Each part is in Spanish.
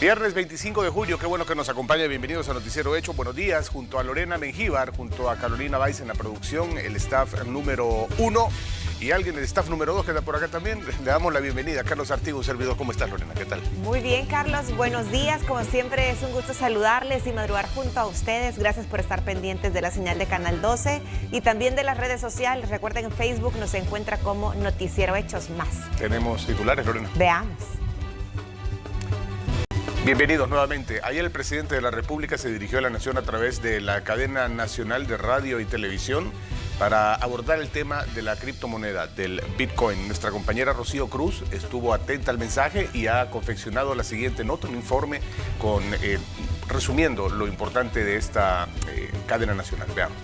Viernes 25 de julio, qué bueno que nos acompaña. Bienvenidos a Noticiero Hecho. Buenos días, junto a Lorena Mengíbar, junto a Carolina Báez en la producción, el staff número 1 y alguien del staff número 2 que está por acá también. Le damos la bienvenida a Carlos Artigo, un servidor. ¿Cómo estás, Lorena? ¿Qué tal? Muy bien, Carlos. Buenos días. Como siempre, es un gusto saludarles y madrugar junto a ustedes. Gracias por estar pendientes de la señal de Canal 12 y también de las redes sociales. Recuerden, en Facebook nos encuentra como Noticiero Hechos Más. Tenemos titulares, Lorena. Veamos. Bienvenidos nuevamente. Ayer el presidente de la República se dirigió a la Nación a través de la cadena nacional de radio y televisión para abordar el tema de la criptomoneda, del Bitcoin. Nuestra compañera Rocío Cruz estuvo atenta al mensaje y ha confeccionado la siguiente nota, un informe resumiendo lo importante de esta cadena nacional. Veamos.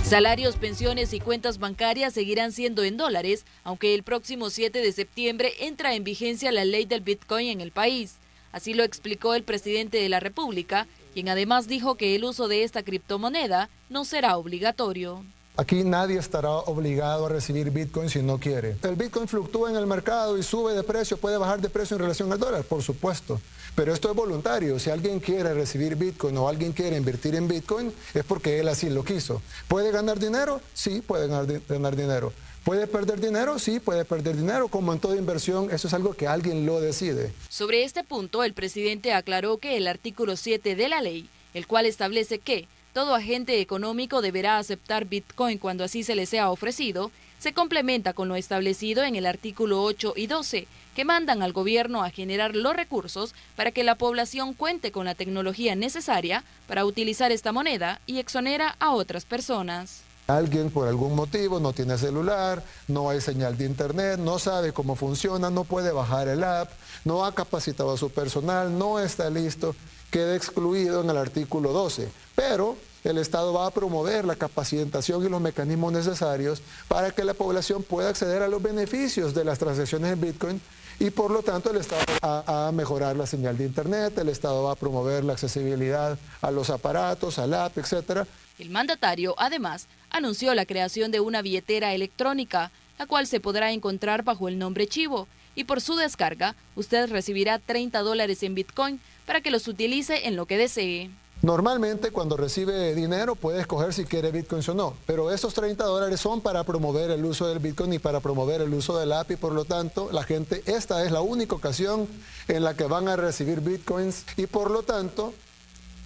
Salarios, pensiones y cuentas bancarias seguirán siendo en dólares, aunque el próximo 7 de septiembre entra en vigencia la ley del Bitcoin en el país. Así lo explicó el presidente de la República, quien además dijo que el uso de esta criptomoneda no será obligatorio. Aquí nadie estará obligado a recibir Bitcoin si no quiere. El Bitcoin fluctúa en el mercado y sube de precio, puede bajar de precio en relación al dólar, por supuesto. Pero esto es voluntario. Si alguien quiere recibir Bitcoin o alguien quiere invertir en Bitcoin, es porque él así lo quiso. ¿Puede ganar dinero? Sí, puede ganar dinero. ¿Puede perder dinero? Sí, puede perder dinero. Como en toda inversión, eso es algo que alguien lo decide. Sobre este punto, el presidente aclaró que el artículo 7 de la ley, el cual establece que todo agente económico deberá aceptar Bitcoin cuando así se le sea ofrecido, se complementa con lo establecido en el artículo 8 y 12, que mandan al gobierno a generar los recursos para que la población cuente con la tecnología necesaria para utilizar esta moneda y exonera a otras personas. Alguien por algún motivo no tiene celular, no hay señal de internet, no sabe cómo funciona, no puede bajar el app, no ha capacitado a su personal, no está listo, queda excluido en el artículo 12. Pero el Estado va a promover la capacitación y los mecanismos necesarios para que la población pueda acceder a los beneficios de las transacciones en Bitcoin y por lo tanto el Estado va a mejorar la señal de internet, el Estado va a promover la accesibilidad a los aparatos, al app, etc. El mandatario, además, anunció la creación de una billetera electrónica, la cual se podrá encontrar bajo el nombre Chivo, y por su descarga, usted recibirá $30 en Bitcoin para que los utilice en lo que desee. Normalmente cuando recibe dinero puede escoger si quiere Bitcoins o no, pero esos $30 son para promover el uso del Bitcoin y para promover el uso del app y por lo tanto la gente, esta es la única ocasión en la que van a recibir Bitcoins y por lo tanto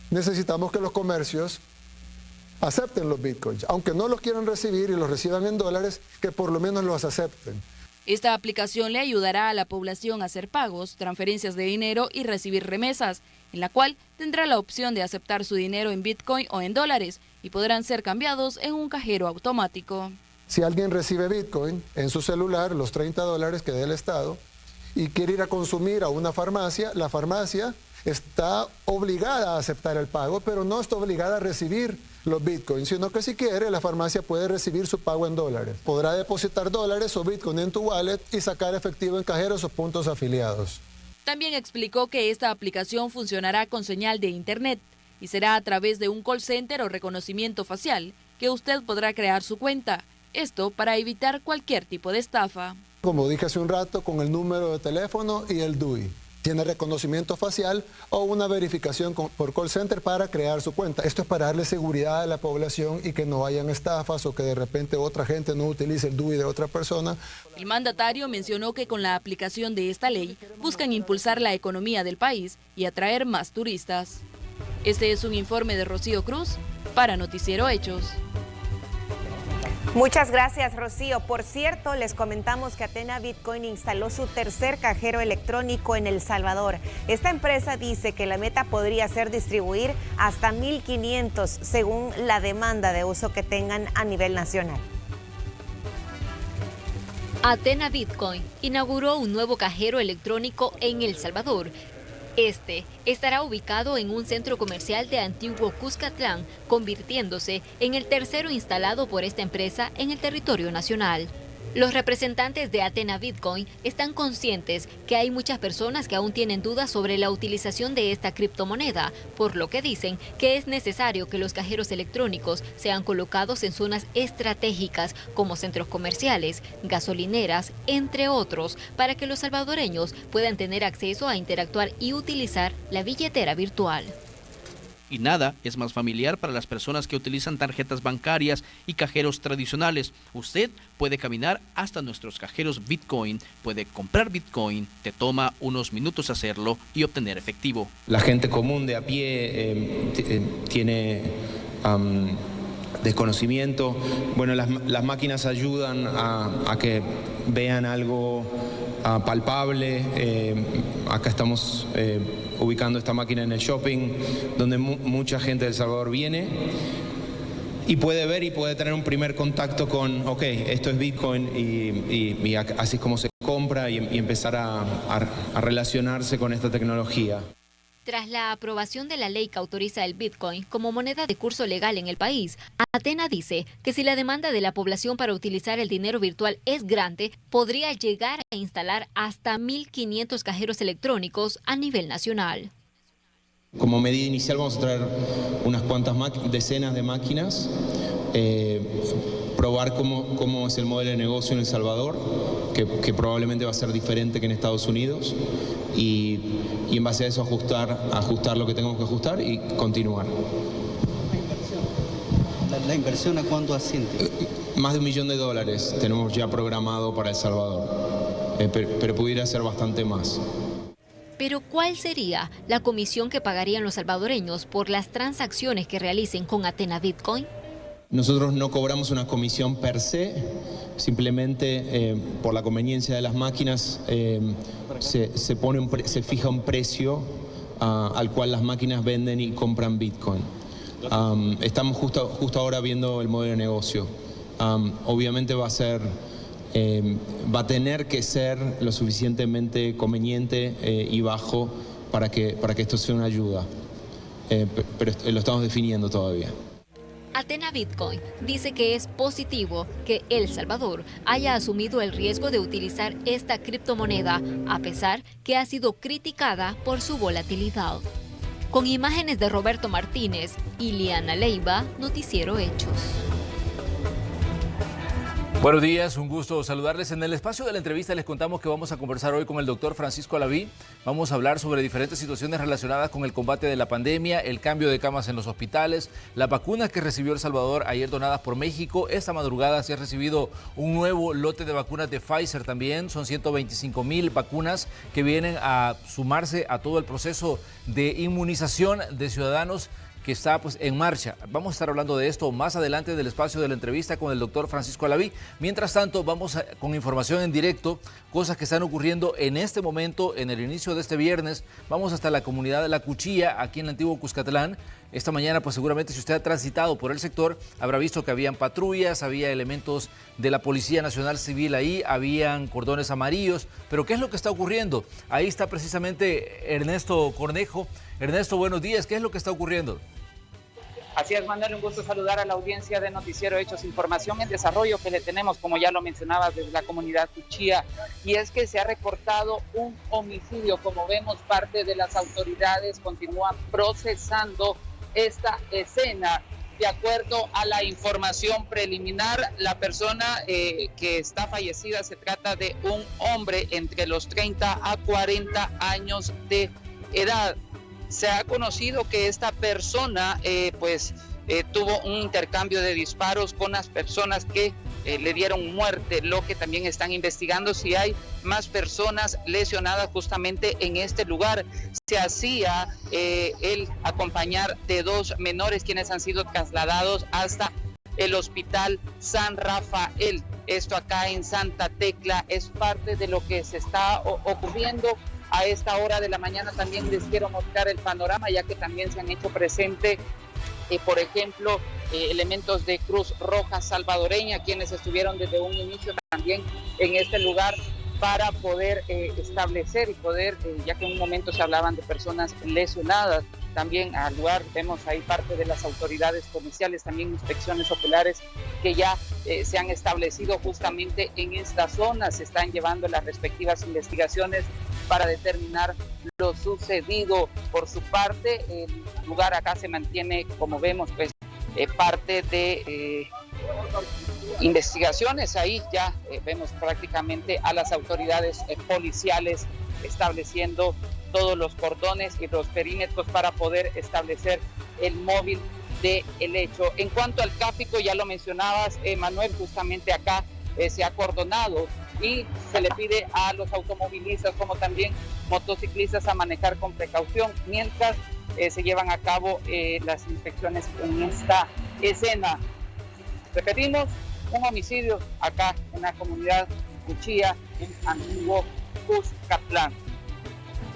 necesitamos que los comercios acepten los Bitcoins, aunque no los quieran recibir y los reciban en dólares, que por lo menos los acepten. Esta aplicación le ayudará a la población a hacer pagos, transferencias de dinero y recibir remesas, en la cual tendrá la opción de aceptar su dinero en Bitcoin o en dólares y podrán ser cambiados en un cajero automático. Si alguien recibe Bitcoin en su celular, los $30 que dé el Estado, y quiere ir a consumir a una farmacia, la farmacia está obligada a aceptar el pago, pero no está obligada a recibir los Bitcoins, sino que si quiere, la farmacia puede recibir su pago en dólares. Podrá depositar dólares o Bitcoin en tu wallet y sacar efectivo en cajeros o puntos afiliados. También explicó que esta aplicación funcionará con señal de internet y será a través de un call center o reconocimiento facial que usted podrá crear su cuenta. Esto para evitar cualquier tipo de estafa. Como dije hace un rato, con el número de teléfono y el DUI. Tiene reconocimiento facial o una verificación por call center para crear su cuenta. Esto es para darle seguridad a la población y que no hayan estafas o que de repente otra gente no utilice el DUI de otra persona. El mandatario mencionó que con la aplicación de esta ley buscan impulsar la economía del país y atraer más turistas. Este es un informe de Rocío Cruz para Noticiero Hechos. Muchas gracias, Rocío. Por cierto, les comentamos que Athena Bitcoin instaló su tercer cajero electrónico en El Salvador. Esta empresa dice que la meta podría ser distribuir hasta 1.500 según la demanda de uso que tengan a nivel nacional. Athena Bitcoin inauguró un nuevo cajero electrónico en El Salvador. Este estará ubicado en un centro comercial de antiguo Cuscatlán, convirtiéndose en el tercero instalado por esta empresa en el territorio nacional. Los representantes de Athena Bitcoin están conscientes que hay muchas personas que aún tienen dudas sobre la utilización de esta criptomoneda, por lo que dicen que es necesario que los cajeros electrónicos sean colocados en zonas estratégicas como centros comerciales, gasolineras, entre otros, para que los salvadoreños puedan tener acceso a interactuar y utilizar la billetera virtual. Y nada es más familiar para las personas que utilizan tarjetas bancarias y cajeros tradicionales. Usted puede caminar hasta nuestros cajeros Bitcoin, puede comprar Bitcoin, te toma unos minutos hacerlo y obtener efectivo. La gente común de a pie tiene desconocimiento. Bueno, las máquinas ayudan a que vean algo palpable. Acá estamos ubicando esta máquina en el shopping, donde mucha gente de El Salvador viene y puede ver y puede tener un primer contacto con, ok, esto es Bitcoin y así es como se compra y empezar a relacionarse con esta tecnología. Tras la aprobación de la ley que autoriza el Bitcoin como moneda de curso legal en el país, Athena dice que si la demanda de la población para utilizar el dinero virtual es grande, podría llegar a instalar hasta 1.500 cajeros electrónicos a nivel nacional. Como medida inicial vamos a traer unas cuantas decenas de máquinas, probar cómo es el modelo de negocio en El Salvador, que probablemente va a ser diferente que en Estados Unidos, y en base a eso ajustar lo que tengamos que ajustar y continuar. ¿La inversión a cuánto asciende? Más de $1 millón tenemos ya programado para El Salvador, pero pudiera ser bastante más. Pero ¿cuál sería la comisión que pagarían los salvadoreños por las transacciones que realicen con Athena Bitcoin? Nosotros no cobramos una comisión per se, simplemente por la conveniencia de las máquinas se fija un precio al cual las máquinas venden y compran Bitcoin. Estamos justo ahora viendo el modelo de negocio. Obviamente va a tener que ser lo suficientemente conveniente y bajo para que esto sea una ayuda, pero lo estamos definiendo todavía. Athena Bitcoin dice que es positivo que El Salvador haya asumido el riesgo de utilizar esta criptomoneda, a pesar que ha sido criticada por su volatilidad. Con imágenes de Roberto Martínez y Liana Leiva, Noticiero Hechos. Buenos días, un gusto saludarles. En el espacio de la entrevista les contamos que vamos a conversar hoy con el doctor Francisco Alaví. Vamos a hablar sobre diferentes situaciones relacionadas con el combate de la pandemia, el cambio de camas en los hospitales, las vacunas que recibió El Salvador ayer donadas por México. Esta madrugada se ha recibido un nuevo lote de vacunas de Pfizer también. Son 125,000 vacunas que vienen a sumarse a todo el proceso de inmunización de ciudadanos que está en marcha. Vamos a estar hablando de esto más adelante del espacio de la entrevista con el doctor Francisco Alaví. Mientras tanto, vamos con información en directo, cosas que están ocurriendo en este momento, en el inicio de este viernes. Vamos hasta la comunidad de La Cuchilla, aquí en el antiguo Cuscatlán. Esta mañana, pues seguramente si usted ha transitado por el sector, habrá visto que habían patrullas, había elementos de la Policía Nacional Civil ahí, habían cordones amarillos. Pero ¿qué es lo que está ocurriendo? Ahí está precisamente Ernesto Cornejo. Ernesto, buenos días. ¿Qué es lo que está ocurriendo? Así es, Manuel, un gusto saludar a la audiencia de Noticiero Hechos. Información en desarrollo que le tenemos, como ya lo mencionaba, desde la comunidad Cuchilla, y es que se ha reportado un homicidio. Como vemos, parte de las autoridades continúan procesando esta escena. De acuerdo a la información preliminar, la persona que está fallecida se trata de un hombre entre los 30 a 40 años de edad. Se ha conocido que esta persona tuvo un intercambio de disparos con las personas que le dieron muerte, lo que también están investigando si hay más personas lesionadas justamente en este lugar. Se hacía el acompañar de 2 menores quienes han sido trasladados hasta el Hospital San Rafael. Esto acá en Santa Tecla es parte de lo que se está ocurriendo. A esta hora de la mañana también les quiero mostrar el panorama, ya que también se han hecho presente, por ejemplo, elementos de Cruz Roja Salvadoreña, quienes estuvieron desde un inicio también en este lugar para poder establecer y poder, ya que en un momento se hablaban de personas lesionadas, también al lugar vemos ahí parte de las autoridades policiales, también inspecciones oculares que ya se han establecido justamente en esta zona, se están llevando las respectivas investigaciones para determinar lo sucedido. Por su parte, el lugar acá se mantiene, como vemos, pues parte de investigaciones. Ahí ya vemos prácticamente a las autoridades policiales estableciendo todos los cordones y los perímetros para poder establecer el móvil del hecho. En cuanto al tráfico, ya lo mencionabas, Manuel, justamente acá se ha acordonado y se le pide a los automovilistas como también motociclistas a manejar con precaución mientras se llevan a cabo las inspecciones en esta escena. Repetimos, un homicidio acá en la comunidad Cuchilla, en Antiguo Cuscatlán.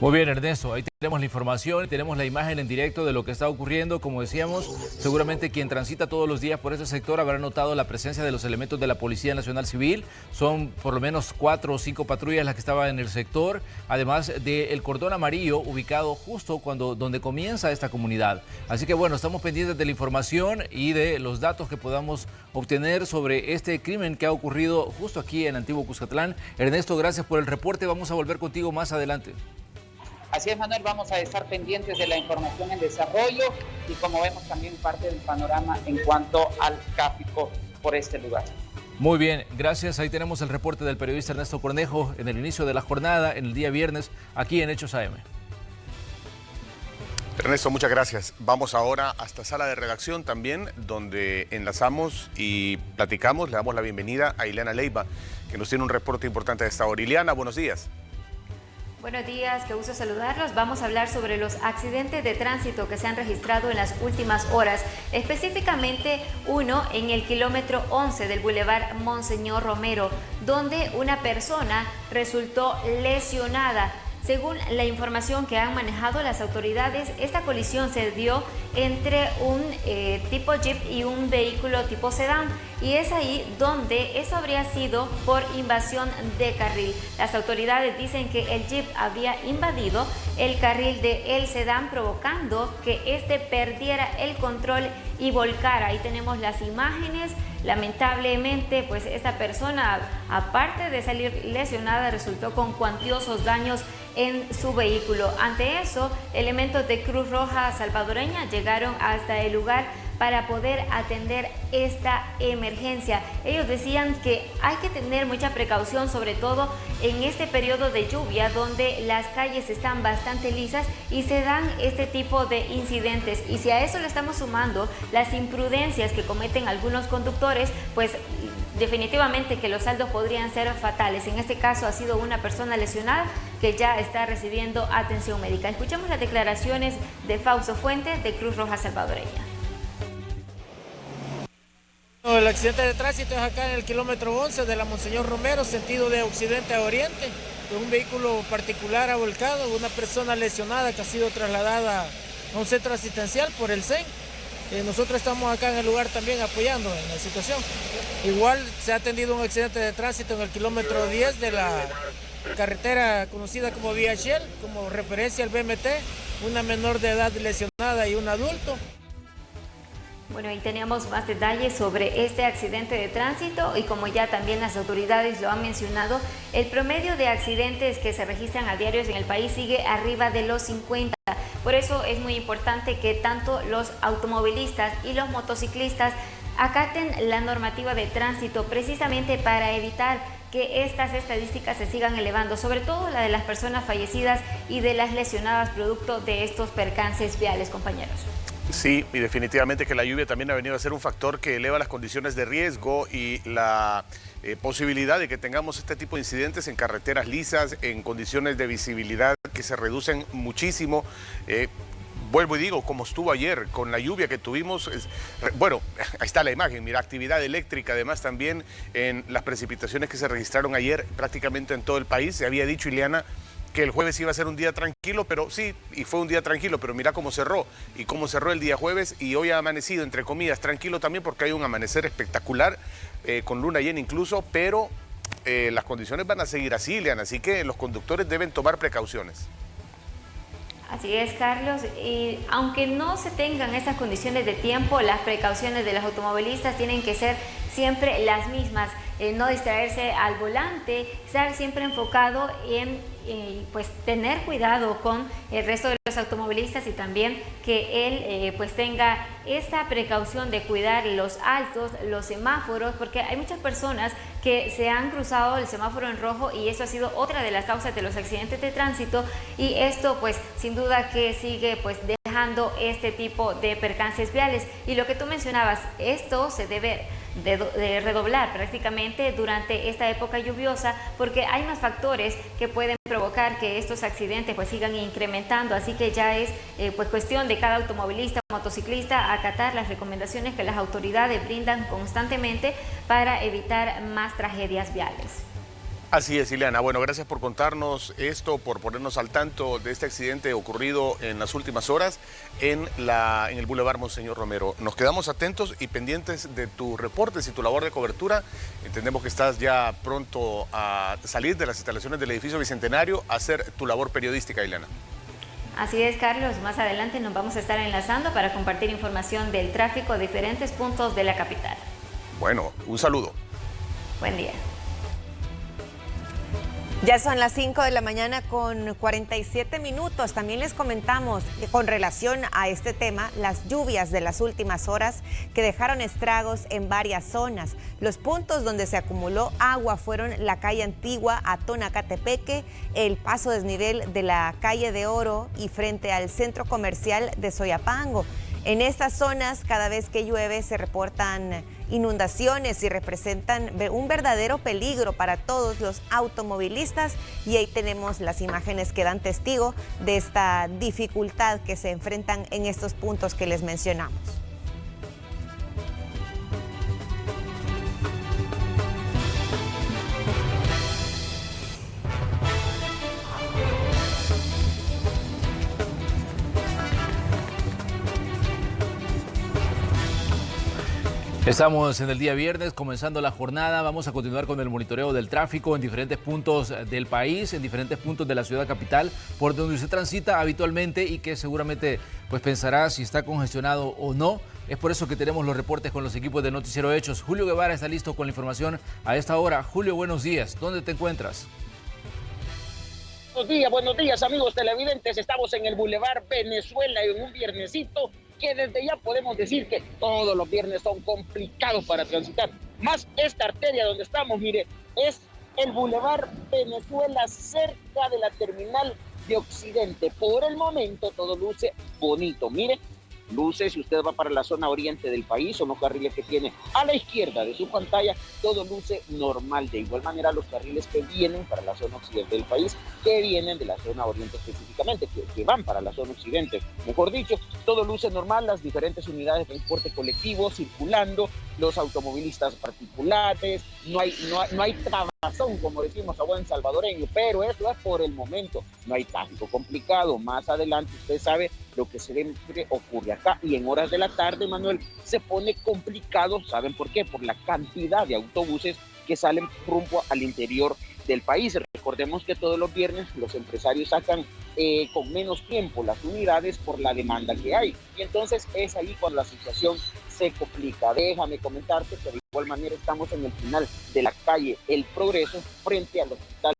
Muy bien, Ernesto, ahí tenemos la información, tenemos la imagen en directo de lo que está ocurriendo. Como decíamos, seguramente quien transita todos los días por este sector habrá notado la presencia de los elementos de la Policía Nacional Civil. Son por lo menos 4 o 5 patrullas las que estaban en el sector, además del cordón amarillo ubicado justo donde comienza esta comunidad. Así que bueno, estamos pendientes de la información y de los datos que podamos obtener sobre este crimen que ha ocurrido justo aquí en Antiguo Cuscatlán. Ernesto, gracias por el reporte, vamos a volver contigo más adelante. Así es, Manuel, vamos a estar pendientes de la información en desarrollo y como vemos también parte del panorama en cuanto al tráfico por este lugar. Muy bien, gracias. Ahí tenemos el reporte del periodista Ernesto Cornejo en el inicio de la jornada, en el día viernes, aquí en Hechos AM. Ernesto, muchas gracias. Vamos ahora hasta sala de redacción también, donde enlazamos y platicamos. Le damos la bienvenida a Ileana Leiva, que nos tiene un reporte importante de esta hora. Ileana, buenos días. Buenos días, qué gusto saludarlos. Vamos a hablar sobre los accidentes de tránsito que se han registrado en las últimas horas, específicamente uno en el kilómetro 11 del Boulevard Monseñor Romero, donde una persona resultó lesionada. Según la información que han manejado las autoridades, esta colisión se dio entre un tipo Jeep y un vehículo tipo sedán, y es ahí donde eso habría sido por invasión de carril. Las autoridades dicen que el Jeep había invadido el carril del sedán, provocando que este perdiera el control y volcara. Ahí tenemos las imágenes. Lamentablemente, pues esta persona, aparte de salir lesionada, resultó con cuantiosos daños en su vehículo. Ante eso, elementos de Cruz Roja salvadoreña llegaron hasta el lugar para poder atender esta emergencia. Ellos decían que hay que tener mucha precaución, sobre todo en este periodo de lluvia, donde las calles están bastante lisas y se dan este tipo de incidentes. Y si a eso le estamos sumando las imprudencias que cometen algunos conductores, pues definitivamente que los saldos podrían ser fatales. En este caso ha sido una persona lesionada que ya está recibiendo atención médica. Escuchemos las declaraciones de Fausto Fuentes de Cruz Roja salvadoreña. El accidente de tránsito es acá en el kilómetro 11 de la Monseñor Romero, sentido de occidente a oriente. Un vehículo particular ha volcado, una persona lesionada que ha sido trasladada a un centro asistencial por el CEN. Nosotros estamos acá en el lugar también apoyando en la situación. Igual se ha atendido un accidente de tránsito en el kilómetro 10 de la carretera conocida como Vía Shell, como referencia al BMT, una menor de edad lesionada y un adulto. Bueno, y teníamos más detalles sobre este accidente de tránsito y como ya también las autoridades lo han mencionado, el promedio de accidentes que se registran a diario en el país sigue arriba de los 50. Por eso es muy importante que tanto los automovilistas y los motociclistas acaten la normativa de tránsito precisamente para evitar que estas estadísticas se sigan elevando, sobre todo la de las personas fallecidas y de las lesionadas producto de estos percances viales, compañeros. Sí, y definitivamente que la lluvia también ha venido a ser un factor que eleva las condiciones de riesgo y la posibilidad de que tengamos este tipo de incidentes en carreteras lisas, en condiciones de visibilidad que se reducen muchísimo. Vuelvo y digo, como estuvo ayer, con la lluvia que tuvimos, bueno, ahí está la imagen, mira, actividad eléctrica, además también en las precipitaciones que se registraron ayer prácticamente en todo el país. Se había dicho, Ileana, que el jueves iba a ser un día tranquilo, pero sí, y fue un día tranquilo, pero mira cómo cerró, y cómo cerró el día jueves, y hoy ha amanecido, entre comillas, tranquilo también, porque hay un amanecer espectacular, con luna llena incluso, pero las condiciones van a seguir así, Ileana, así que los conductores deben tomar precauciones. Así es, Carlos. Aunque no se tengan esas condiciones de tiempo, las precauciones de los automovilistas tienen que ser siempre las mismas. No distraerse al volante, estar siempre enfocado en pues tener cuidado con el resto de los automovilistas y también que él pues tenga esa precaución de cuidar los altos, los semáforos, porque hay muchas personas que se han cruzado el semáforo en rojo y eso ha sido otra de las causas de los accidentes de tránsito, y esto pues sin duda que sigue pues dejando este tipo de percances viales. Y lo que tú mencionabas, esto se debe de redoblar prácticamente durante esta época lluviosa, porque hay más factores que pueden provocar que estos accidentes pues sigan incrementando, así que ya es pues cuestión de cada automovilista o motociclista acatar las recomendaciones que las autoridades brindan constantemente para evitar más tragedias viales. Así es, Ileana. Bueno, gracias por contarnos esto, por ponernos al tanto de este accidente ocurrido en las últimas horas en el Boulevard Monseñor Romero. Nos quedamos atentos y pendientes de tus reportes y tu labor de cobertura. Entendemos que estás ya pronto a salir de las instalaciones del edificio Bicentenario a hacer tu labor periodística, Ileana. Así es, Carlos. Más adelante nos vamos a estar enlazando para compartir información del tráfico de diferentes puntos de la capital. Bueno, un saludo. Buen día. Ya son las 5 de la mañana con 47 minutos. También les comentamos con relación a este tema las lluvias de las últimas horas que dejaron estragos en varias zonas. Los puntos donde se acumuló agua fueron la calle Antigua a Tonacatepeque, el paso desnivel de la calle de Oro y frente al centro comercial de Soyapango. En estas zonas, cada vez que llueve, se reportan inundaciones y representan un verdadero peligro para todos los automovilistas, y ahí tenemos las imágenes que dan testigo de esta dificultad que se enfrentan en estos puntos que les mencionamos. Estamos en el día viernes, comenzando la jornada. Vamos a continuar con el monitoreo del tráfico en diferentes puntos del país, en diferentes puntos de la ciudad capital, por donde usted transita habitualmente y que seguramente pues pensará si está congestionado o no. Es por eso que tenemos los reportes con los equipos de Noticiero Hechos. Julio Guevara está listo con la información a esta hora. Julio, buenos días. ¿Dónde te encuentras? Buenos días amigos televidentes. Estamos en el Boulevard Venezuela en un viernesito que desde ya podemos decir que todos los viernes son complicados para transitar. Más esta arteria donde estamos, mire, es el Boulevard Venezuela cerca de la terminal de Occidente. Por el momento todo luce bonito, mire. Luce, si usted va para la zona oriente del país, son los carriles que tiene a la izquierda de su pantalla, todo luce normal. De igual manera, los carriles que vienen para la zona occidente del país, que vienen de la zona oriente específicamente, que van para la zona occidente, mejor dicho, todo luce normal, las diferentes unidades de transporte colectivo circulando, los automovilistas particulares, no hay trabazón, como decimos a buen salvadoreño, pero eso es por el momento, no hay tráfico complicado. Más adelante usted sabe lo que siempre ocurre acá, y en horas de la tarde, Manuel, se pone complicado. ¿Saben por qué? Por la cantidad de autobuses que salen rumbo al interior del país. Recordemos que todos los viernes los empresarios sacan con menos tiempo las unidades por la demanda que hay, y entonces es ahí cuando la situación se complica. Déjame comentarte que de igual manera estamos en el final de la calle El Progreso, frente al Hospital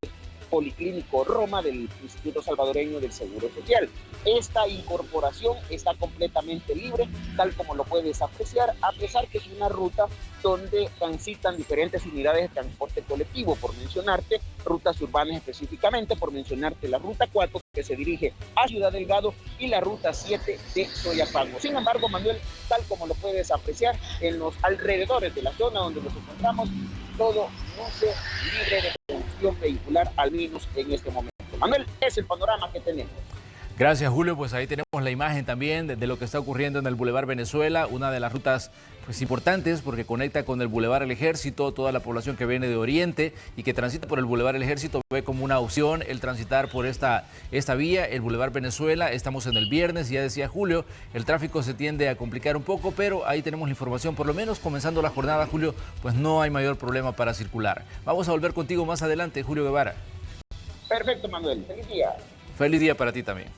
Policlínico Roma del Instituto Salvadoreño del Seguro Social. Esta incorporación está completamente libre, tal como lo puedes apreciar, a pesar que es una ruta donde transitan diferentes unidades de transporte colectivo, por mencionarte rutas urbanas específicamente, por mencionarte la ruta 4 que se dirige a Ciudad Delgado y la ruta 7 de Soyapango. Sin embargo, Manuel, tal como lo puedes apreciar en los alrededores de la zona donde nos encontramos, todo luce libre de conducción vehicular, al menos en este momento. Manuel, es el panorama que tenemos. Gracias, Julio. Pues ahí tenemos la imagen también de lo que está ocurriendo en el Boulevard Venezuela, una de las rutas pues, importantes porque conecta con el Boulevard El Ejército. Toda la población que viene de Oriente y que transita por el Boulevard El Ejército ve como una opción el transitar por esta vía, el Boulevard Venezuela. Estamos en el viernes, ya decía Julio, el tráfico se tiende a complicar un poco, pero ahí tenemos la información, por lo menos comenzando la jornada, Julio, pues no hay mayor problema para circular. Vamos a volver contigo más adelante, Julio Guevara. Perfecto, Manuel. Feliz día. Feliz día para ti también.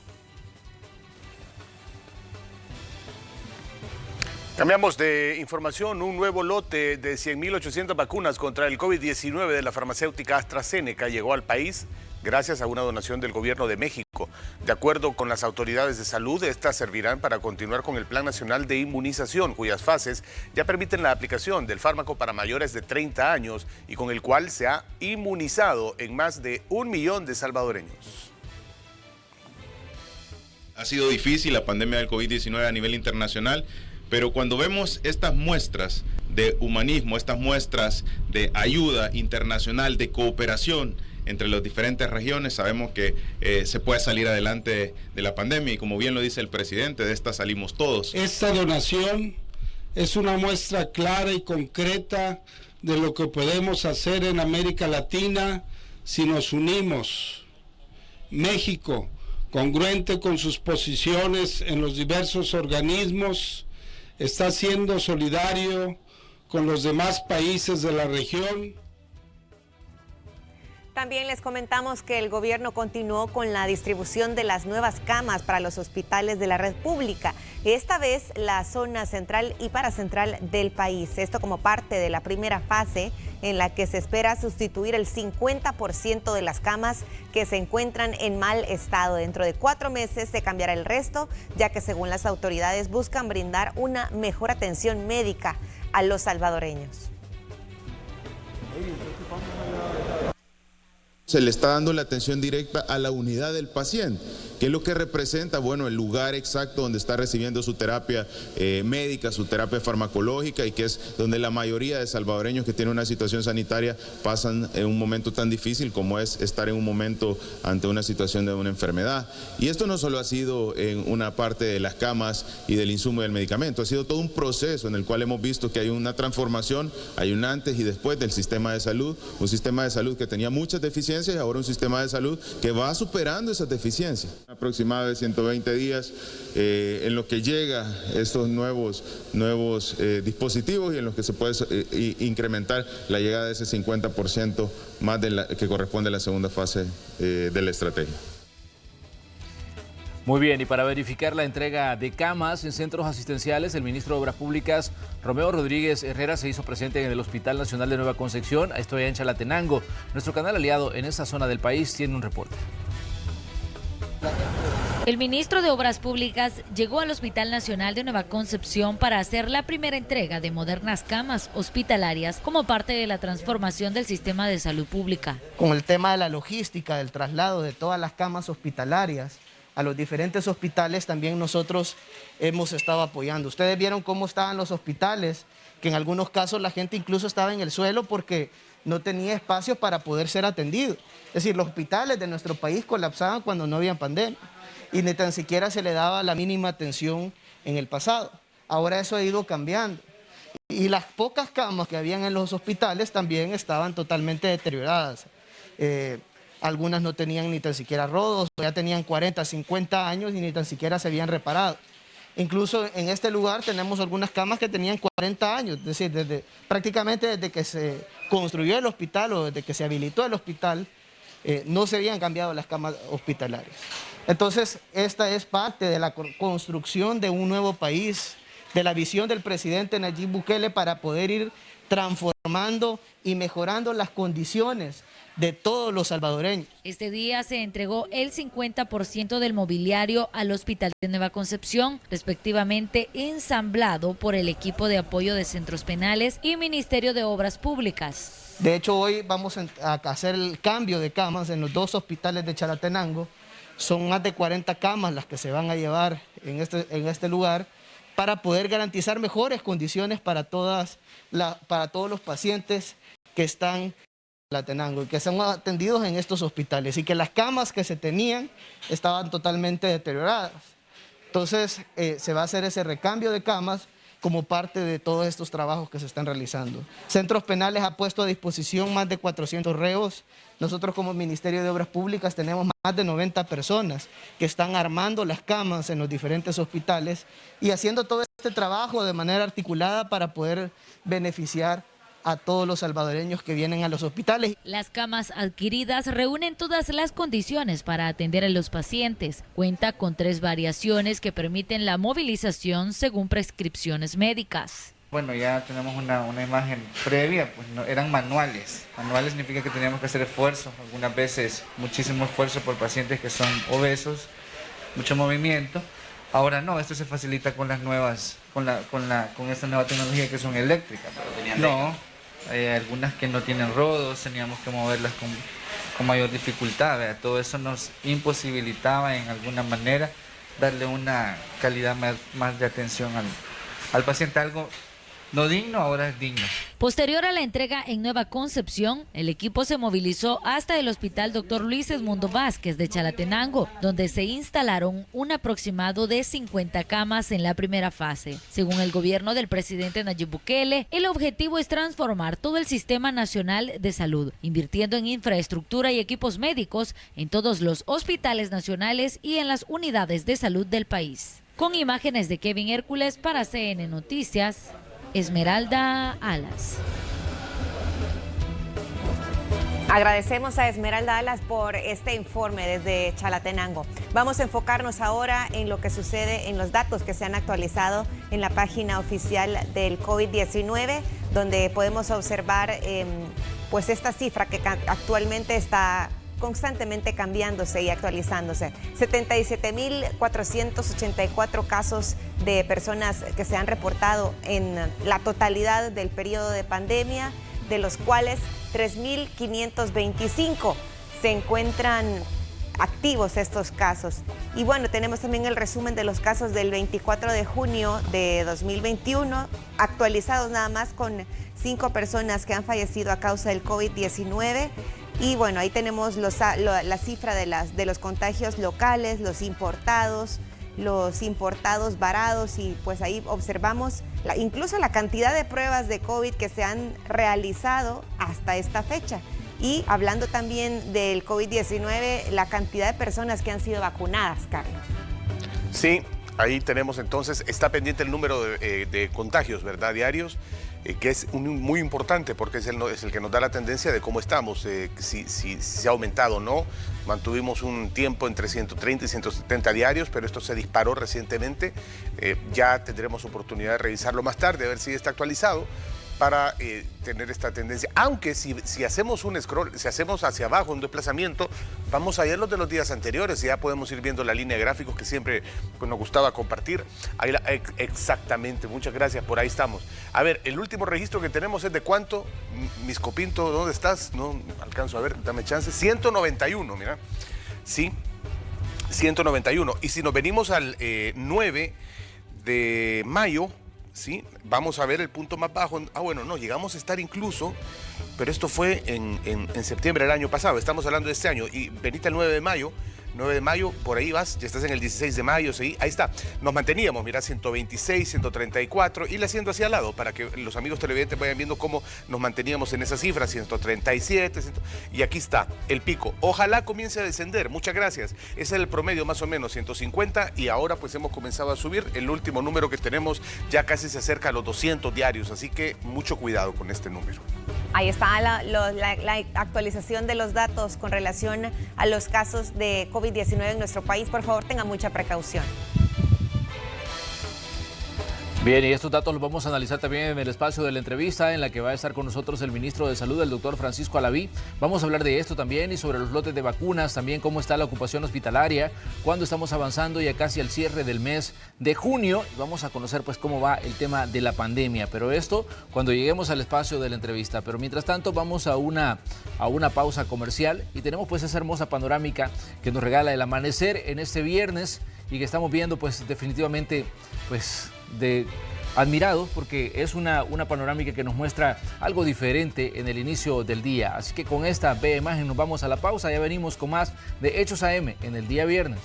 Cambiamos de información. Un nuevo lote de 100.800 vacunas contra el COVID-19 de la farmacéutica AstraZeneca llegó al país gracias a una donación del gobierno de México. De acuerdo con las autoridades de salud, estas servirán para continuar con el Plan Nacional de Inmunización, cuyas fases ya permiten la aplicación del fármaco para mayores de 30 años y con el cual se ha inmunizado en más de 1 millón de salvadoreños. Ha sido difícil la pandemia del COVID-19 a nivel internacional, pero cuando vemos estas muestras de humanismo, estas muestras de ayuda internacional, de cooperación entre las diferentes regiones, sabemos que se puede salir adelante de la pandemia y como bien lo dice el presidente, de esta salimos todos. Esta donación es una muestra clara y concreta de lo que podemos hacer en América Latina si nos unimos. México, congruente con sus posiciones en los diversos organismos, está siendo solidario con los demás países de la región. También les comentamos que el gobierno continuó con la distribución de las nuevas camas para los hospitales de la República, esta vez la zona central y paracentral del país. Esto como parte de la primera fase en la que se espera sustituir el 50% de las camas que se encuentran en mal estado. Dentro de 4 meses se cambiará el resto, ya que según las autoridades buscan brindar una mejor atención médica a los salvadoreños. Se le está dando la atención directa a la unidad del paciente, que es lo que representa, bueno, el lugar exacto donde está recibiendo su terapia médica, su terapia farmacológica, y que es donde la mayoría de salvadoreños que tienen una situación sanitaria pasan en un momento tan difícil como es estar en un momento ante una situación de una enfermedad. Y esto no solo ha sido en una parte de las camas y del insumo del medicamento, ha sido todo un proceso en el cual hemos visto que hay una transformación, hay un antes y después del sistema de salud, un sistema de salud que tenía muchas deficiencias y ahora un sistema de salud que va superando esas deficiencias. Aproximadamente de 120 días en lo que llega estos nuevos dispositivos y en los que se puede incrementar la llegada de ese 50% más que corresponde a la segunda fase de la estrategia. Muy bien, y para verificar la entrega de camas en centros asistenciales, el ministro de Obras Públicas, Romeo Rodríguez Herrera, se hizo presente en el Hospital Nacional de Nueva Concepción, esto allá en Chalatenango. Nuestro canal aliado en esa zona del país tiene un reporte. El ministro de Obras Públicas llegó al Hospital Nacional de Nueva Concepción para hacer la primera entrega de modernas camas hospitalarias como parte de la transformación del sistema de salud pública. Con el tema de la logística, del traslado de todas las camas hospitalarias a los diferentes hospitales, también nosotros hemos estado apoyando. Ustedes vieron cómo estaban los hospitales, que en algunos casos la gente incluso estaba en el suelo porque no tenía espacio para poder ser atendido. Es decir, los hospitales de nuestro país colapsaban cuando no había pandemia y ni tan siquiera se le daba la mínima atención en el pasado. Ahora eso ha ido cambiando. Y las pocas camas que habían en los hospitales también estaban totalmente deterioradas. Algunas no tenían ni tan siquiera rodos, ya tenían 40, 50 años y ni tan siquiera se habían reparado. Incluso en este lugar tenemos algunas camas que tenían 40 años, es decir, prácticamente desde que se construyó el hospital o desde que se habilitó el hospital, no se habían cambiado las camas hospitalarias. Entonces, esta es parte de la construcción de un nuevo país, de la visión del presidente Nayib Bukele para poder ir transformando y mejorando las condiciones de todos los salvadoreños. Este día se entregó el 50% del mobiliario al Hospital de Nueva Concepción, respectivamente ensamblado por el equipo de apoyo de centros penales y Ministerio de Obras Públicas. De hecho, hoy vamos a hacer el cambio de camas en los 2 hospitales de Chalatenango. Son más de 40 camas las que se van a llevar en este lugar para poder garantizar mejores condiciones para todos los pacientes que están Chalatenango y que son atendidos en estos hospitales, y que las camas que se tenían estaban totalmente deterioradas. Entonces se va a hacer ese recambio de camas como parte de todos estos trabajos que se están realizando. Centros Penales ha puesto a disposición más de 400 reos. Nosotros como Ministerio de Obras Públicas tenemos más de 90 personas que están armando las camas en los diferentes hospitales y haciendo todo este trabajo de manera articulada para poder beneficiar a todos los salvadoreños que vienen a los hospitales. Las camas adquiridas reúnen todas las condiciones para atender a los pacientes. Cuenta con 3 variaciones que permiten la movilización según prescripciones médicas. Bueno, ya tenemos una imagen previa, pues no, eran manuales. Manuales significa que teníamos que hacer esfuerzo, algunas veces muchísimo esfuerzo por pacientes que son obesos, mucho movimiento. Ahora no, esto se facilita con las nuevas, con esta nueva tecnología que son eléctricas. No, hay algunas que no tienen rodos, teníamos que moverlas con mayor dificultad, ¿verdad? Todo eso nos imposibilitaba en alguna manera darle una calidad más de atención al paciente. Algo no digno, ahora es digno. Posterior a la entrega en Nueva Concepción, el equipo se movilizó hasta el Hospital Dr. Luis Edmundo Vázquez de Chalatenango, donde se instalaron un aproximado de 50 camas en la primera fase. Según el gobierno del presidente Nayib Bukele, el objetivo es transformar todo el sistema nacional de salud, invirtiendo en infraestructura y equipos médicos en todos los hospitales nacionales y en las unidades de salud del país. Con imágenes de Kevin Hércules para CN Noticias, Esmeralda Alas. Agradecemos a Esmeralda Alas por este informe desde Chalatenango. Vamos a enfocarnos ahora en lo que sucede en los datos que se han actualizado en la página oficial del COVID-19, donde podemos observar pues esta cifra que actualmente está constantemente cambiándose y actualizándose. 77.484 casos de personas que se han reportado en la totalidad del periodo de pandemia, de los cuales 3.525 se encuentran activos estos casos. Y bueno, tenemos también el resumen de los casos del 24 de junio de 2021, actualizados nada más con 5 personas que han fallecido a causa del COVID-19. Y bueno, ahí tenemos la cifra de los contagios locales, los importados varados, y pues ahí observamos incluso la cantidad de pruebas de COVID que se han realizado hasta esta fecha. Y hablando también del COVID-19, la cantidad de personas que han sido vacunadas, Carlos. Sí, ahí tenemos entonces, está pendiente el número de contagios, ¿verdad? Diarios. Que es muy importante porque es el que nos da la tendencia de cómo estamos, si se ha aumentado o no. Mantuvimos un tiempo entre 130 y 170 diarios, pero esto se disparó recientemente. Ya tendremos oportunidad de revisarlo más tarde, a ver si está actualizado para tener esta tendencia. Aunque si hacemos un scroll, si hacemos hacia abajo un desplazamiento, vamos a ver los de los días anteriores y ya podemos ir viendo la línea de gráficos que siempre pues, nos gustaba compartir. Ahí exactamente, muchas gracias, por ahí estamos. A ver, el último registro que tenemos es de cuánto, Misco Pinto, ¿dónde estás? No alcanzo a ver, dame chance. 191, mira. Sí, 191. Y si nos venimos al 9 de mayo, ¿sí? Vamos a ver el punto más bajo. Bueno, no, llegamos a estar incluso, pero esto fue en septiembre del año pasado, estamos hablando de este año, y venite el 9 de mayo, por ahí vas, ya estás en el 16 de mayo, ¿sí? Ahí está, nos manteníamos, mira, 126, 134, y le haciendo hacia al lado, para que los amigos televidentes vayan viendo cómo nos manteníamos en esa cifra, 137, y aquí está, el pico. Ojalá comience a descender, muchas gracias. Ese es el promedio más o menos, 150, y ahora pues hemos comenzado a subir. El último número que tenemos ya casi se acerca a los 200 diarios, así que mucho cuidado con este número. Ahí está la actualización de los datos con relación a los casos de COVID-19 en nuestro país. Por favor, tengan mucha precaución. Bien, y estos datos los vamos a analizar también en el espacio de la entrevista en la que va a estar con nosotros el ministro de Salud, el doctor Francisco Alaví. Vamos a hablar de esto también y sobre los lotes de vacunas, también cómo está la ocupación hospitalaria, cuándo estamos avanzando ya casi al cierre del mes de junio. Y vamos a conocer pues cómo va el tema de la pandemia, pero esto cuando lleguemos al espacio de la entrevista. Pero mientras tanto vamos a una pausa comercial y tenemos pues esa hermosa panorámica que nos regala el amanecer en este viernes y que estamos viendo pues definitivamente pues admirados porque es una panorámica que nos muestra algo diferente en el inicio del día. Así que con esta bella imagen nos vamos a la pausa, ya venimos con más de Hechos AM en el día viernes.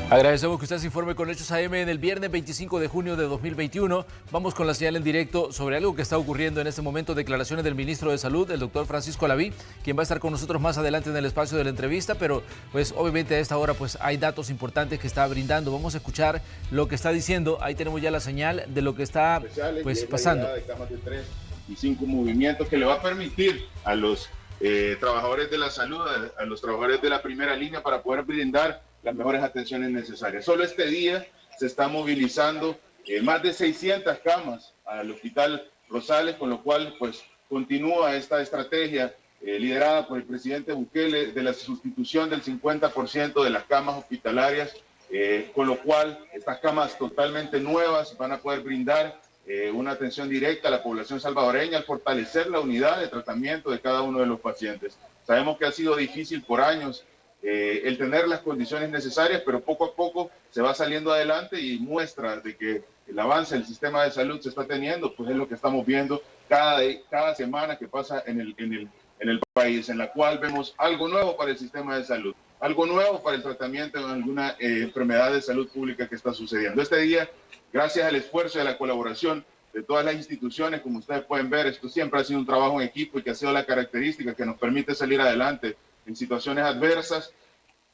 Agradecemos que usted se informe con Hechos AM en el viernes 25 de junio de 2021. Vamos con la señal en directo sobre algo que está ocurriendo en este momento. Declaraciones del ministro de Salud, el doctor Francisco Alaví, quien va a estar con nosotros más adelante en el espacio de la entrevista, pero pues obviamente a esta hora pues hay datos importantes que está brindando. Vamos a escuchar lo que está diciendo. Ahí tenemos ya la señal de lo que está pues pasando. De camas de 3 y 5 movimientos que le va a permitir a los trabajadores de la salud, a los trabajadores de la primera línea para poder brindar las mejores atenciones necesarias. Solo este día se está movilizando más de 600 camas al Hospital Rosales, con lo cual pues continúa esta estrategia liderada por el presidente Bukele de la sustitución del 50% de las camas hospitalarias, con lo cual estas camas totalmente nuevas van a poder brindar una atención directa a la población salvadoreña al fortalecer la unidad de tratamiento de cada uno de los pacientes. Sabemos que ha sido difícil por años el tener las condiciones necesarias, pero poco a poco se va saliendo adelante y muestra de que el avance del sistema de salud se está teniendo, pues es lo que estamos viendo cada semana que pasa en el país, en la cual vemos algo nuevo para el sistema de salud, algo nuevo para el tratamiento de alguna enfermedad de salud pública que está sucediendo. Este día, gracias al esfuerzo y a la colaboración de todas las instituciones, como ustedes pueden ver, esto siempre ha sido un trabajo en equipo y que ha sido la característica que nos permite salir adelante en situaciones adversas.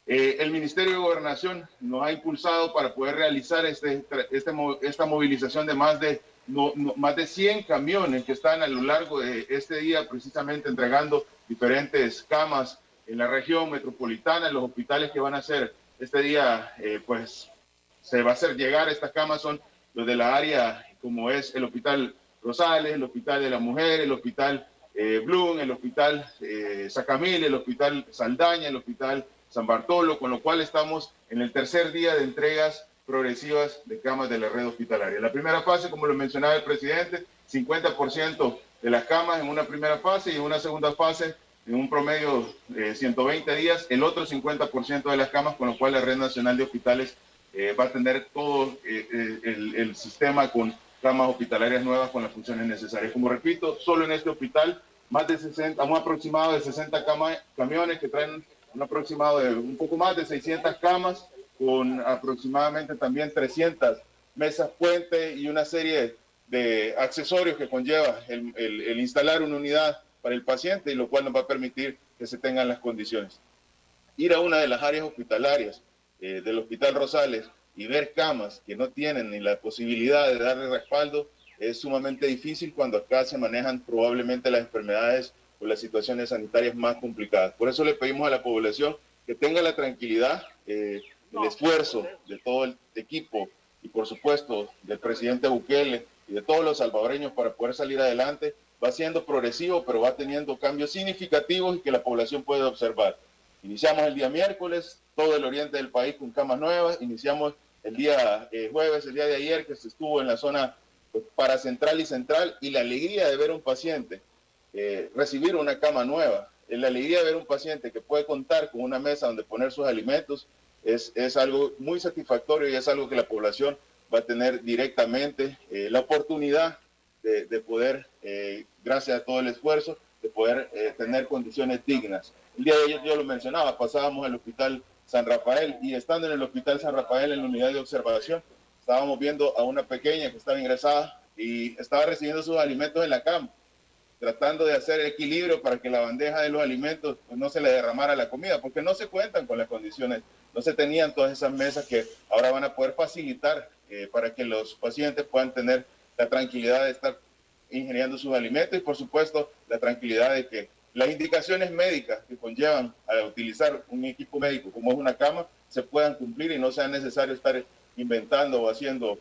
El Ministerio de Gobernación nos ha impulsado para poder realizar esta movilización de más de 100 camiones que están a lo largo de este día precisamente entregando diferentes camas en la región metropolitana, en los hospitales que van a hacer este día, pues se va a hacer llegar estas camas, son los de la área como es el Hospital Rosales, el Hospital de la Mujer, el Hospital Blum, el Hospital Sacamil, el Hospital Saldaña, el Hospital San Bartolo, con lo cual estamos en el tercer día de entregas progresivas de camas de la red hospitalaria. La primera fase, como lo mencionaba el presidente, 50% de las camas en una primera fase y en una segunda fase en un promedio de 120 días, el otro 50% de las camas, con lo cual la Red Nacional de Hospitales va a tener todo el sistema con camas hospitalarias nuevas con las funciones necesarias. Como repito, solo en este hospital un aproximado de 60 camiones que traen un aproximado de un poco más de 600 camas, con aproximadamente también 300 mesas puente y una serie de accesorios que conlleva el instalar una unidad para el paciente, y lo cual nos va a permitir que se tengan las condiciones. Ir a una de las áreas hospitalarias del Hospital Rosales y ver camas que no tienen ni la posibilidad de darle respaldo es sumamente difícil cuando acá se manejan probablemente las enfermedades o las situaciones sanitarias más complicadas. Por eso le pedimos a la población que tenga la tranquilidad, el esfuerzo de todo el equipo y por supuesto del presidente Bukele y de todos los salvadoreños para poder salir adelante. Va siendo progresivo, pero va teniendo cambios significativos y que la población puede observar. Iniciamos el día miércoles, todo el oriente del país con camas nuevas. Iniciamos el día jueves, el día de ayer, que se estuvo en la zona paracentral y central, y la alegría de ver a un paciente recibir una cama nueva, la alegría de ver a un paciente que puede contar con una mesa donde poner sus alimentos, es algo muy satisfactorio y es algo que la población va a tener directamente la oportunidad de poder, gracias a todo el esfuerzo, de poder tener condiciones dignas. El día de ayer yo lo mencionaba, pasábamos al Hospital San Rafael, y estando en el Hospital San Rafael en la unidad de observación, estábamos viendo a una pequeña que estaba ingresada y estaba recibiendo sus alimentos en la cama, tratando de hacer equilibrio para que la bandeja de los alimentos pues, no se le derramara la comida, porque no se cuentan con las condiciones, no se tenían todas esas mesas que ahora van a poder facilitar para que los pacientes puedan tener la tranquilidad de estar ingiriendo sus alimentos, y por supuesto la tranquilidad de que las indicaciones médicas que conllevan a utilizar un equipo médico como es una cama se puedan cumplir y no sea necesario estar inventando o haciendo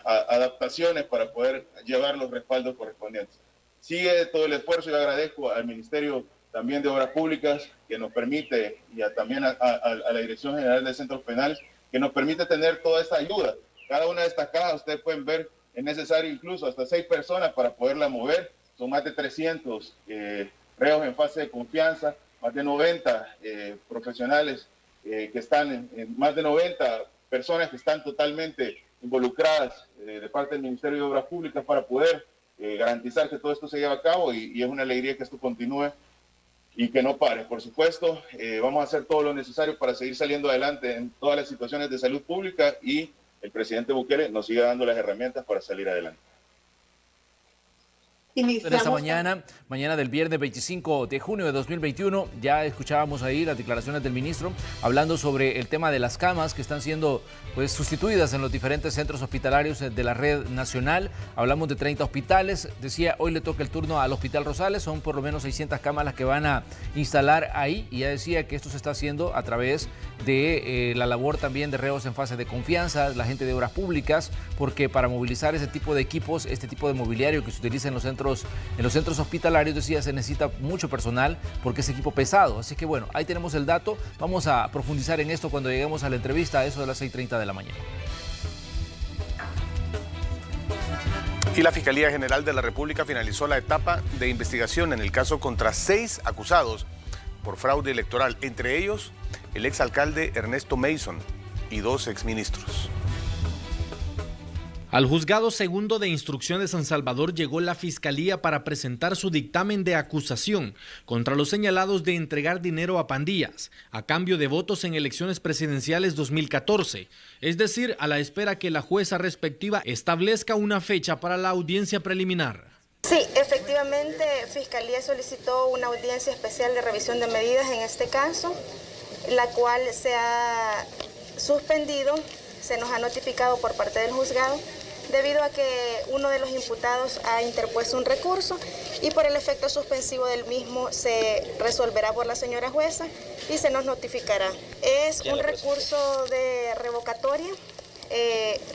adaptaciones para poder llevar los respaldos correspondientes. Sigue todo el esfuerzo y agradezco al Ministerio también de Obras Públicas que nos permite, y también a la Dirección General de Centros Penales, que nos permite tener toda esta ayuda. Cada una de estas cajas, ustedes pueden ver, es necesario incluso hasta 6 personas para poderla mover. Son más de 300 reos en fase de confianza, más de 90 profesionales que están, más de 90 personas que están totalmente involucradas de parte del Ministerio de Obras Públicas para poder garantizar que todo esto se lleve a cabo, y es una alegría que esto continúe. y que no pare. Por supuesto, vamos a hacer todo lo necesario para seguir saliendo adelante en todas las situaciones de salud pública y el presidente Bukele nos siga dando las herramientas para salir adelante. En esta mañana del viernes 25 de junio de 2021, ya escuchábamos ahí las declaraciones del ministro hablando sobre el tema de las camas que están siendo sustituidas en los diferentes centros hospitalarios de la red nacional. Hablamos de 30 hospitales, decía hoy le toca el turno al Hospital Rosales, son por lo menos 600 camas las que van a instalar ahí, y ya decía que esto se está haciendo a través de la labor también de reos en fase de confianza, la gente de obras públicas, porque para movilizar ese tipo de equipos, este tipo de mobiliario que se utiliza en los centros hospitalarios, decía, se necesita mucho personal porque es equipo pesado. Así que bueno, ahí tenemos el dato. Vamos a profundizar en esto cuando lleguemos a la entrevista a eso de las 6:30 de la mañana. Y la Fiscalía General de la República finalizó la etapa de investigación en el caso contra 6 acusados por fraude electoral, entre ellos el exalcalde Ernesto Mason y 2 exministros. Al Juzgado Segundo de Instrucción de San Salvador llegó la Fiscalía para presentar su dictamen de acusación contra los señalados de entregar dinero a pandillas a cambio de votos en elecciones presidenciales 2014, es decir, a la espera que la jueza respectiva establezca una fecha para la audiencia preliminar. Sí, efectivamente, Fiscalía solicitó una audiencia especial de revisión de medidas en este caso, la cual se ha suspendido, se nos ha notificado por parte del juzgado, debido a que uno de los imputados ha interpuesto un recurso y por el efecto suspensivo del mismo se resolverá por la señora jueza y se nos notificará. Es un recurso de revocatoria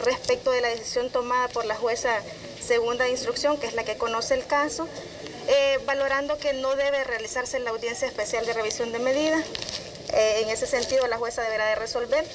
respecto de la decisión tomada por la jueza segunda de instrucción, que es la que conoce el caso, valorando que no debe realizarse la audiencia especial de revisión de medidas. En ese sentido, la jueza deberá de resolver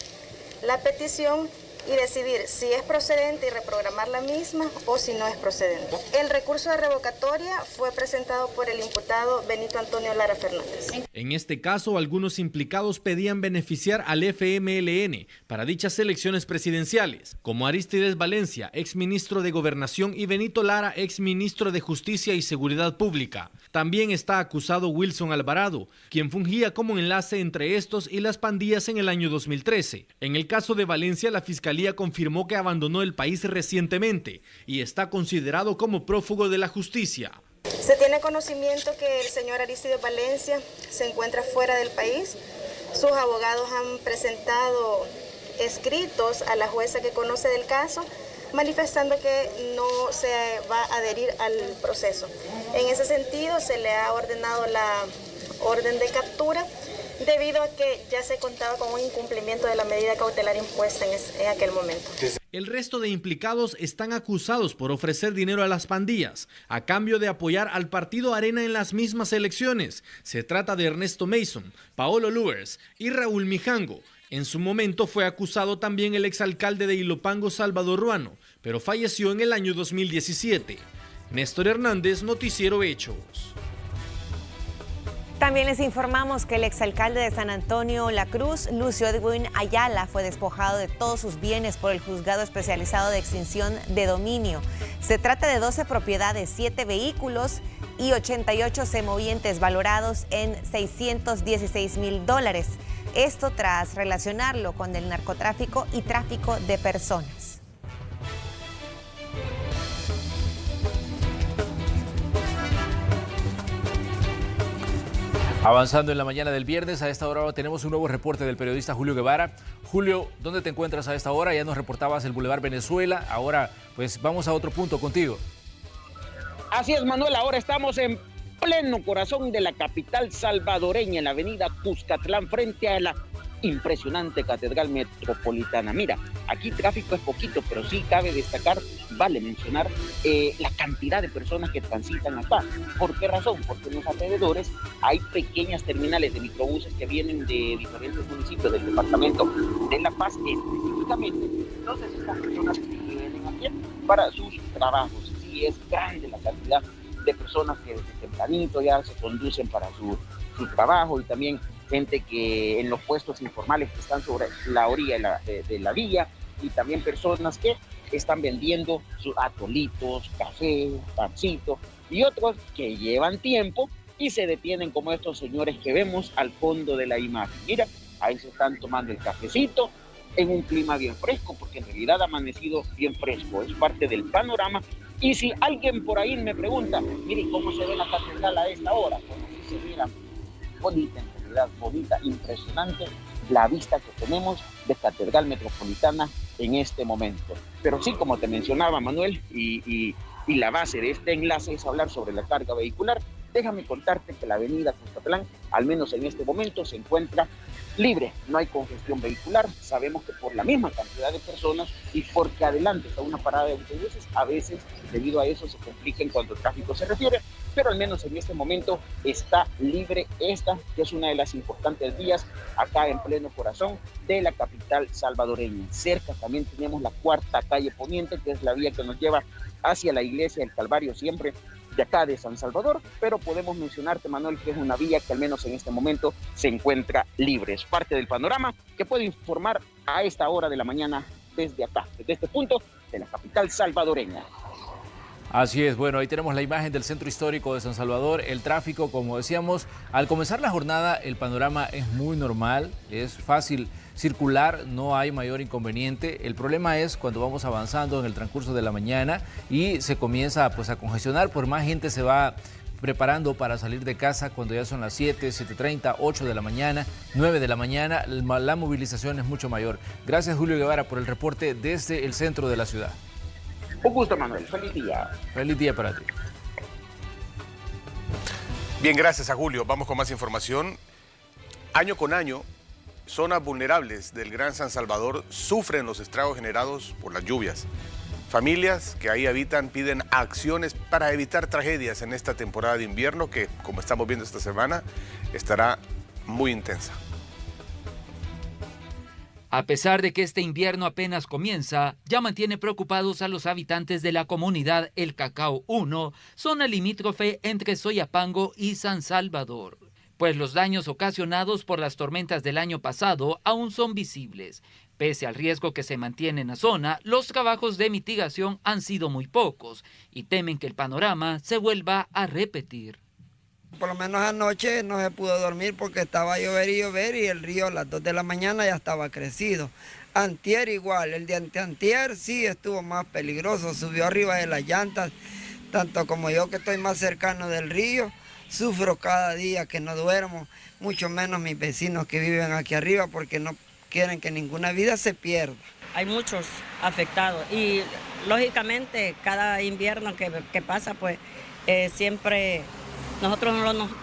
la petición y decidir si es procedente y reprogramar la misma o si no es procedente. El recurso de revocatoria fue presentado por el imputado Benito Antonio Lara Fernández. En este caso, algunos implicados pedían beneficiar al FMLN para dichas elecciones presidenciales, como Aristides Valencia, exministro de Gobernación, y Benito Lara, exministro de Justicia y Seguridad Pública. También está acusado Wilson Alvarado, quien fungía como enlace entre estos y las pandillas en el año 2013. En el caso de Valencia, la Fiscalía confirmó que abandonó el país recientemente y está considerado como prófugo de la justicia. Se tiene conocimiento que el señor Aristides Valencia se encuentra fuera del país. Sus abogados han presentado escritos a la jueza que conoce del caso, manifestando que no se va a adherir al proceso. En ese sentido, se le ha ordenado la orden de captura, debido a que ya se contaba con un incumplimiento de la medida cautelar impuesta en aquel momento. El resto de implicados están acusados por ofrecer dinero a las pandillas a cambio de apoyar al partido Arena en las mismas elecciones. Se trata de Ernesto Mason, Paolo Luers y Raúl Mijango. En su momento fue acusado también el exalcalde de Ilopango, Salvador Ruano, pero falleció en el año 2017. Néstor Hernández, Noticiero Hechos. También les informamos que el exalcalde de San Antonio La Cruz, Lucio Edwin Ayala, fue despojado de todos sus bienes por el Juzgado Especializado de Extinción de Dominio. Se trata de 12 propiedades, 7 vehículos y 88 semovientes valorados en $616,000. Esto tras relacionarlo con el narcotráfico y tráfico de personas. Avanzando en la mañana del viernes, a esta hora tenemos un nuevo reporte del periodista Julio Guevara. Julio, ¿dónde te encuentras a esta hora? Ya nos reportabas el Boulevard Venezuela, ahora pues vamos a otro punto contigo. Así es, Manuel, ahora estamos en pleno corazón de la capital salvadoreña, en la avenida Cuscatlán, frente a la impresionante Catedral Metropolitana. Mira, aquí tráfico es poquito, pero sí cabe destacar, vale mencionar, la cantidad de personas que transitan acá. ¿Por qué razón? Porque en los alrededores hay pequeñas terminales de microbuses que vienen de diferentes municipios del departamento de La Paz específicamente. Entonces estas personas vienen aquí para sus trabajos. Sí, es grande la cantidad de personas que desde tempranito ya se conducen para su trabajo, y también gente que en los puestos informales que están sobre la orilla de la vía, y también personas que están vendiendo sus atolitos, café, pancito, y otros que llevan tiempo y se detienen como estos señores que vemos al fondo de la imagen. Mira, ahí se están tomando el cafecito en un clima bien fresco, porque en realidad ha amanecido bien fresco, es parte del panorama. Y si alguien por ahí me pregunta, mire, ¿cómo se ve la catedral a esta hora? Bueno, sí se mira bonita, en realidad bonita, impresionante la vista que tenemos de Catedral Metropolitana en este momento. Pero sí, como te mencionaba, Manuel, y la base de este enlace es hablar sobre la carga vehicular. Déjame contarte que la avenida Cuscatlán, al menos en este momento, se encuentra libre, no hay congestión vehicular. Sabemos que por la misma cantidad de personas y porque adelante está una parada de autobuses, a veces debido a eso se complica en cuanto al tráfico se refiere, pero al menos en este momento está libre esta, que es una de las importantes vías acá en pleno corazón de la capital salvadoreña. Cerca también tenemos la cuarta calle Poniente, que es la vía que nos lleva hacia la iglesia del Calvario, siempre de acá de San Salvador, pero podemos mencionarte, Manuel, que es una vía que al menos en este momento se encuentra libre. Es parte del panorama que puedo informar a esta hora de la mañana desde acá, desde este punto de la capital salvadoreña. Así es, bueno, ahí tenemos la imagen del centro histórico de San Salvador. El tráfico, como decíamos, al comenzar la jornada el panorama es muy normal, es fácil circular, no hay mayor inconveniente. El problema es cuando vamos avanzando en el transcurso de la mañana y se comienza pues a congestionar, por más gente se va preparando para salir de casa cuando ya son las 7, 7:30, 8 de la mañana, 9 de la mañana, la movilización es mucho mayor. Gracias, Julio Guevara, por el reporte desde el centro de la ciudad. Un gusto, Manuel. Feliz día. Feliz día para ti. Bien, gracias a Julio. Vamos con más información. Año con año, zonas vulnerables del Gran San Salvador sufren los estragos generados por las lluvias. Familias que ahí habitan piden acciones para evitar tragedias en esta temporada de invierno que, como estamos viendo esta semana, estará muy intensa. A pesar de que este invierno apenas comienza, ya mantiene preocupados a los habitantes de la comunidad El Cacao 1, zona limítrofe entre Soyapango y San Salvador, pues los daños ocasionados por las tormentas del año pasado aún son visibles. Pese al riesgo que se mantiene en la zona, los trabajos de mitigación han sido muy pocos y temen que el panorama se vuelva a repetir. Por lo menos anoche no se pudo dormir porque estaba a llover y el río a las 2 de la mañana ya estaba crecido. Antier igual, el de anteantier sí estuvo más peligroso, subió arriba de las llantas, tanto como yo que estoy más cercano del río, sufro cada día que no duermo, mucho menos mis vecinos que viven aquí arriba porque no quieren que ninguna vida se pierda. Hay muchos afectados y lógicamente cada invierno que pasa pues siempre... Nosotros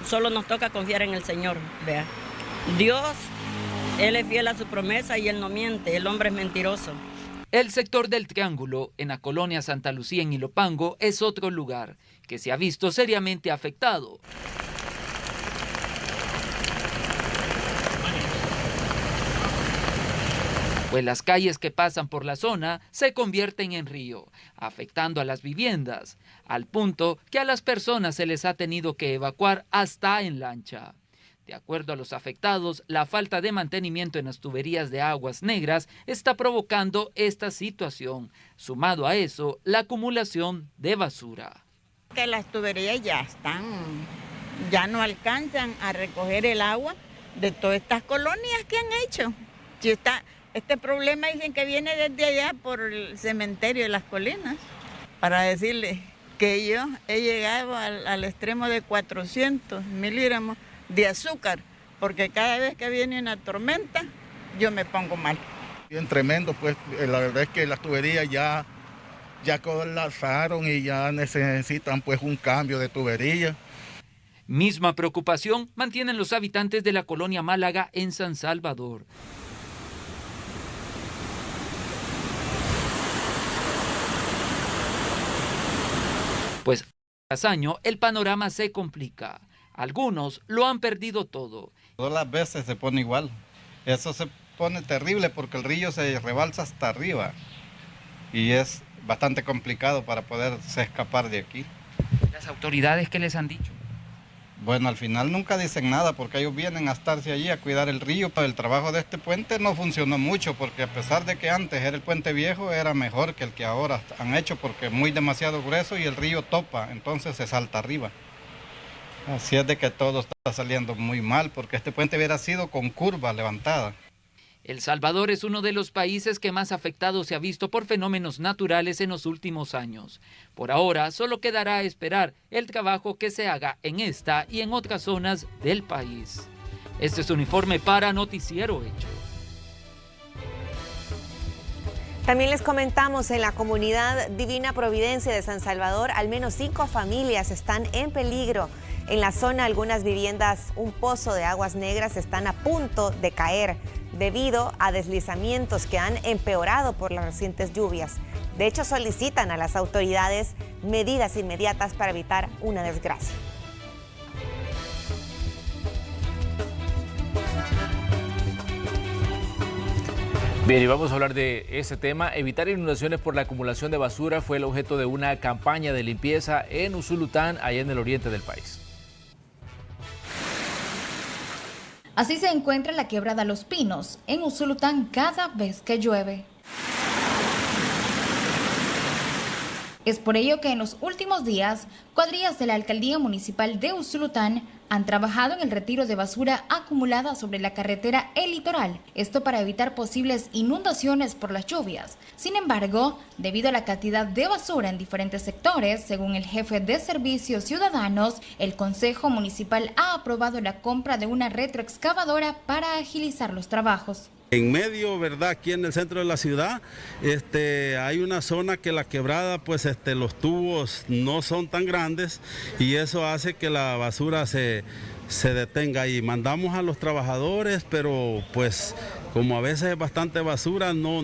solo nos toca confiar en el Señor, vea. Dios, Él es fiel a su promesa y Él no miente, el hombre es mentiroso. El sector del Triángulo, en la colonia Santa Lucía en Ilopango, es otro lugar que se ha visto seriamente afectado. Pues las calles que pasan por la zona se convierten en río, afectando a las viviendas, al punto que a las personas se les ha tenido que evacuar hasta en lancha. De acuerdo a los afectados, la falta de mantenimiento en las tuberías de aguas negras está provocando esta situación. Sumado a eso, la acumulación de basura. Que las tuberías ya no alcanzan a recoger el agua de todas estas colonias que han hecho. Este problema dicen que viene desde allá por el cementerio de las colinas. Para decirle que yo he llegado al extremo de 400 miligramos de azúcar, porque cada vez que viene una tormenta, yo me pongo mal. Bien tremendo, pues la verdad es que las tuberías ya colapsaron y ya necesitan pues un cambio de tubería. Misma preocupación mantienen los habitantes de la colonia Málaga en San Salvador. Pues tras año el panorama se complica. Algunos lo han perdido todo. Todas las veces se pone igual. Eso se pone terrible porque el río se rebalsa hasta arriba y es bastante complicado para poderse escapar de aquí. ¿Las autoridades qué les han dicho? Bueno, al final nunca dicen nada porque ellos vienen a estarse allí a cuidar el río. El trabajo de este puente no funcionó mucho porque a pesar de que antes era el puente viejo, era mejor que el que ahora han hecho porque es muy demasiado grueso y el río topa, entonces se salta arriba. Así es de que todo está saliendo muy mal, porque este puente hubiera sido con curva levantada. El Salvador es uno de los países que más afectado se ha visto por fenómenos naturales en los últimos años. Por ahora, solo quedará esperar el trabajo que se haga en esta y en otras zonas del país. Este es un informe para Noticiero Hecho. También les comentamos, en la comunidad Divina Providencia de San Salvador, al menos 5 familias están en peligro. En la zona, algunas viviendas, un pozo de aguas negras, están a punto de caer debido a deslizamientos que han empeorado por las recientes lluvias. De hecho, solicitan a las autoridades medidas inmediatas para evitar una desgracia. Bien, y vamos a hablar de ese tema. Evitar inundaciones por la acumulación de basura fue el objeto de una campaña de limpieza en Usulután, allá en el oriente del país. Así se encuentra la quebrada Los Pinos, en Usulután, cada vez que llueve. Es por ello que en los últimos días, cuadrillas de la Alcaldía Municipal de Usulután han trabajado en el retiro de basura acumulada sobre la carretera El Litoral, esto para evitar posibles inundaciones por las lluvias. Sin embargo, debido a la cantidad de basura en diferentes sectores, según el jefe de Servicios Ciudadanos, el Consejo Municipal ha aprobado la compra de una retroexcavadora para agilizar los trabajos. En medio, ¿verdad? Aquí en el centro de la ciudad, hay una zona que la quebrada, pues los tubos no son tan grandes y eso hace que la basura se detenga ahí. Mandamos a los trabajadores, pero pues como a veces es bastante basura, no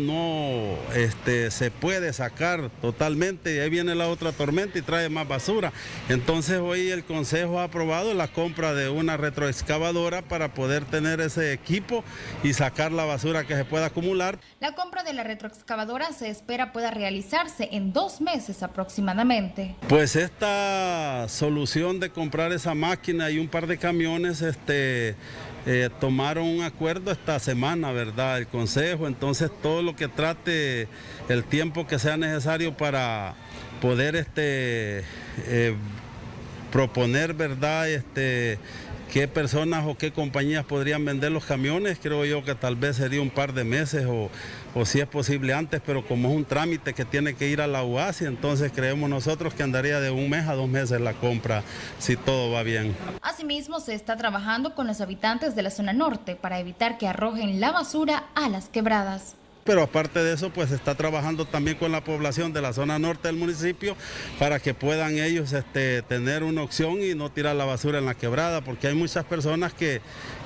se puede sacar totalmente y ahí viene la otra tormenta y trae más basura. Entonces hoy el Consejo ha aprobado la compra de una retroexcavadora para poder tener ese equipo y sacar la basura que se pueda acumular. La compra de la retroexcavadora se espera pueda realizarse en 2 meses aproximadamente. Pues esta solución de comprar esa máquina y un par de camiones, tomaron un acuerdo esta semana, ¿verdad? El Consejo, entonces todo lo que trate, el tiempo que sea necesario para poder proponer, ¿verdad? Qué personas o qué compañías podrían vender los camiones, creo yo que tal vez sería un par de meses o si es posible antes, pero como es un trámite que tiene que ir a la UASI, entonces creemos nosotros que andaría de 1 mes a 2 meses la compra, si todo va bien. Asimismo, se está trabajando con los habitantes de la zona norte para evitar que arrojen la basura a las quebradas. Pero aparte de eso, pues se está trabajando también con la población de la zona norte del municipio para que puedan ellos tener una opción y no tirar la basura en la quebrada, porque hay muchas personas que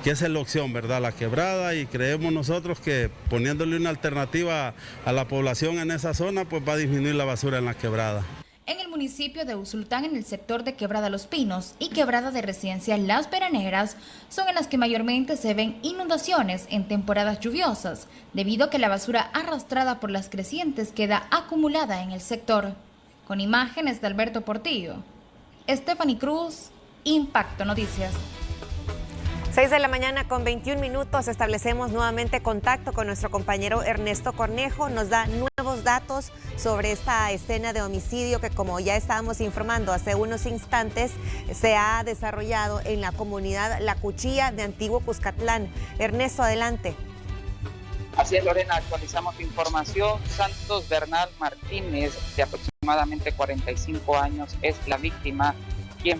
esa es la opción, ¿verdad? La quebrada, y creemos nosotros que poniéndole una alternativa a la población en esa zona, pues va a disminuir la basura en la quebrada. En el municipio de Usulután, en el sector de Quebrada Los Pinos y Quebrada de Residencia Las Veraneras, son en las que mayormente se ven inundaciones en temporadas lluviosas, debido a que la basura arrastrada por las crecientes queda acumulada en el sector. Con imágenes de Alberto Portillo, Stephanie Cruz, Impacto Noticias. 6 de la mañana con 21 minutos, establecemos nuevamente contacto con nuestro compañero Ernesto Cornejo. Nos da nuevos datos sobre esta escena de homicidio que, como ya estábamos informando hace unos instantes, se ha desarrollado en la comunidad La Cuchilla de Antiguo Cuscatlán. Ernesto, adelante. Así es, Lorena, actualizamos información. Santos Bernal Martínez, de aproximadamente 45 años, es la víctima, quien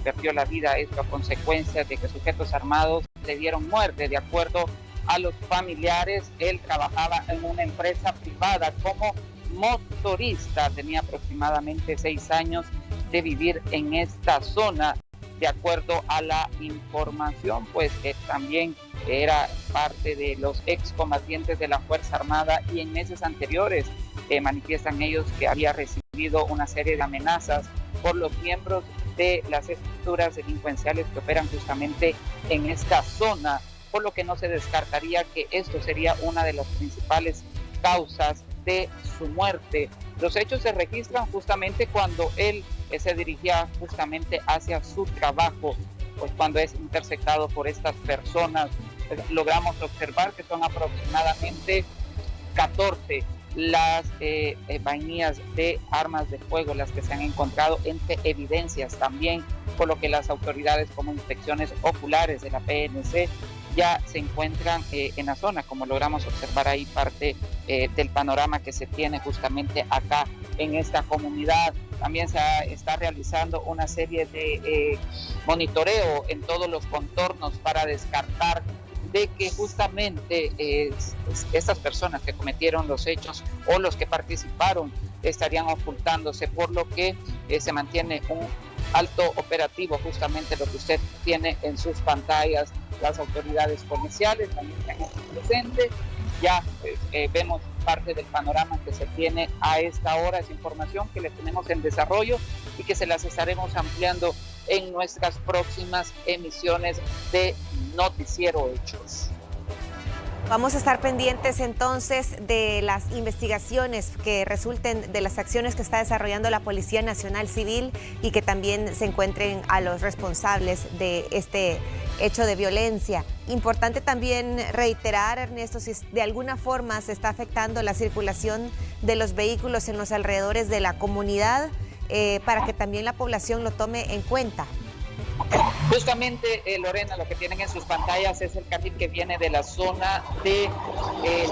perdió la vida, esto a consecuencia de que sujetos armados le dieron muerte. De acuerdo a los familiares, él trabajaba en una empresa privada como motorista, tenía aproximadamente 6 años de vivir en esta zona. De acuerdo a la información, pues también era parte de los excombatientes de la Fuerza Armada, y en meses anteriores manifiestan ellos que había recibido una serie de amenazas por los miembros de las estructuras delincuenciales que operan justamente en esta zona, por lo que no se descartaría que esto sería una de las principales causas de su muerte. Los hechos se registran justamente cuando él se dirigía justamente hacia su trabajo, pues cuando es interceptado por estas personas. Logramos observar que son aproximadamente 14 las vainillas de armas de fuego las que se han encontrado, entre evidencias también por lo que las autoridades como inspecciones oculares de la PNC ya se encuentran en la zona, como logramos observar ahí parte del panorama que se tiene justamente acá en esta comunidad. También se está realizando una serie de monitoreo en todos los contornos para descartar de que justamente estas personas que cometieron los hechos o los que participaron estarían ocultándose, por lo que se mantiene un alto operativo, justamente lo que usted tiene en sus pantallas. Las autoridades policiales también están presentes. Ya vemos parte del panorama que se tiene a esta hora. Es información que les tenemos en desarrollo y que se las estaremos ampliando en nuestras próximas emisiones de Noticiero Hechos. Vamos a estar pendientes entonces de las investigaciones que resulten de las acciones que está desarrollando la Policía Nacional Civil y que también se encuentren a los responsables de este hecho de violencia. Importante también reiterar, Ernesto, si de alguna forma se está afectando la circulación de los vehículos en los alrededores de la comunidad, para que también la población lo tome en cuenta. Justamente, Lorena, lo que tienen en sus pantallas es el carril que viene de la zona del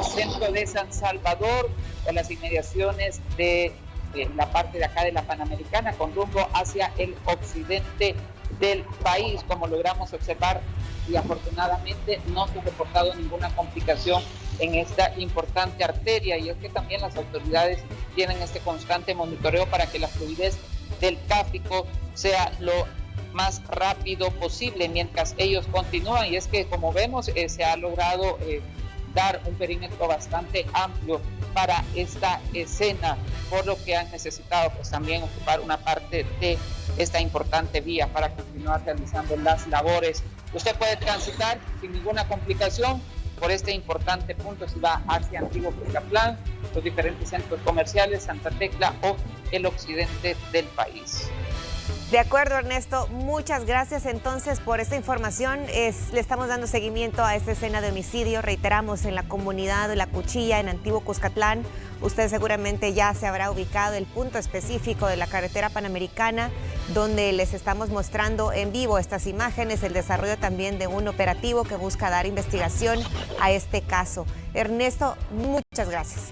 centro de San Salvador, o las inmediaciones de la parte de acá de la Panamericana, con rumbo hacia el occidente del país. Como logramos observar, y afortunadamente no se ha reportado ninguna complicación en esta importante arteria, y es que también las autoridades tienen este constante monitoreo para que la fluidez del tráfico sea lo más rápido posible mientras ellos continúan. Y es que, como vemos, se ha logrado dar un perímetro bastante amplio para esta escena, por lo que han necesitado pues también ocupar una parte de esta importante vía para continuar realizando las labores. Usted puede transitar sin ninguna complicación por este importante punto si va hacia Antiguo Cuscatlán, los diferentes centros comerciales, Santa Tecla o el occidente del país. De acuerdo, Ernesto, muchas gracias entonces por esta información. Le estamos dando seguimiento a esta escena de homicidio, reiteramos, en la comunidad de La Cuchilla, en Antiguo Cuscatlán. Usted seguramente ya se habrá ubicado el punto específico de la carretera Panamericana, donde les estamos mostrando en vivo estas imágenes, el desarrollo también de un operativo que busca dar investigación a este caso. Ernesto, muchas gracias.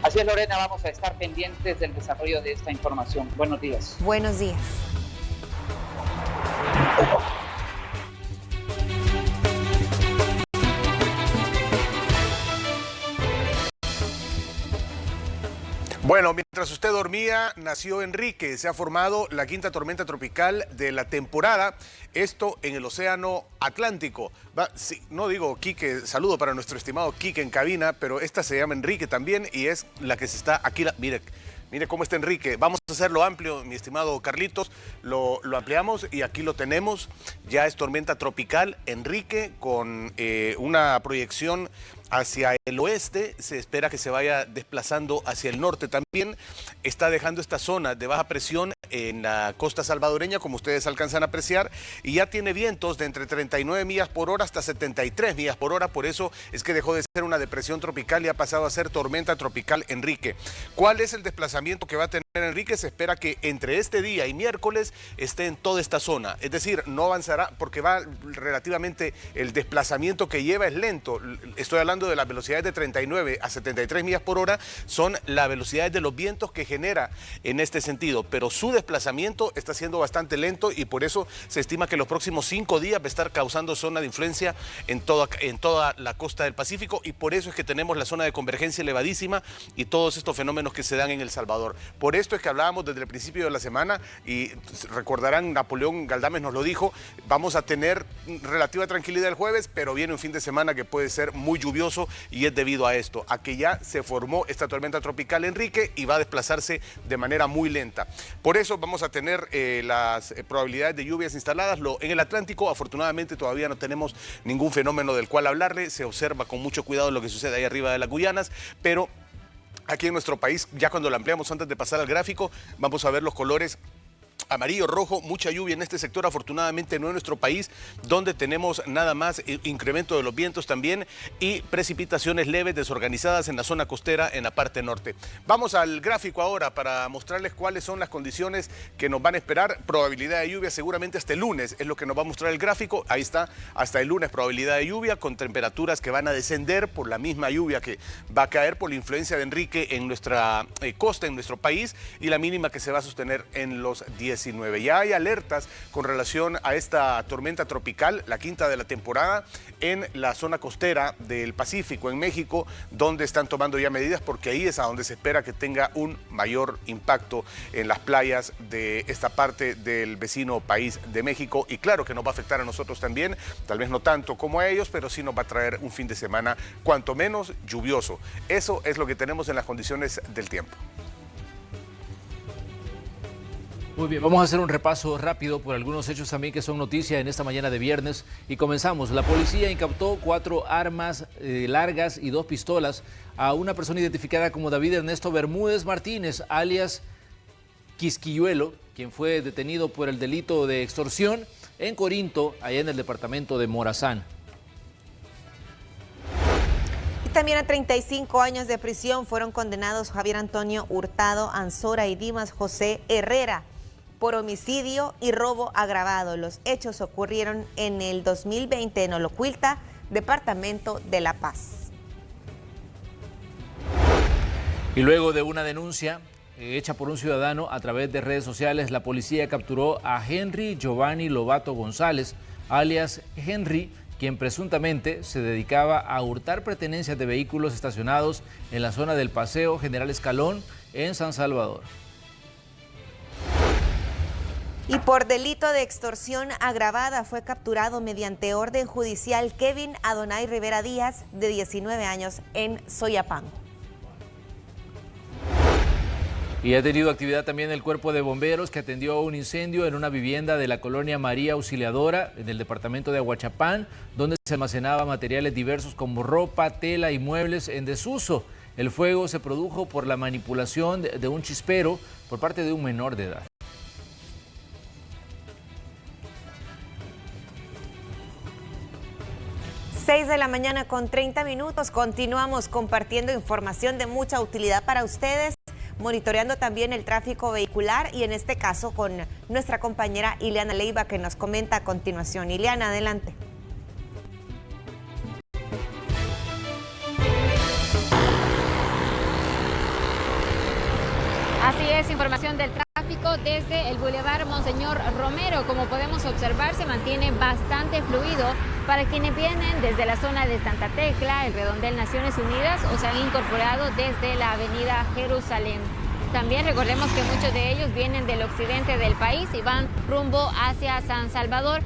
Así es, Lorena, vamos a estar pendientes del desarrollo de esta información. Buenos días. Buenos días. Bueno, mientras usted dormía, nació Enrique. Se ha formado la quinta tormenta tropical de la temporada. Esto en el Océano Atlántico. Sí, no digo Quique, saludo para nuestro estimado Quique en cabina, pero esta se llama Enrique también y es la que se está aquí. Mire cómo está Enrique. Vamos a hacerlo amplio, mi estimado Carlitos. Lo ampliamos y aquí lo tenemos. Ya es tormenta tropical Enrique con una proyección hacia el oeste. Se espera que se vaya desplazando hacia el norte también. Está dejando esta zona de baja presión en la costa salvadoreña, como ustedes alcanzan a apreciar, y ya tiene vientos de entre 39 millas por hora hasta 73 millas por hora. Por eso es que dejó de ser una depresión tropical y ha pasado a ser tormenta tropical Enrique. ¿Cuál es el desplazamiento que va a tener Enrique? Se espera que entre este día y miércoles esté en toda esta zona. Es decir, no avanzará porque va relativamente, el desplazamiento que lleva es lento. Estoy hablando de las velocidades de 39 a 73 millas por hora, son las velocidades de los vientos que genera en este sentido, pero su desplazamiento está siendo bastante lento y por eso se estima que los próximos 5 días va a estar causando zona de influencia en toda la costa del Pacífico, y por eso es que tenemos la zona de convergencia elevadísima y todos estos fenómenos que se dan en El Salvador. Por esto es que hablábamos desde el principio de la semana, y recordarán, Napoleón Galdames nos lo dijo, vamos a tener relativa tranquilidad el jueves, pero viene un fin de semana que puede ser muy lluvioso, y es debido a esto, a que ya se formó esta tormenta tropical Enrique y va a desplazarse de manera muy lenta. Por eso vamos a tener las probabilidades de lluvias instaladas. En el Atlántico, afortunadamente, todavía no tenemos ningún fenómeno del cual hablarle. Se observa con mucho cuidado lo que sucede ahí arriba de las Guyanas, pero aquí en nuestro país, ya cuando lo ampliamos antes de pasar al gráfico, vamos a ver los colores amarillo, rojo, mucha lluvia en este sector, afortunadamente no en nuestro país, donde tenemos nada más incremento de los vientos también y precipitaciones leves desorganizadas en la zona costera en la parte norte. Vamos al gráfico ahora para mostrarles cuáles son las condiciones que nos van a esperar. Probabilidad de lluvia seguramente hasta el lunes es lo que nos va a mostrar el gráfico. Ahí está, hasta el lunes probabilidad de lluvia con temperaturas que van a descender por la misma lluvia que va a caer por la influencia de Enrique en nuestra costa, en nuestro país, y la mínima que se va a sostener en los 19. Ya hay alertas con relación a esta tormenta tropical, la quinta de la temporada, en la zona costera del Pacífico, en México, donde están tomando ya medidas porque ahí es a donde se espera que tenga un mayor impacto en las playas de esta parte del vecino país de México. Y claro que nos va a afectar a nosotros también, tal vez no tanto como a ellos, pero sí nos va a traer un fin de semana cuanto menos lluvioso. Eso es lo que tenemos en las condiciones del tiempo. Muy bien, vamos a hacer un repaso rápido por algunos hechos también que son noticia en esta mañana de viernes y comenzamos. La policía incautó 4 armas largas y 2 pistolas a una persona identificada como David Ernesto Bermúdez Martínez, alias Quisquilluelo, quien fue detenido por el delito de extorsión en Corinto, allá en el departamento de Morazán. También a 35 años de prisión fueron condenados Javier Antonio Hurtado Anzora y Dimas José Herrera por homicidio y robo agravado. Los hechos ocurrieron en el 2020 en Olocuilta, departamento de La Paz. Y luego de una denuncia hecha por un ciudadano a través de redes sociales, la policía capturó a Henry Giovanni Lobato González, alias Henry, quien presuntamente se dedicaba a hurtar pertenencias de vehículos estacionados en la zona del Paseo General Escalón en San Salvador. Y por delito de extorsión agravada fue capturado mediante orden judicial Kevin Adonai Rivera Díaz, de 19 años, en Soyapango. Y ha tenido actividad también el Cuerpo de Bomberos, que atendió un incendio en una vivienda de la colonia María Auxiliadora, en el departamento de Aguachapán, donde se almacenaba materiales diversos como ropa, tela y muebles en desuso. El fuego se produjo por la manipulación de un chispero por parte de un menor de edad. Seis de la mañana con 30 minutos. Continuamos compartiendo información de mucha utilidad para ustedes, monitoreando también el tráfico vehicular y en este caso con nuestra compañera Ileana Leiva, que nos comenta a continuación. Ileana, adelante. Así es, información del tráfico desde el Boulevard Monseñor Romero. Como podemos observar, se mantiene bastante fluido para quienes vienen desde la zona de Santa Tecla, el Redondel Naciones Unidas, o se han incorporado desde la avenida Jerusalén. También recordemos que muchos de ellos vienen del occidente del país y van rumbo hacia San Salvador,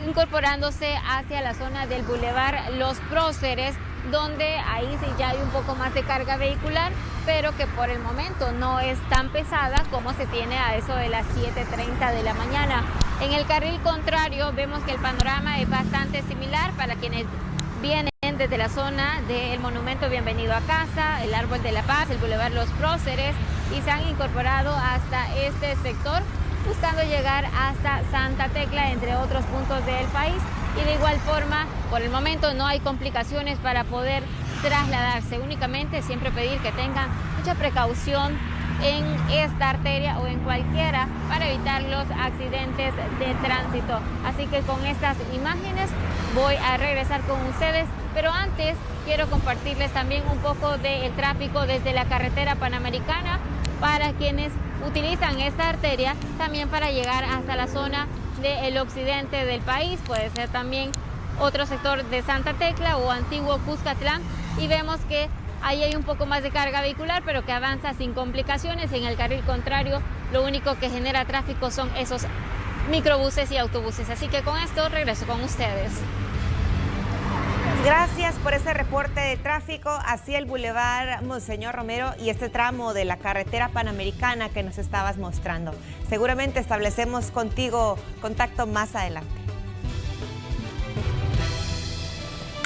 incorporándose hacia la zona del Boulevard Los Próceres, donde ahí sí ya hay un poco más de carga vehicular, pero que por el momento no es tan pesada como se tiene a eso de las 7:30 de la mañana. En el carril contrario vemos que el panorama es bastante similar para quienes vienen desde la zona del Monumento Bienvenido a Casa, el Árbol de la Paz, el Boulevard Los Próceres, y se han incorporado hasta este sector buscando llegar hasta Santa Tecla, entre otros puntos del país. Y de igual forma, por el momento no hay complicaciones para poder trasladarse. Únicamente siempre pedir que tengan mucha precaución en esta arteria o en cualquiera para evitar los accidentes de tránsito. Así que con estas imágenes voy a regresar con ustedes, pero antes quiero compartirles también un poco del tráfico desde la carretera panamericana para quienes utilizan esta arteria, también para llegar hasta la zona del occidente del país. Puede ser también otro sector de Santa Tecla o antiguo Cuscatlán, y vemos que ahí hay un poco más de carga vehicular, pero que avanza sin complicaciones. En el carril contrario, lo único que genera tráfico son esos microbuses y autobuses. Así que con esto regreso con ustedes. Gracias por ese reporte de tráfico hacia el Boulevard Monseñor Romero y este tramo de la carretera panamericana que nos estabas mostrando. Seguramente establecemos contigo contacto más adelante.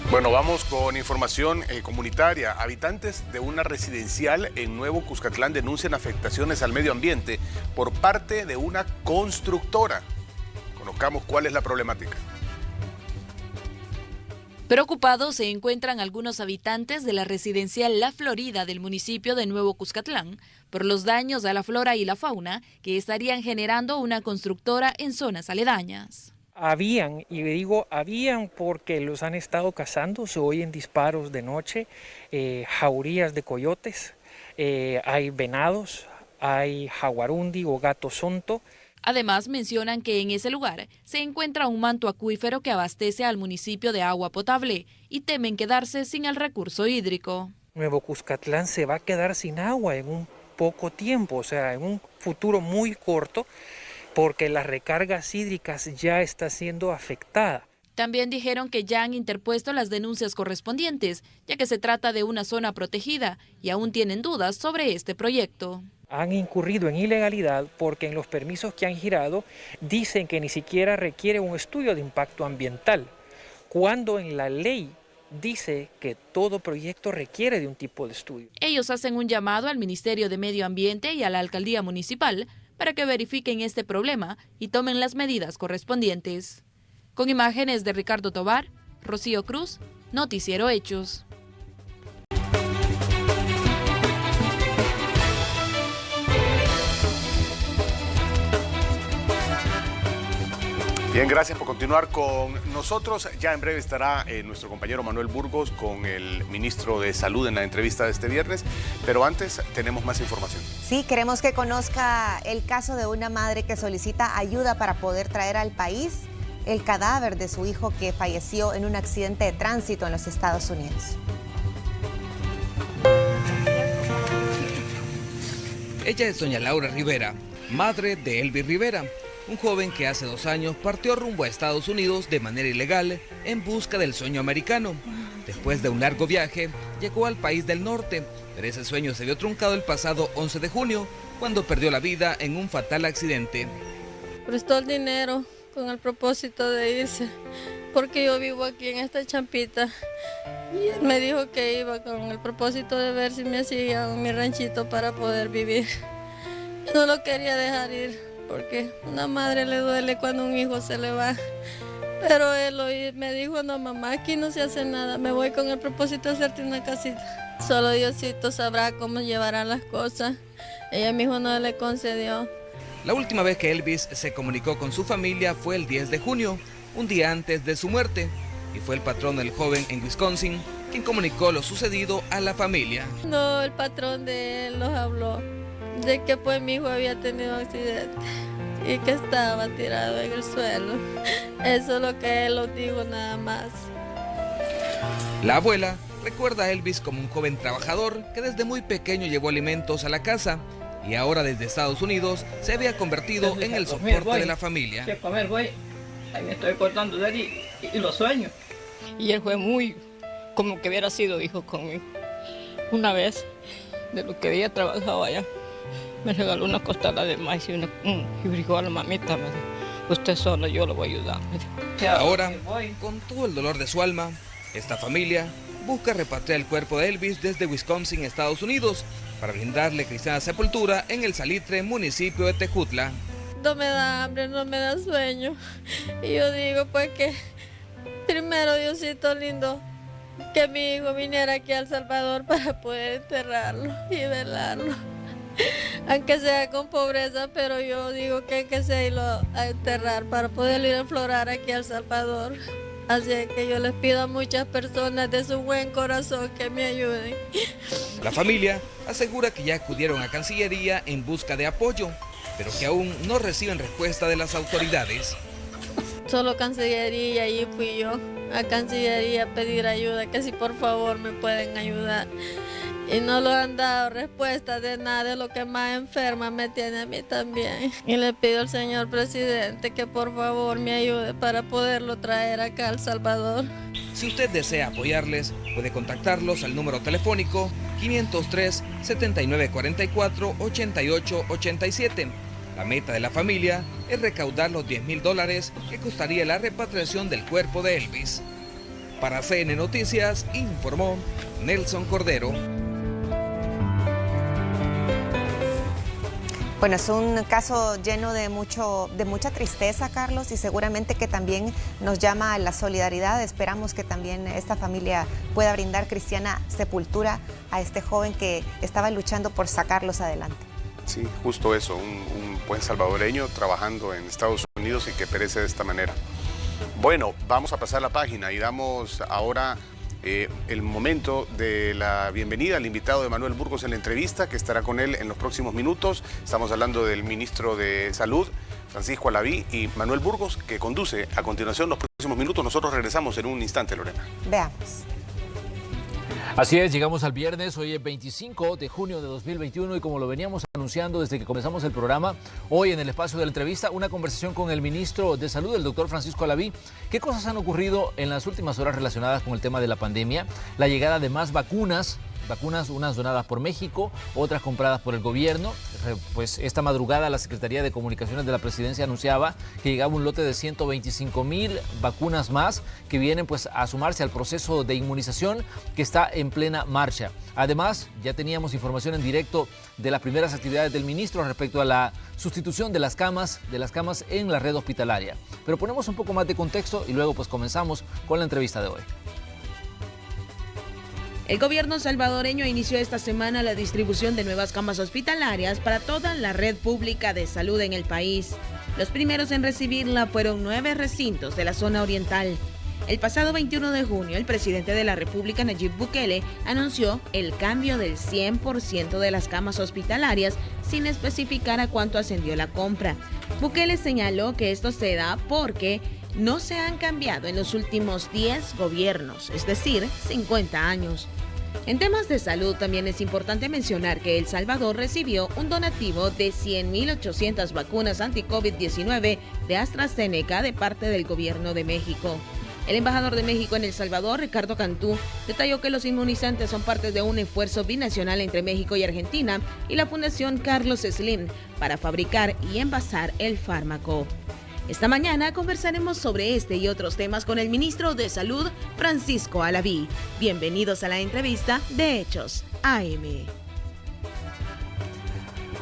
Bueno, vamos con información comunitaria. Habitantes de una residencial en Nuevo Cuscatlán denuncian afectaciones al medio ambiente por parte de una constructora. Conozcamos cuál es la problemática. Preocupados se encuentran algunos habitantes de la residencial La Florida del municipio de Nuevo Cuscatlán por los daños a la flora y la fauna que estarían generando una constructora en zonas aledañas. Habían, y digo habían porque los han estado cazando, se oyen disparos de noche, jaurías de coyotes, hay venados, hay jaguarundi o gato sonto. Además mencionan que en ese lugar se encuentra un manto acuífero que abastece al municipio de agua potable y temen quedarse sin el recurso hídrico. Nuevo Cuscatlán se va a quedar sin agua en un poco tiempo, o sea, en un futuro muy corto, porque las recargas hídricas ya está siendo afectada. También dijeron que ya han interpuesto las denuncias correspondientes, ya que se trata de una zona protegida y aún tienen dudas sobre este proyecto. Han incurrido en ilegalidad porque en los permisos que han girado dicen que ni siquiera requiere un estudio de impacto ambiental, cuando en la ley dice que todo proyecto requiere de un tipo de estudio. Ellos hacen un llamado al Ministerio de Medio Ambiente y a la Alcaldía Municipal para que verifiquen este problema y tomen las medidas correspondientes. Con imágenes de Ricardo Tobar, Rocío Cruz, Noticiero Hechos. Bien, gracias por continuar con nosotros. Ya en breve estará nuestro compañero Manuel Burgos con el ministro de Salud en la entrevista de este viernes, pero antes tenemos más información. Sí, queremos que conozca el caso de una madre que solicita ayuda para poder traer al país el cadáver de su hijo que falleció en un accidente de tránsito en los Estados Unidos. Ella es doña Laura Rivera, madre de Elvis Rivera, un joven que hace 2 años partió rumbo a Estados Unidos de manera ilegal en busca del sueño americano. Después de un largo viaje, llegó al país del norte, pero ese sueño se vio truncado el pasado 11 de junio, cuando perdió la vida en un fatal accidente. Prestó el dinero con el propósito de irse, porque yo vivo aquí en esta champita, y él me dijo que iba con el propósito de ver si me hacía mi ranchito para poder vivir. Yo no lo quería dejar ir, porque a una madre le duele cuando un hijo se le va. Pero él me dijo, no mamá, aquí no se hace nada, me voy con el propósito de hacerte una casita. Solo Diosito sabrá cómo llevará las cosas. Ella mismo no le concedió. La última vez que Elvis se comunicó con su familia fue el 10 de junio, un día antes de su muerte, y fue el patrón del joven en Wisconsin quien comunicó lo sucedido a la familia. No, el patrón de él nos habló de que pues mi hijo había tenido un accidente y que estaba tirado en el suelo. Eso es lo que él nos dijo nada más. La abuela recuerda a Elvis como un joven trabajador que desde muy pequeño llevó alimentos a la casa y ahora desde Estados Unidos se había convertido en el soporte de la familia. A comer voy, ahí me estoy cortando de él y lo sueño. Y él fue muy como que hubiera sido hijo conmigo. Una vez, de lo que había trabajado allá, me regaló una costala de maíz y dijo a la mamita, me dijo, usted solo, yo lo voy a ayudar. Ahora, con todo el dolor de su alma, esta familia busca repatriar el cuerpo de Elvis desde Wisconsin, Estados Unidos, para brindarle cristiana sepultura en el Salitre, municipio de Tejutla. No me da hambre, no me da sueño. Y yo digo pues que primero, Diosito lindo, que mi hijo viniera aquí a El Salvador para poder enterrarlo y velarlo. Aunque sea con pobreza, pero yo digo que hay que irlo a enterrar para poderlo ir a enflorar aquí a El Salvador. Así que yo les pido a muchas personas de su buen corazón que me ayuden. La familia asegura que ya acudieron a Cancillería en busca de apoyo, pero que aún no reciben respuesta de las autoridades. Solo Cancillería, y fui yo a Cancillería a pedir ayuda, que si por favor me pueden ayudar. Y no lo han dado respuesta de nada, de lo que más enferma me tiene a mí también. Y le pido al señor presidente que por favor me ayude para poderlo traer acá a El Salvador. Si usted desea apoyarles, puede contactarlos al número telefónico 503-7944-8887. La meta de la familia es recaudar los $10,000 que costaría la repatriación del cuerpo de Elvis. Para CN Noticias, informó Nelson Cordero. Bueno, es un caso lleno de mucha tristeza, Carlos, y seguramente que también nos llama a la solidaridad. Esperamos que también esta familia pueda brindar cristiana sepultura a este joven que estaba luchando por sacarlos adelante. Sí, justo eso, un buen salvadoreño trabajando en Estados Unidos y que perece de esta manera. Bueno, vamos a pasar la página y damos ahora el momento de la bienvenida al invitado de Manuel Burgos en la entrevista, que estará con él en los próximos minutos. Estamos hablando del ministro de Salud, Francisco Alaví, y Manuel Burgos, que conduce a continuación los próximos minutos. Nosotros regresamos en un instante, Lorena. Veamos. Así es, llegamos al viernes, hoy es 25 de junio de 2021 y como lo veníamos anunciando desde que comenzamos el programa, hoy en el espacio de la entrevista, una conversación con el ministro de Salud, el doctor Francisco Alaví. ¿Qué cosas han ocurrido en las últimas horas relacionadas con el tema de la pandemia? La llegada de más vacunas, unas donadas por México, otras compradas por el gobierno. Pues esta madrugada la Secretaría de Comunicaciones de la Presidencia anunciaba que llegaba un lote de 125,000 vacunas más que vienen pues a sumarse al proceso de inmunización que está en plena marcha. Además, ya teníamos información en directo de las primeras actividades del ministro respecto a la sustitución de las camas en la red hospitalaria. Pero ponemos un poco más de contexto y luego pues comenzamos con la entrevista de hoy. El gobierno salvadoreño inició esta semana la distribución de nuevas camas hospitalarias para toda la red pública de salud en el país. Los primeros en recibirla fueron 9 recintos de la zona oriental. El pasado 21 de junio, el presidente de la República, Nayib Bukele, anunció el cambio del 100% de las camas hospitalarias sin especificar a cuánto ascendió la compra. Bukele señaló que esto se da porque no se han cambiado en los últimos 10 gobiernos, es decir, 50 años. En temas de salud también es importante mencionar que El Salvador recibió un donativo de 100.800 vacunas anti-COVID-19 de AstraZeneca de parte del gobierno de México. El embajador de México en El Salvador, Ricardo Cantú, detalló que los inmunizantes son parte de un esfuerzo binacional entre México y Argentina y la Fundación Carlos Slim para fabricar y envasar el fármaco. Esta mañana conversaremos sobre este y otros temas con el ministro de Salud, Francisco Alaví. Bienvenidos a la entrevista de Hechos AM.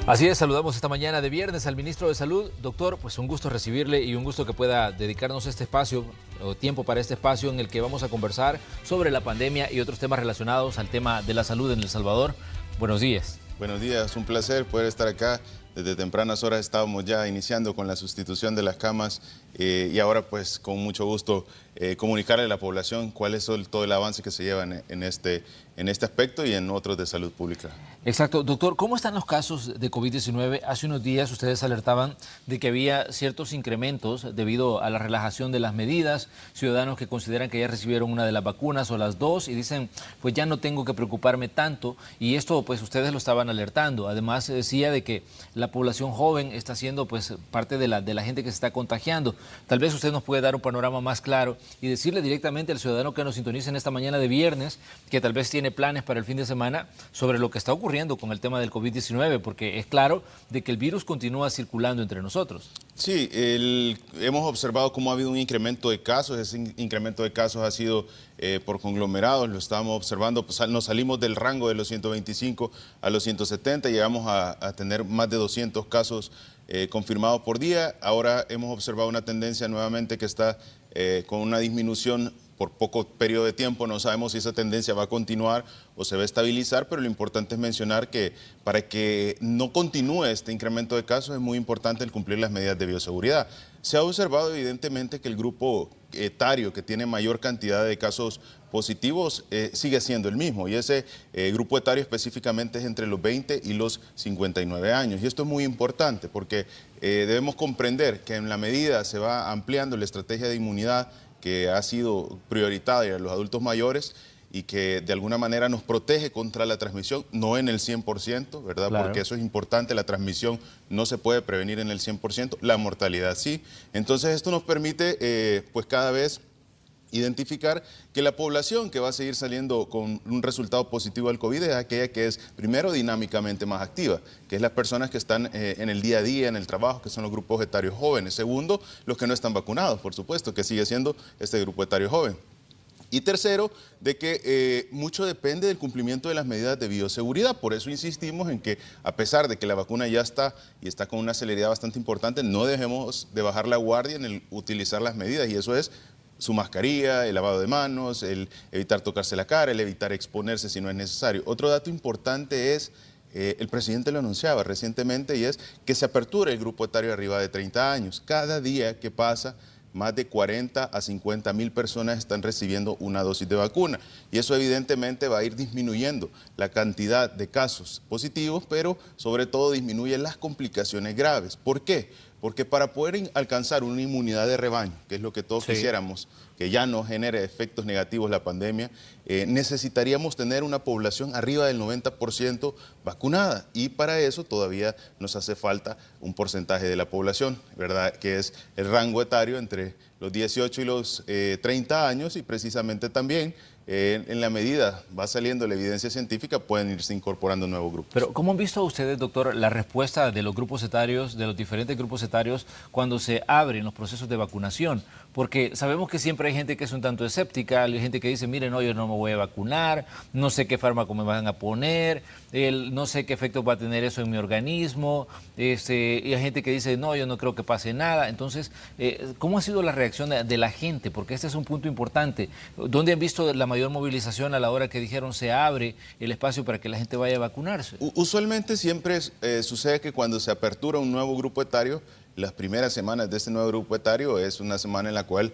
Así es, saludamos esta mañana de viernes al ministro de Salud. Doctor, pues un gusto recibirle y un gusto que pueda dedicarnos este espacio, o tiempo para este espacio en el que vamos a conversar sobre la pandemia y otros temas relacionados al tema de la salud en El Salvador. Buenos días. Buenos días, un placer poder estar acá. Desde tempranas horas estábamos ya iniciando con la sustitución de las camas y ahora pues con mucho gusto comunicarle a la población cuál es todo el avance que se lleva en este aspecto y en otros de salud pública. Exacto. Doctor, ¿cómo están los casos de COVID-19? Hace unos días ustedes alertaban de que había ciertos incrementos debido a la relajación de las medidas, ciudadanos que consideran que ya recibieron una de las vacunas o las dos y dicen, pues ya no tengo que preocuparme tanto, y esto pues ustedes lo estaban alertando. Además se decía de que la población joven está siendo pues parte de la gente que se está contagiando. Tal vez usted nos puede dar un panorama más claro y decirle directamente al ciudadano que nos sintoniza en esta mañana de viernes, que tal vez tiene planes para el fin de semana, sobre lo que está ocurriendo con el tema del COVID-19, porque es claro de que el virus continúa circulando entre nosotros. Sí, hemos observado cómo ha habido un incremento de casos. Ese incremento de casos ha sido por conglomerados, lo estamos observando, pues nos salimos del rango de los 125 a los 170, llegamos a tener más de 200 casos confirmados por día. Ahora hemos observado una tendencia nuevamente que está con una disminución por poco periodo de tiempo. No sabemos si esa tendencia va a continuar o se va a estabilizar, pero lo importante es mencionar que para que no continúe este incremento de casos es muy importante el cumplir las medidas de bioseguridad. Se ha observado evidentemente que el grupo etario que tiene mayor cantidad de casos positivos sigue siendo el mismo, y ese grupo etario específicamente es entre los 20 y los 59 años. Y esto es muy importante porque debemos comprender que en la medida se va ampliando la estrategia de inmunidad que ha sido prioritaria a los adultos mayores y que de alguna manera nos protege contra la transmisión, no en el 100%, ¿verdad? Claro. Porque eso es importante, la transmisión no se puede prevenir en el 100%, la mortalidad sí. Entonces esto nos permite pues cada vez identificar que la población que va a seguir saliendo con un resultado positivo al COVID es aquella que es, primero, dinámicamente más activa, que es las personas que están en el día a día, en el trabajo, que son los grupos etarios jóvenes. Segundo, los que no están vacunados, por supuesto, que sigue siendo este grupo etario joven. Y tercero, de que mucho depende del cumplimiento de las medidas de bioseguridad. Por eso insistimos en que, a pesar de que la vacuna ya está y está con una celeridad bastante importante, no dejemos de bajar la guardia en el utilizar las medidas. Y eso es su mascarilla, el lavado de manos, el evitar tocarse la cara, el evitar exponerse si no es necesario. Otro dato importante es, el presidente lo anunciaba recientemente, y es que se apertura el grupo etario arriba de 30 años. Cada día que pasa, más de 40 a 50 mil personas están recibiendo una dosis de vacuna. Y eso evidentemente va a ir disminuyendo la cantidad de casos positivos, pero sobre todo disminuye las complicaciones graves. ¿Por qué? Porque para poder alcanzar una inmunidad de rebaño, que es lo que todos quisiéramos, que ya no genere efectos negativos la pandemia, necesitaríamos tener una población arriba del 90% vacunada, y para eso todavía nos hace falta un porcentaje de la población, ¿verdad?, que es el rango etario entre los 18 y los 30 años, y precisamente también en la medida va saliendo la evidencia científica, pueden irse incorporando nuevos grupos. Pero ¿cómo han visto ustedes, doctor, la respuesta de los grupos etarios, de los diferentes grupos etarios, cuando se abren los procesos de vacunación? Porque sabemos que siempre hay gente que es un tanto escéptica, hay gente que dice, miren, no, yo no me voy a vacunar, no sé qué fármaco me van a poner, no sé qué efectos va a tener eso en mi organismo, y hay gente que dice, no, yo no creo que pase nada. Entonces, ¿cómo ha sido la reacción de la gente? Porque este es un punto importante. ¿Dónde han visto la mayor movilización a la hora que dijeron se abre el espacio para que la gente vaya a vacunarse? Usualmente siempre sucede que cuando se apertura un nuevo grupo etario, las primeras semanas de este nuevo grupo etario es una semana en la cual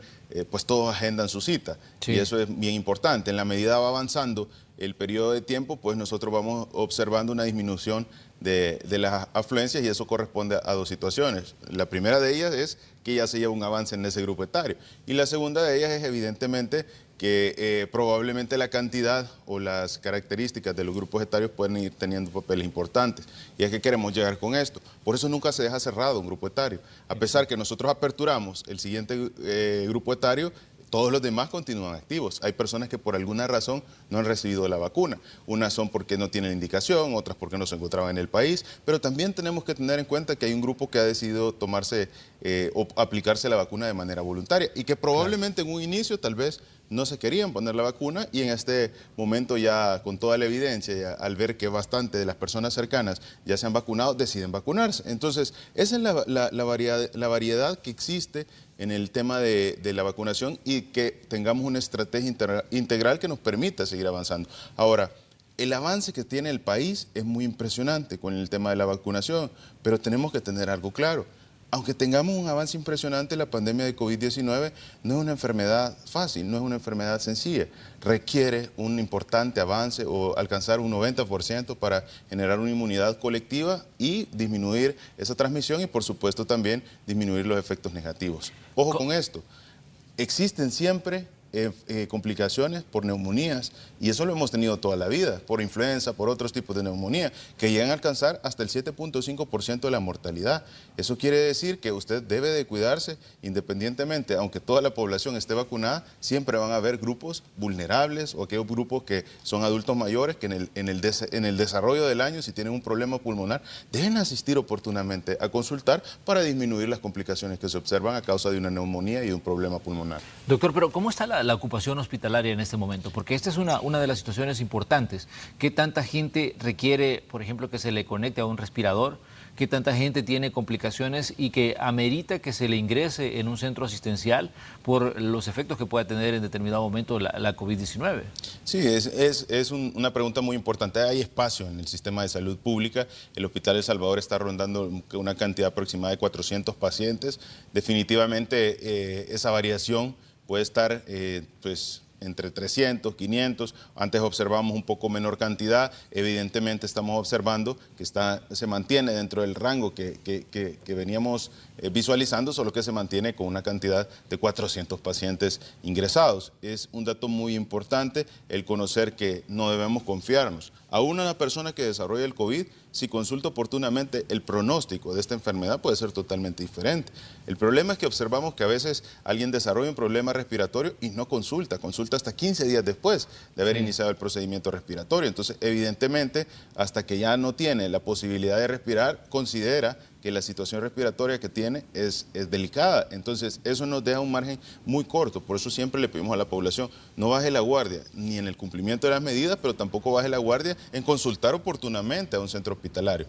pues todos agendan su cita. Sí. Y eso es bien importante. En la medida va avanzando el periodo de tiempo, pues nosotros vamos observando una disminución de las afluencias, y eso corresponde a dos situaciones. La primera de ellas es que ya se lleva un avance en ese grupo etario, y la segunda de ellas es evidentemente que probablemente la cantidad o las características de los grupos etarios pueden ir teniendo papeles importantes. Y es que queremos llegar con esto. Por eso nunca se deja cerrado un grupo etario. A pesar que nosotros aperturamos el siguiente grupo etario, todos los demás continúan activos. Hay personas que por alguna razón no han recibido la vacuna. Unas son porque no tienen indicación, otras porque no se encontraban en el país. Pero también tenemos que tener en cuenta que hay un grupo que ha decidido tomarse o aplicarse la vacuna de manera voluntaria, y que probablemente en un inicio tal vez no se querían poner la vacuna, y en este momento ya con toda la evidencia, al ver que bastante de las personas cercanas ya se han vacunado, deciden vacunarse. Entonces, esa es la variedad que existe en el tema de la vacunación, y que tengamos una estrategia integral que nos permita seguir avanzando. Ahora, el avance que tiene el país es muy impresionante con el tema de la vacunación, pero tenemos que tener algo claro. Aunque tengamos un avance impresionante, la pandemia de COVID-19 no es una enfermedad fácil, no es una enfermedad sencilla. Requiere un importante avance o alcanzar un 90% para generar una inmunidad colectiva y disminuir esa transmisión, y por supuesto también disminuir los efectos negativos. Ojo con esto, existen siempre complicaciones por neumonías, y eso lo hemos tenido toda la vida, por influenza, por otros tipos de neumonía, que llegan a alcanzar hasta el 7.5% de la mortalidad. Eso quiere decir que usted debe de cuidarse independientemente, aunque toda la población esté vacunada, siempre van a haber grupos vulnerables, o aquellos grupos que son adultos mayores que en el desarrollo del año, si tienen un problema pulmonar, deben asistir oportunamente a consultar para disminuir las complicaciones que se observan a causa de una neumonía y de un problema pulmonar. Doctor, pero ¿cómo está la ocupación hospitalaria en este momento? Porque esta es una de las situaciones importantes. ¿Qué tanta gente requiere, por ejemplo, que se le conecte a un respirador? ¿Qué tanta gente tiene complicaciones y que amerita que se le ingrese en un centro asistencial por los efectos que pueda tener en determinado momento la COVID-19? Sí, es una pregunta muy importante. Hay espacio en el sistema de salud pública. El Hospital El Salvador está rondando una cantidad aproximada de 400 pacientes. Definitivamente esa variación puede estar pues entre 300, 500, antes observamos un poco menor cantidad, evidentemente estamos observando que se mantiene dentro del rango que veníamos visualizando, solo que se mantiene con una cantidad de 400 pacientes ingresados. Es un dato muy importante el conocer que no debemos confiarnos. Aún una persona que desarrolla el COVID, si consulta oportunamente, el pronóstico de esta enfermedad puede ser totalmente diferente. El problema es que observamos que a veces alguien desarrolla un problema respiratorio y no consulta hasta 15 días después de haber iniciado el procedimiento respiratorio. Entonces, evidentemente, hasta que ya no tiene la posibilidad de respirar, considera que la situación respiratoria que tiene es delicada. Entonces, eso nos deja un margen muy corto. Por eso siempre le pedimos a la población, no baje la guardia, ni en el cumplimiento de las medidas, pero tampoco baje la guardia en consultar oportunamente a un centro hospitalario.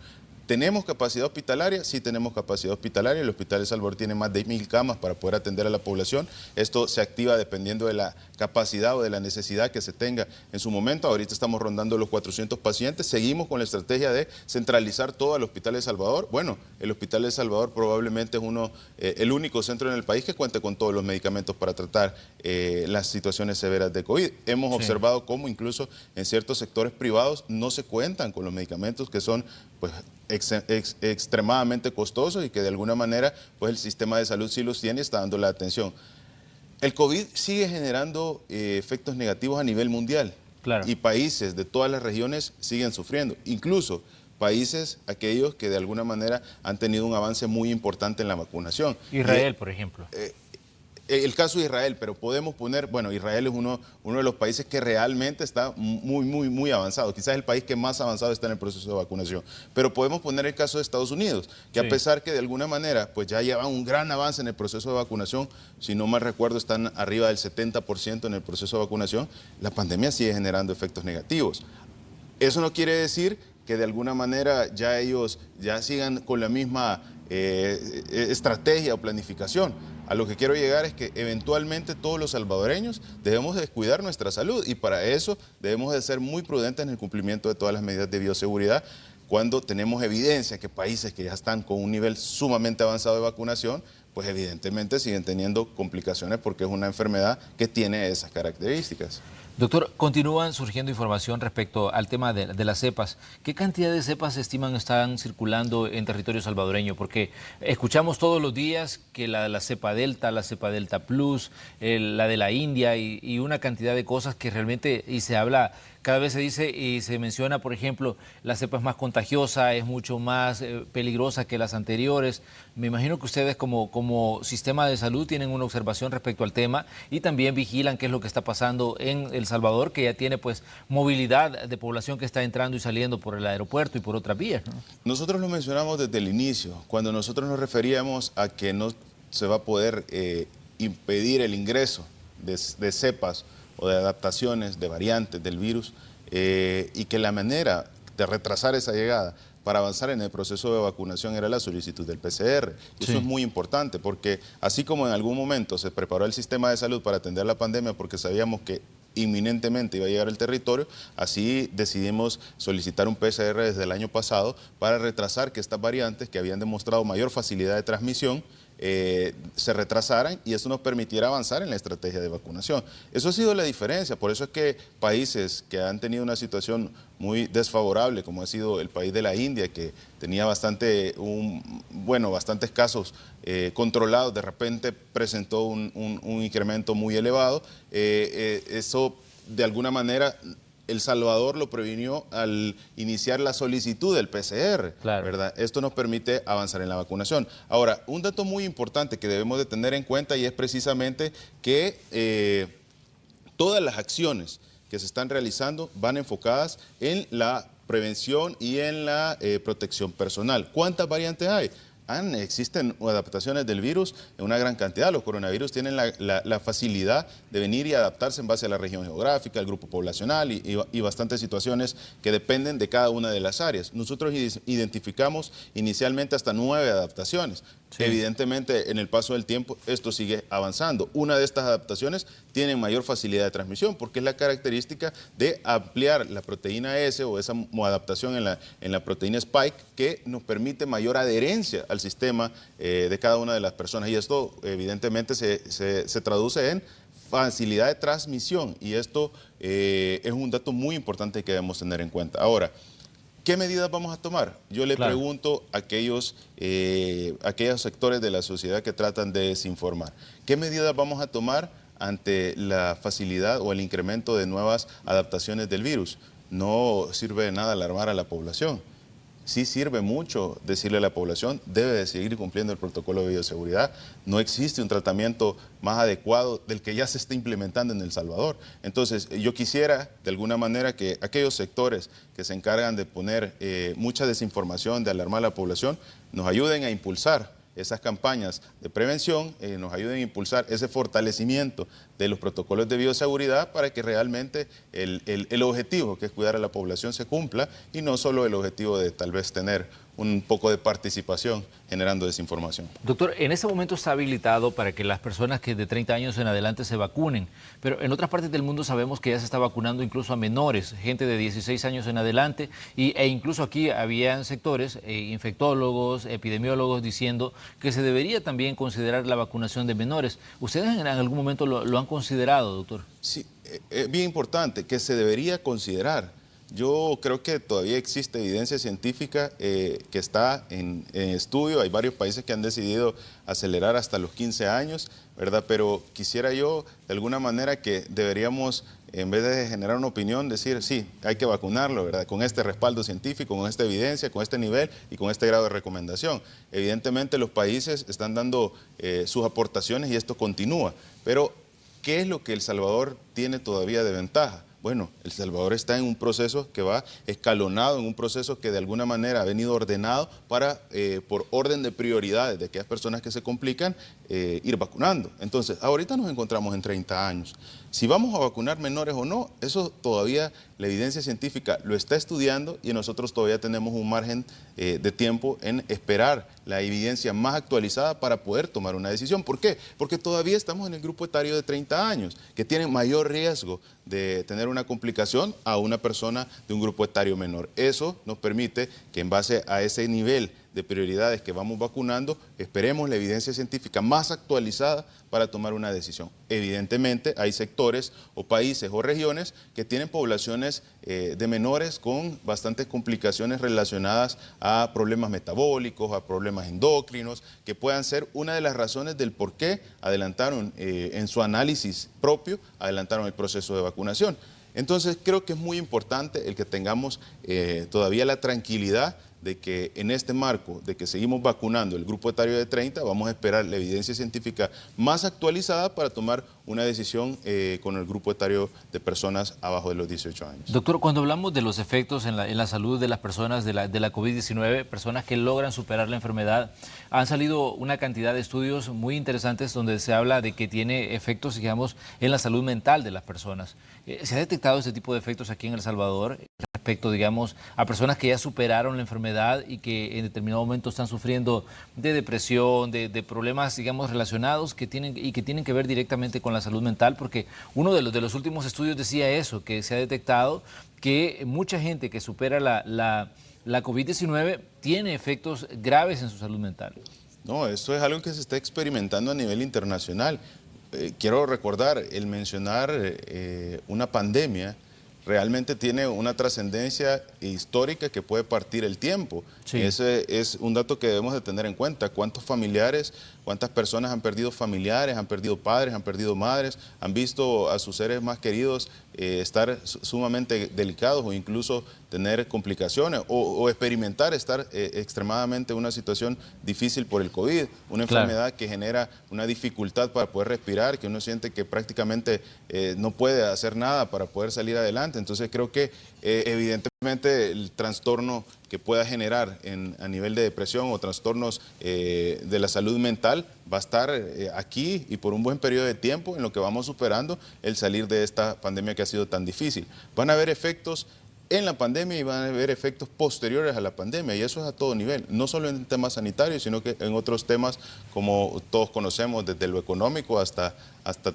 ¿Tenemos capacidad hospitalaria? Sí tenemos capacidad hospitalaria. El Hospital El Salvador tiene más de 1000 camas para poder atender a la población. Esto se activa dependiendo de la capacidad o de la necesidad que se tenga en su momento. Ahorita estamos rondando los 400 pacientes. Seguimos con la estrategia de centralizar todo al Hospital El Salvador. Bueno, el Hospital El Salvador probablemente es el único centro en el país que cuente con todos los medicamentos para tratar las situaciones severas de COVID. Hemos observado cómo incluso en ciertos sectores privados no se cuentan con los medicamentos que son pues extremadamente costosos y que de alguna manera pues el sistema de salud sí los tiene y está dando la atención. El COVID sigue generando efectos negativos a nivel mundial. Claro. Y países de todas las regiones siguen sufriendo, incluso países aquellos que de alguna manera han tenido un avance muy importante en la vacunación. Israel, por ejemplo. El caso de Israel, pero podemos poner, bueno, Israel es uno de los países que realmente está muy avanzado, quizás el país que más avanzado está en el proceso de vacunación, pero podemos poner el caso de Estados Unidos, que a pesar que de alguna manera pues ya llevan un gran avance en el proceso de vacunación, si no mal recuerdo están arriba del 70% en el proceso de vacunación, la pandemia sigue generando efectos negativos. Eso no quiere decir que de alguna manera ya ellos ya sigan con la misma estrategia o planificación. A lo que quiero llegar es que eventualmente todos los salvadoreños debemos de cuidar nuestra salud y para eso debemos de ser muy prudentes en el cumplimiento de todas las medidas de bioseguridad cuando tenemos evidencia que países que ya están con un nivel sumamente avanzado de vacunación, pues evidentemente siguen teniendo complicaciones porque es una enfermedad que tiene esas características. Doctor, continúan surgiendo información respecto al tema de las cepas. ¿Qué cantidad de cepas se estiman están circulando en territorio salvadoreño? Porque escuchamos todos los días que la cepa Delta, la cepa Delta Plus, la de la India y una cantidad de cosas que realmente, y se habla, cada vez se dice y se menciona, por ejemplo, la cepa es más contagiosa, es mucho más peligrosa que las anteriores. Me imagino que ustedes como sistema de salud tienen una observación respecto al tema y también vigilan qué es lo que está pasando en El Salvador, que ya tiene pues movilidad de población que está entrando y saliendo por el aeropuerto y por otras vías, ¿no? Nosotros lo mencionamos desde el inicio, cuando nosotros nos referíamos a que no se va a poder impedir el ingreso de cepas o de adaptaciones, de variantes del virus, y que la manera de retrasar esa llegada para avanzar en el proceso de vacunación era la solicitud del PCR. Y eso es muy importante porque así como en algún momento se preparó el sistema de salud para atender la pandemia porque sabíamos que inminentemente iba a llegar al territorio, así decidimos solicitar un PCR desde el año pasado para retrasar que estas variantes que habían demostrado mayor facilidad de transmisión se retrasaran y eso nos permitiera avanzar en la estrategia de vacunación. Eso ha sido la diferencia, por eso es que países que han tenido una situación muy desfavorable, como ha sido el país de la India, que tenía bastantes casos controlados, de repente presentó un incremento muy elevado, eso de alguna manera El Salvador lo previnió al iniciar la solicitud del PCR, ¿verdad? Esto nos permite avanzar en la vacunación. Ahora, un dato muy importante que debemos de tener en cuenta y es precisamente que todas las acciones que se están realizando van enfocadas en la prevención y en la protección personal. ¿Cuántas variantes hay? Existen adaptaciones del virus en una gran cantidad. Los coronavirus tienen la facilidad de venir y adaptarse en base a la región geográfica, al grupo poblacional y bastantes situaciones que dependen de cada una de las áreas. Nosotros identificamos inicialmente hasta 9 adaptaciones. Sí. Evidentemente, en el paso del tiempo, esto sigue avanzando. Una de estas adaptaciones tiene mayor facilidad de transmisión porque es la característica de ampliar la proteína S o esa adaptación en la proteína Spike que nos permite mayor adherencia al sistema de cada una de las personas. Y esto, evidentemente, se traduce en facilidad de transmisión y esto es un dato muy importante que debemos tener en cuenta. Ahora, ¿qué medidas vamos a tomar? Yo le pregunto a aquellos sectores de la sociedad que tratan de desinformar. ¿Qué medidas vamos a tomar ante la facilidad o el incremento de nuevas adaptaciones del virus? No sirve de nada alarmar a la población. sí sirve mucho decirle a la población, debe de seguir cumpliendo el protocolo de bioseguridad. No existe un tratamiento más adecuado del que ya se está implementando en El Salvador. Entonces, yo quisiera, de alguna manera, que aquellos sectores que se encargan de poner mucha desinformación, de alarmar a la población, nos ayuden a impulsar esas campañas de prevención, nos ayuden a impulsar ese fortalecimiento de los protocolos de bioseguridad para que realmente el objetivo, que es cuidar a la población, se cumpla, y no solo el objetivo de tal vez tener un poco de participación generando desinformación. Doctor, en este momento está habilitado para que las personas que de 30 años en adelante se vacunen, pero en otras partes del mundo sabemos que ya se está vacunando incluso a menores, gente de 16 años en adelante, e incluso aquí habían sectores, infectólogos, epidemiólogos, diciendo que se debería también considerar la vacunación de menores. ¿Ustedes en algún momento lo han considerado, doctor? Sí, es bien importante que se debería considerar. Yo creo que todavía existe evidencia científica que está en estudio. Hay varios países que han decidido acelerar hasta los 15 años, ¿verdad? Pero quisiera yo, de alguna manera, que deberíamos, en vez de generar una opinión, decir, sí, hay que vacunarlo, ¿verdad? Con este respaldo científico, con esta evidencia, con este nivel y con este grado de recomendación. Evidentemente, los países están dando sus aportaciones y esto continúa. Pero, ¿qué es lo que El Salvador tiene todavía de ventaja? Bueno, El Salvador está en un proceso que va escalonado, en un proceso que de alguna manera ha venido ordenado para, por orden de prioridades de aquellas personas que se complican, ir vacunando. Entonces, ahorita nos encontramos en 30 años. Si vamos a vacunar menores o no, eso todavía la evidencia científica lo está estudiando y nosotros todavía tenemos un margen de tiempo en esperar la evidencia más actualizada para poder tomar una decisión. ¿Por qué? Porque todavía estamos en el grupo etario de 30 años, que tiene mayor riesgo de tener una complicación a una persona de un grupo etario menor. Eso nos permite que en base a ese nivel de prioridades que vamos vacunando, esperemos la evidencia científica más actualizada para tomar una decisión. Evidentemente hay sectores o países o regiones que tienen poblaciones de menores con bastantes complicaciones relacionadas a problemas metabólicos, a problemas endocrinos, que puedan ser una de las razones del por qué adelantaron en su análisis propio, adelantaron el proceso de vacunación. Entonces creo que es muy importante el que tengamos todavía la tranquilidad de que en este marco de que seguimos vacunando el grupo etario de 30, vamos a esperar la evidencia científica más actualizada para tomar una decisión con el grupo etario de personas abajo de los 18 años. Doctor, cuando hablamos de los efectos en la salud de las personas de la COVID-19, personas que logran superar la enfermedad, han salido una cantidad de estudios muy interesantes donde se habla de que tiene efectos, digamos, en la salud mental de las personas. ¿Se ha detectado ese tipo de efectos aquí en El Salvador respecto, digamos, a personas que ya superaron la enfermedad y que en determinado momento están sufriendo de depresión, de problemas, digamos, relacionados que tienen que ver directamente con la salud mental? Porque uno de los últimos estudios decía eso, que se ha detectado que mucha gente que supera la COVID-19 tiene efectos graves en su salud mental. No, esto es algo que se está experimentando a nivel internacional. Quiero recordar, el mencionar una pandemia realmente tiene una trascendencia histórica que puede partir el tiempo. Sí. Ese es un dato que debemos de tener en cuenta. ¿Cuántos familiares, cuántas personas han perdido familiares, han perdido padres, han perdido madres, han visto a sus seres más queridos estar sumamente delicados o incluso tener complicaciones o experimentar estar extremadamente en una situación difícil por el COVID, una enfermedad que genera una dificultad para poder respirar, que uno siente que prácticamente no puede hacer nada para poder salir adelante? Entonces creo que evidentemente el trastorno que pueda generar a nivel de depresión o trastornos de la salud mental va a estar aquí y por un buen periodo de tiempo en lo que vamos superando el salir de esta pandemia que ha sido tan difícil. Van a haber efectos en la pandemia y van a haber efectos posteriores a la pandemia, y eso es a todo nivel, no solo en temas sanitarios, sino que en otros temas como todos conocemos, desde lo económico hasta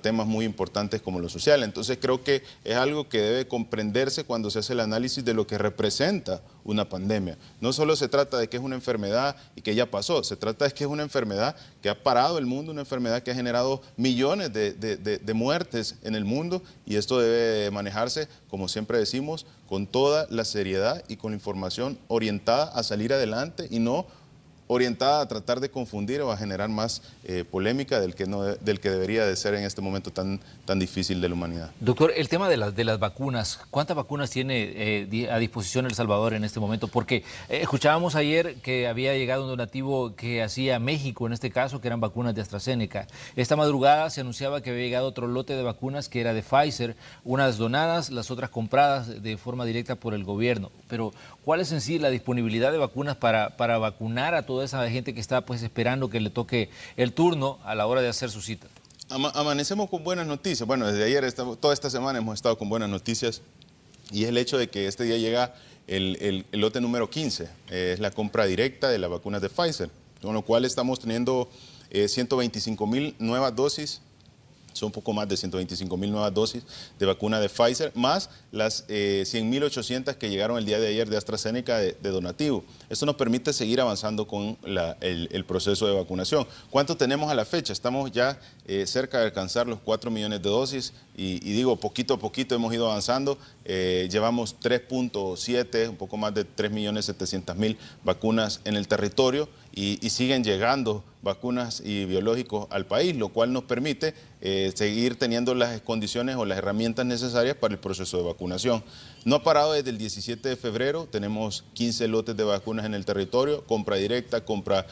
temas muy importantes como lo social. Entonces creo que es algo que debe comprenderse cuando se hace el análisis de lo que representa una pandemia. No solo se trata de que es una enfermedad y que ya pasó, se trata de que es una enfermedad que ha parado el mundo, una enfermedad que ha generado millones de muertes en el mundo, y esto debe manejarse, como siempre decimos, con toda la seriedad y con la información orientada a salir adelante y no orientada a tratar de confundir o a generar más polémica del que debería de ser en este momento tan difícil de la humanidad. Doctor, el tema de las vacunas, ¿cuántas vacunas tiene a disposición El Salvador en este momento? Porque escuchábamos ayer que había llegado un donativo que hacía México, en este caso, que eran vacunas de AstraZeneca. Esta madrugada se anunciaba que había llegado otro lote de vacunas que era de Pfizer, unas donadas, las otras compradas de forma directa por el gobierno. Pero, ¿cuál es en sí la disponibilidad de vacunas para vacunar a toda esa gente que está pues esperando que le toque el turno a la hora de hacer su cita? Amanecemos con buenas noticias. Bueno, desde ayer, toda esta semana hemos estado con buenas noticias, y es el hecho de que este día llega el lote número 15, es la compra directa de las vacunas de Pfizer, con lo cual estamos teniendo 125,000 nuevas dosis. Son un poco más de 125,000 nuevas dosis de vacuna de Pfizer, más las 100,800 que llegaron el día de ayer de AstraZeneca de donativo. Esto nos permite seguir avanzando con el proceso de vacunación. ¿Cuánto tenemos a la fecha? Estamos ya cerca de alcanzar los 4 millones de dosis y digo, poquito a poquito hemos ido avanzando. Llevamos 3.7, un poco más de 3.700.000 vacunas en el territorio y siguen llegando vacunas y biológicos al país, lo cual nos permite seguir teniendo las condiciones o las herramientas necesarias para el proceso de vacunación. No ha parado desde el 17 de febrero, tenemos 15 lotes de vacunas en el territorio, compra directa, compra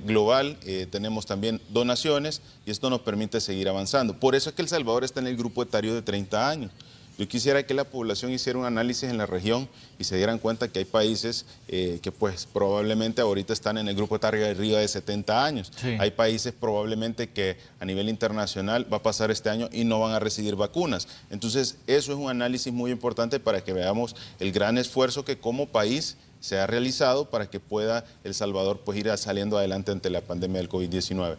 global, tenemos también donaciones y esto nos permite seguir avanzando. Por eso es que El Salvador está en el grupo etario de 30 años. Yo quisiera que la población hiciera un análisis en la región y se dieran cuenta que hay países que pues probablemente ahorita están en el grupo etario de arriba de 70 años. Sí. Hay países probablemente que a nivel internacional va a pasar este año y no van a recibir vacunas. Entonces eso es un análisis muy importante para que veamos el gran esfuerzo que como país se ha realizado para que pueda El Salvador pues ir saliendo adelante ante la pandemia del COVID-19.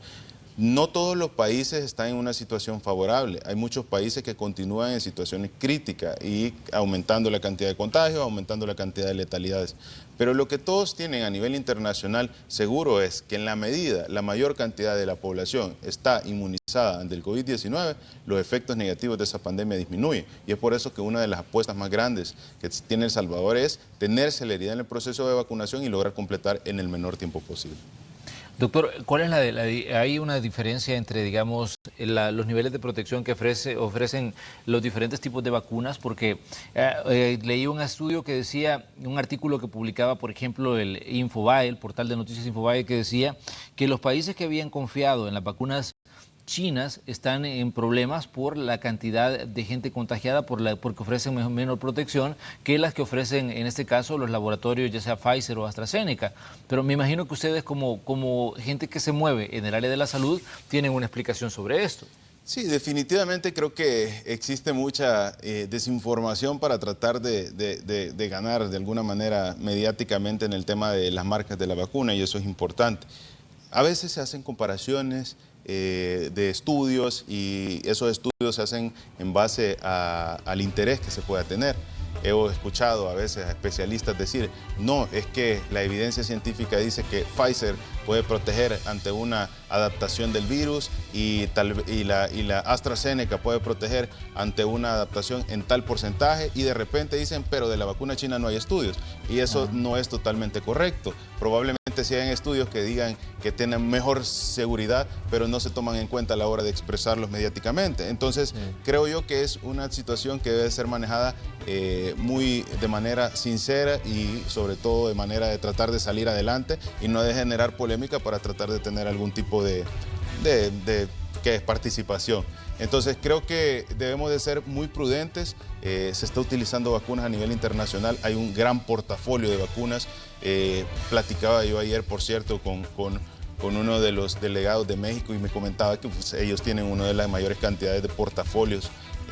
No todos los países están en una situación favorable. Hay muchos países que continúan en situaciones críticas y aumentando la cantidad de contagios, aumentando la cantidad de letalidades. Pero lo que todos tienen a nivel internacional seguro es que en la medida la mayor cantidad de la población está inmunizada ante el COVID-19, los efectos negativos de esa pandemia disminuyen. Y es por eso que una de las apuestas más grandes que tiene El Salvador es tener celeridad en el proceso de vacunación y lograr completar en el menor tiempo posible. Doctor, ¿cuál es hay una diferencia entre, digamos, los niveles de protección que ofrecen los diferentes tipos de vacunas? Porque leí un estudio que decía, un artículo que publicaba, por ejemplo, el Infobae, el portal de noticias Infobae, que decía que los países que habían confiado en las vacunas chinas están en problemas por la cantidad de gente contagiada, porque ofrecen menor protección que las que ofrecen, en este caso, los laboratorios, ya sea Pfizer o AstraZeneca. Pero me imagino que ustedes, como gente que se mueve en el área de la salud, tienen una explicación sobre esto. Sí, definitivamente creo que existe mucha desinformación para tratar de ganar de alguna manera mediáticamente en el tema de las marcas de la vacuna, y eso es importante. A veces se hacen comparaciones de estudios y esos estudios se hacen en base al interés que se pueda tener. He escuchado a veces a especialistas decir, no, es que la evidencia científica dice que Pfizer puede proteger ante una adaptación del virus y la AstraZeneca puede proteger ante una adaptación en tal porcentaje, y de repente dicen, pero de la vacuna china no hay estudios, y eso no es totalmente correcto. Probablemente sí hay estudios que digan que tienen mejor seguridad, pero no se toman en cuenta a la hora de expresarlos mediáticamente. Entonces, creo yo que es una situación que debe ser manejada de manera sincera y sobre todo de manera de tratar de salir adelante y no de generar polémica para tratar de tener algún tipo de participación. Entonces creo que debemos de ser muy prudentes. Se está utilizando vacunas a nivel internacional, hay un gran portafolio de vacunas. Platicaba yo ayer, por cierto, con uno de los delegados de México y me comentaba que pues, ellos tienen una de las mayores cantidades de portafolios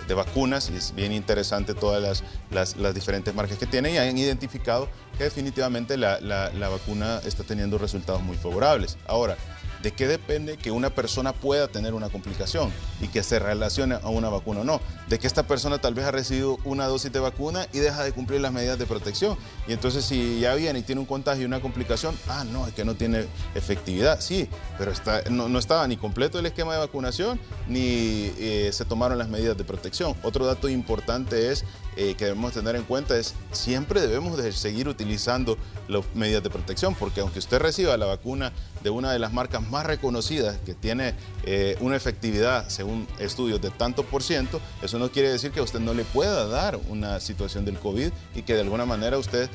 de vacunas, y es bien interesante todas las diferentes marcas que tienen, y han identificado que definitivamente la vacuna está teniendo resultados muy favorables. Ahora, ¿De qué depende que una persona pueda tener una complicación y que se relacione a una vacuna o no? De que esta persona tal vez ha recibido una dosis de vacuna y deja de cumplir las medidas de protección. Y entonces si ya viene y tiene un contagio y una complicación, no, es que no tiene efectividad. Sí, pero no estaba ni completo el esquema de vacunación, ni se tomaron las medidas de protección. Otro dato importante es que debemos tener en cuenta es siempre debemos de seguir utilizando las medidas de protección, porque aunque usted reciba la vacuna de una de las marcas más reconocidas que tiene una efectividad según estudios de tanto por ciento, eso no quiere decir que a usted no le pueda dar una situación del COVID y que de alguna manera usted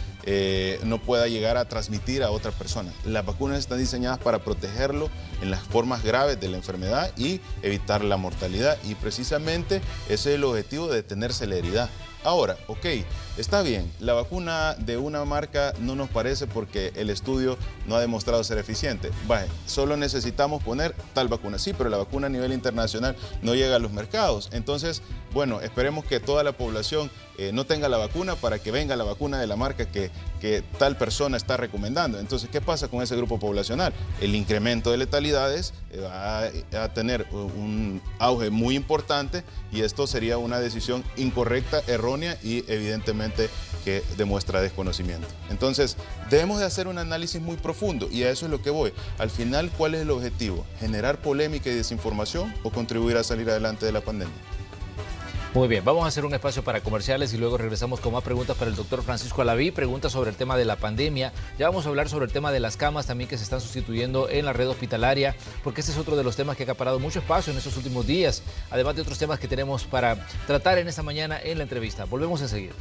no pueda llegar a transmitir a otra persona. Las vacunas están diseñadas para protegerlo en las formas graves de la enfermedad y evitar la mortalidad, y precisamente ese es el objetivo de tener celeridad. Ahora, ok, está bien, la vacuna de una marca no nos parece porque el estudio no ha demostrado ser eficiente. Vaya, solo necesitamos poner tal vacuna. Sí, pero la vacuna a nivel internacional no llega a los mercados. Entonces, bueno, esperemos que toda la población no tenga la vacuna para que venga la vacuna de la marca que tal persona está recomendando. Entonces, ¿qué pasa con ese grupo poblacional? El incremento de letalidades va a tener un auge muy importante, y esto sería una decisión incorrecta, errónea y evidentemente que demuestra desconocimiento. Entonces, debemos de hacer un análisis muy profundo, y a eso es lo que voy. Al final, ¿cuál es el objetivo? ¿Generar polémica y desinformación o contribuir a salir adelante de la pandemia? Muy bien, vamos a hacer un espacio para comerciales y luego regresamos con más preguntas para el doctor Francisco Alaví, preguntas sobre el tema de la pandemia. Ya vamos a hablar sobre el tema de las camas también que se están sustituyendo en la red hospitalaria, porque este es otro de los temas que ha acaparado mucho espacio en estos últimos días, además de otros temas que tenemos para tratar en esta mañana en la entrevista. Volvemos enseguida.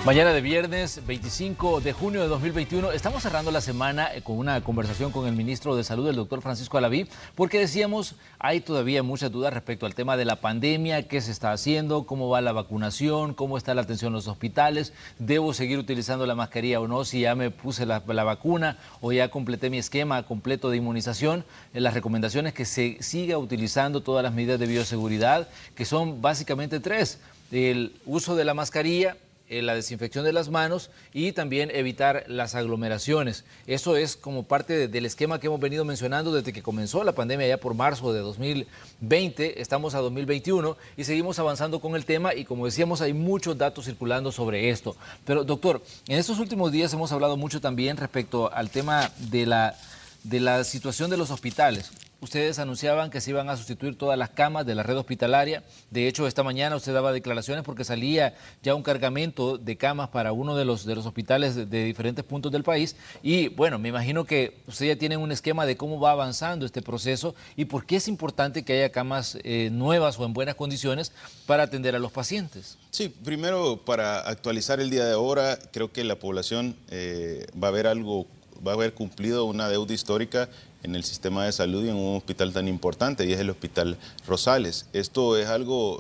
Mañana de viernes 25 de junio de 2021 estamos cerrando la semana con una conversación con el ministro de Salud, el doctor Francisco Alaví, porque decíamos, hay todavía muchas dudas respecto al tema de la pandemia, qué se está haciendo, cómo va la vacunación, cómo está la atención en los hospitales, debo seguir utilizando la mascarilla o no, si ya me puse la vacuna o ya completé mi esquema completo de inmunización. Las recomendaciones que se siga utilizando todas las medidas de bioseguridad, que son básicamente 3, el uso de la mascarilla, la desinfección de las manos y también evitar las aglomeraciones. Eso es como parte del esquema que hemos venido mencionando desde que comenzó la pandemia ya por marzo de 2020, estamos a 2021 y seguimos avanzando con el tema, y como decíamos hay muchos datos circulando sobre esto. Pero doctor, en estos últimos días hemos hablado mucho también respecto al tema de la situación de los hospitales. Ustedes anunciaban que se iban a sustituir todas las camas de la red hospitalaria. De hecho, esta mañana usted daba declaraciones porque salía ya un cargamento de camas para uno de los hospitales de diferentes puntos del país. Y bueno, me imagino que ustedes ya tienen un esquema de cómo va avanzando este proceso y por qué es importante que haya camas nuevas o en buenas condiciones para atender a los pacientes. Sí, primero, para actualizar el día de ahora, creo que la población va a haber cumplido una deuda histórica en el sistema de salud y en un hospital tan importante, y es el Hospital Rosales. Esto es algo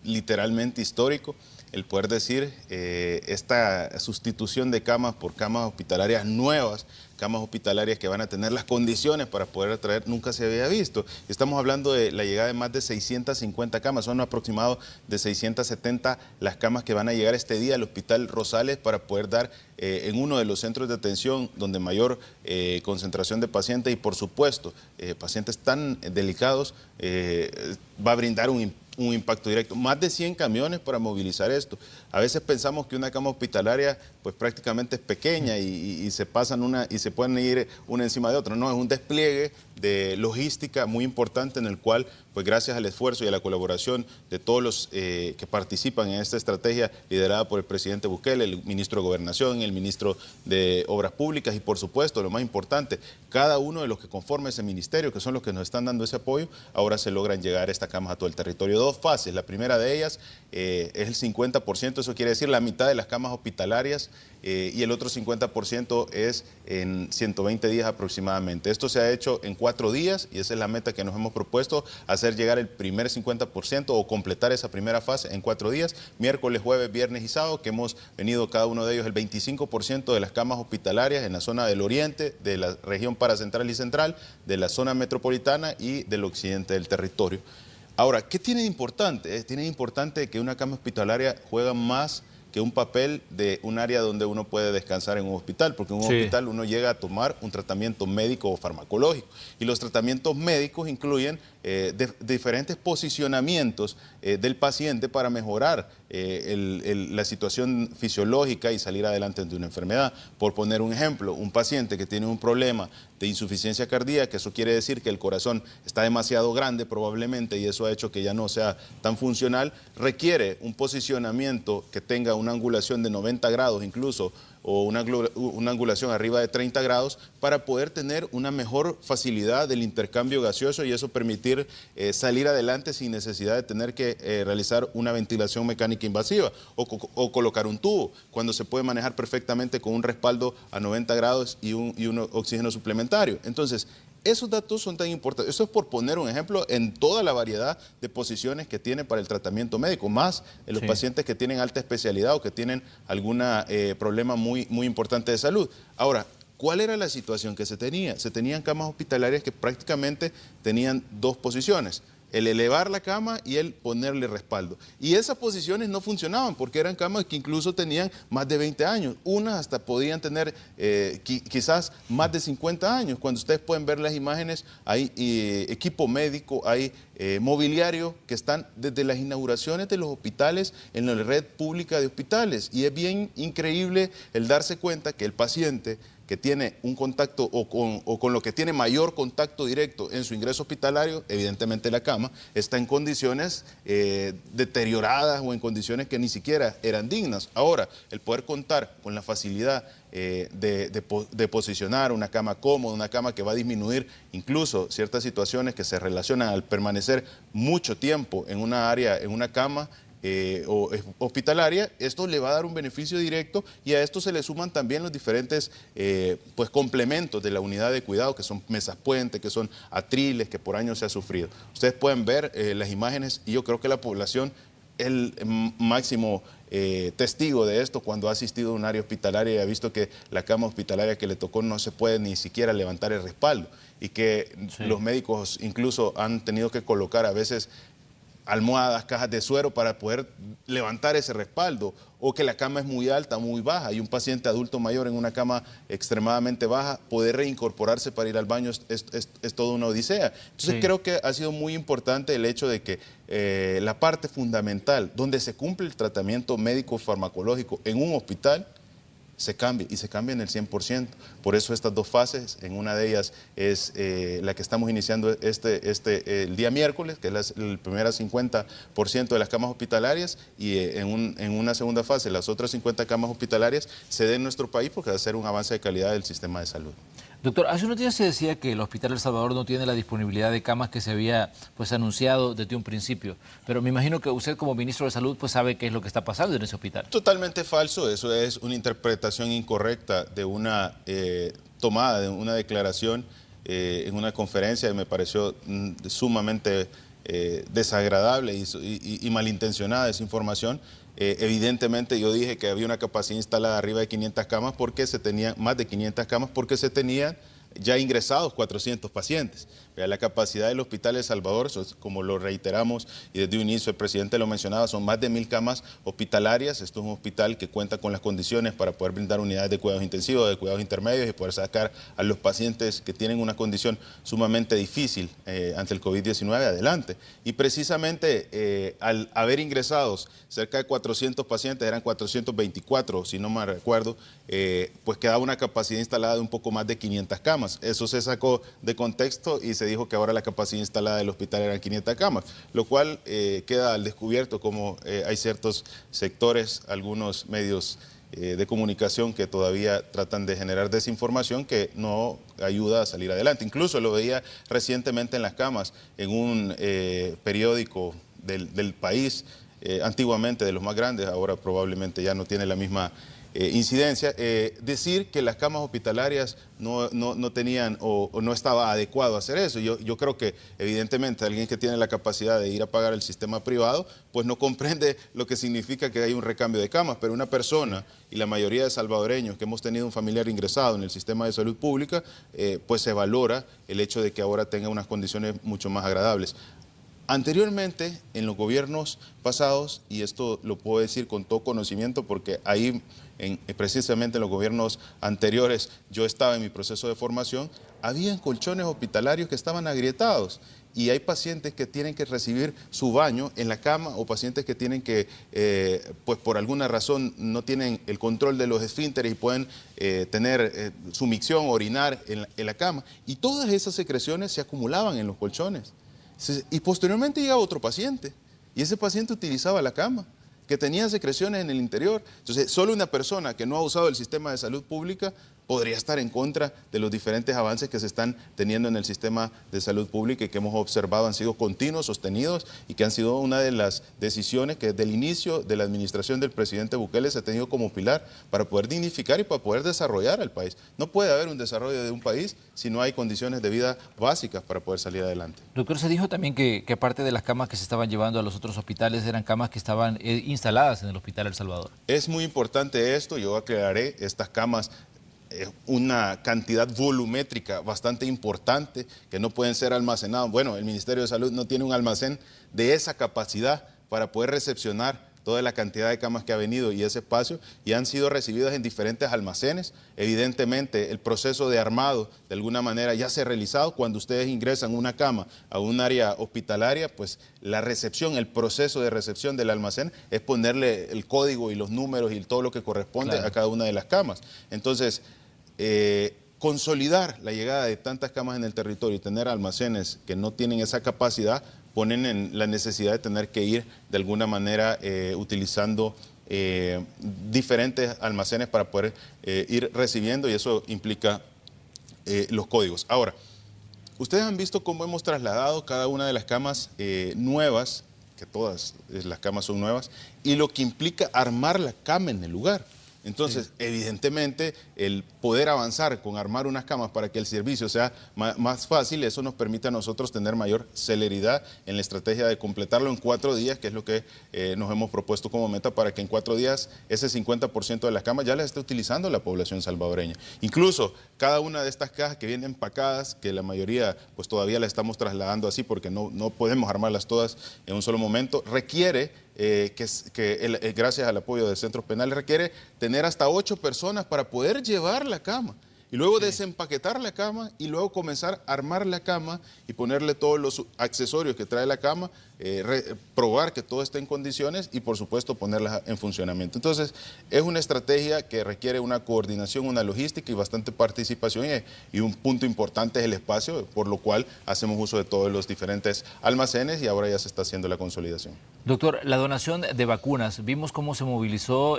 literalmente histórico, el poder decir esta sustitución de camas por camas hospitalarias nuevas, camas hospitalarias que van a tener las condiciones para poder atraer, nunca se había visto. Estamos hablando de la llegada de más de 650 camas, son aproximados de 670 las camas que van a llegar este día al Hospital Rosales para poder dar en uno de los centros de atención donde mayor concentración de pacientes y por supuesto pacientes tan delicados va a brindar un impacto directo. Más de 100 camiones para movilizar esto. A veces pensamos que una cama hospitalaria pues prácticamente es pequeña y se pasan y se pueden ir una encima de otra. No, es un despliegue de logística muy importante en el cual, pues gracias al esfuerzo y a la colaboración de todos los que participan en esta estrategia liderada por el presidente Bukele, el ministro de Gobernación, el ministro de Obras Públicas y por supuesto, lo más importante, cada uno de los que conforman ese ministerio, que son los que nos están dando ese apoyo, ahora se logran llegar estas camas a todo el territorio. 2 fases, la primera de ellas es el 50%, eso quiere decir la mitad de las camas hospitalarias y el otro 50% es en 120 días aproximadamente. Esto se ha hecho en 4 4 días, y esa es la meta que nos hemos propuesto, hacer llegar el primer 50% o completar esa primera fase en 4 días, miércoles, jueves, viernes y sábado, que hemos venido cada uno de ellos el 25% de las camas hospitalarias en la zona del oriente, de la región paracentral y central, de la zona metropolitana y del occidente del territorio. Ahora, ¿qué tiene de importante? Tiene de importante que una cama hospitalaria juega más que un papel de un área donde uno puede descansar en un hospital, porque en un hospital uno llega a tomar un tratamiento médico o farmacológico, y los tratamientos médicos incluyen diferentes posicionamientos del paciente para mejorar la situación fisiológica y salir adelante de una enfermedad. Por poner un ejemplo, un paciente que tiene un problema de insuficiencia cardíaca, eso quiere decir que el corazón está demasiado grande probablemente, y eso ha hecho que ya no sea tan funcional, requiere un posicionamiento que tenga una angulación de 90 grados incluso, o una angulación arriba de 30 grados, para poder tener una mejor facilidad del intercambio gaseoso y eso permitir salir adelante sin necesidad de tener que realizar una ventilación mecánica invasiva o colocar un tubo, cuando se puede manejar perfectamente con un respaldo a 90 grados y un oxígeno suplementario. Entonces, esos datos son tan importantes. Eso es por poner un ejemplo en toda la variedad de posiciones que tiene para el tratamiento médico, más en los pacientes que tienen alta especialidad o que tienen algún problema muy importante de salud. Ahora, ¿cuál era la situación que se tenía? Se tenían camas hospitalarias que prácticamente tenían 2 posiciones. El elevar la cama y el ponerle respaldo. Y esas posiciones no funcionaban porque eran camas que incluso tenían más de 20 años. Unas hasta podían tener quizás más de 50 años. Cuando ustedes pueden ver las imágenes, hay equipo médico, hay mobiliario que están desde las inauguraciones de los hospitales en la red pública de hospitales. Y es bien increíble el darse cuenta que el paciente que tiene un contacto o con lo que tiene mayor contacto directo en su ingreso hospitalario, evidentemente la cama, está en condiciones deterioradas o en condiciones que ni siquiera eran dignas. Ahora, el poder contar con la facilidad de posicionar una cama cómoda, una cama que va a disminuir incluso ciertas situaciones que se relacionan al permanecer mucho tiempo en una área, en una cama, hospitalaria, esto le va a dar un beneficio directo, y a esto se le suman también los diferentes complementos de la unidad de cuidado, que son mesas puente, que son atriles, que por años se ha sufrido. Ustedes pueden ver las imágenes, y yo creo que la población es el máximo testigo de esto cuando ha asistido a un área hospitalaria y ha visto que la cama hospitalaria que le tocó no se puede ni siquiera levantar el respaldo, y que los médicos incluso han tenido que colocar a veces almohadas, cajas de suero para poder levantar ese respaldo, o que la cama es muy alta, muy baja, y un paciente adulto mayor en una cama extremadamente baja, poder reincorporarse para ir al baño es toda una odisea. Entonces creo que ha sido muy importante el hecho de que la parte fundamental, donde se cumple el tratamiento médico farmacológico en un hospital, se cambie, y se cambia en el 100%. Por eso estas 2 fases, en una de ellas es la que estamos iniciando el día miércoles, que es el primer 50% de las camas hospitalarias, y en una segunda fase las otras 50 camas hospitalarias se den en nuestro país, porque va a ser un avance de calidad del sistema de salud. Doctor, hace unos días se decía que el Hospital El Salvador no tiene la disponibilidad de camas que se había anunciado desde un principio, pero me imagino que usted como ministro de Salud sabe qué es lo que está pasando en ese hospital. Totalmente falso, eso es una interpretación incorrecta de una tomada, de una declaración en una conferencia, y me pareció sumamente desagradable y malintencionada esa información. Evidentemente yo dije que había una capacidad instalada arriba de 500 camas, porque se tenían más de 500 camas, porque se tenían ya ingresados 400 pacientes. La capacidad del Hospital El Salvador, como lo reiteramos y desde un inicio el presidente lo mencionaba, son más de 1000 camas hospitalarias. Esto es un hospital que cuenta con las condiciones para poder brindar unidades de cuidados intensivos, de cuidados intermedios, y poder sacar a los pacientes que tienen una condición sumamente difícil ante el COVID-19 adelante. Y precisamente al haber ingresados cerca de 400 pacientes, eran 424 si no me recuerdo, pues quedaba una capacidad instalada de un poco más de 500 camas. Eso se sacó de contexto y se dijo que ahora la capacidad instalada del hospital eran 500 camas, lo cual queda al descubierto como hay ciertos sectores, algunos medios de comunicación que todavía tratan de generar desinformación que no ayuda a salir adelante. Incluso lo veía recientemente en las camas, en un periódico del país, antiguamente de los más grandes, ahora probablemente ya no tiene la misma incidencia. Decir que las camas hospitalarias no tenían o no estaba adecuado hacer eso. Yo creo que evidentemente alguien que tiene la capacidad de ir a pagar el sistema privado, pues no comprende lo que significa que hay un recambio de camas, pero una persona y la mayoría de salvadoreños que hemos tenido un familiar ingresado en el sistema de salud pública, pues se valora el hecho de que ahora tenga unas condiciones mucho más agradables. Anteriormente, en los gobiernos pasados, y esto lo puedo decir con todo conocimiento porque ahí, precisamente en los gobiernos anteriores, yo estaba en mi proceso de formación, había colchones hospitalarios que estaban agrietados y hay pacientes que tienen que recibir su baño en la cama o pacientes que tienen que, pues por alguna razón no tienen el control de los esfínteres y pueden tener su micción, orinar en la cama, y todas esas secreciones se acumulaban en los colchones. Y posteriormente llega otro paciente y ese paciente utilizaba la cama, que tenía secreciones en el interior. Entonces, solo una persona que no ha usado el sistema de salud pública podría estar en contra de los diferentes avances que se están teniendo en el sistema de salud pública y que hemos observado han sido continuos, sostenidos y que han sido una de las decisiones que desde el inicio de la administración del presidente Bukele se ha tenido como pilar para poder dignificar y para poder desarrollar al país. No puede haber un desarrollo de un país si no hay condiciones de vida básicas para poder salir adelante. Doctor, se dijo también que parte de las camas que se estaban llevando a los otros hospitales eran camas que estaban instaladas en el Hospital El Salvador. Es muy importante esto, yo aclararé, estas camas una cantidad volumétrica bastante importante que no pueden ser almacenados. Bueno, el Ministerio de Salud no tiene un almacén de esa capacidad para poder recepcionar toda la cantidad de camas que ha venido y ese espacio, y han sido recibidas en diferentes almacenes. Evidentemente, el proceso de armado, de alguna manera, ya se ha realizado. Cuando ustedes ingresan una cama a un área hospitalaria, pues la recepción, el proceso de recepción del almacén es ponerle el código y los números y todo lo que corresponde a cada una de las camas. Entonces, consolidar la llegada de tantas camas en el territorio y tener almacenes que no tienen esa capacidad ponen en la necesidad de tener que ir de alguna manera utilizando diferentes almacenes para poder ir recibiendo, y eso implica los códigos. Ahora, ustedes han visto cómo hemos trasladado cada una de las camas nuevas, que todas las camas son nuevas, y lo que implica armar la cama en el lugar. Entonces, evidentemente, el poder avanzar con armar unas camas para que el servicio sea más fácil, eso nos permite a nosotros tener mayor celeridad en la estrategia de completarlo en 4 días, que es lo que nos hemos propuesto como meta, para que en 4 días ese 50% de las camas ya las esté utilizando la población salvadoreña. Incluso cada una de estas cajas que vienen empacadas, que la mayoría pues todavía las estamos trasladando así porque no podemos armarlas todas en un solo momento, requiere gracias al apoyo de centros penales, requiere tener hasta 8 personas para poder llevar la cama y luego desempaquetar la cama y luego comenzar a armar la cama y ponerle todos los accesorios que trae la cama, probar que todo esté en condiciones y por supuesto ponerlas en funcionamiento. Entonces es una estrategia que requiere una coordinación, una logística y bastante participación, y un punto importante es el espacio, por lo cual hacemos uso de todos los diferentes almacenes y ahora ya se está haciendo la consolidación. Doctor, la donación de vacunas, vimos cómo se movilizó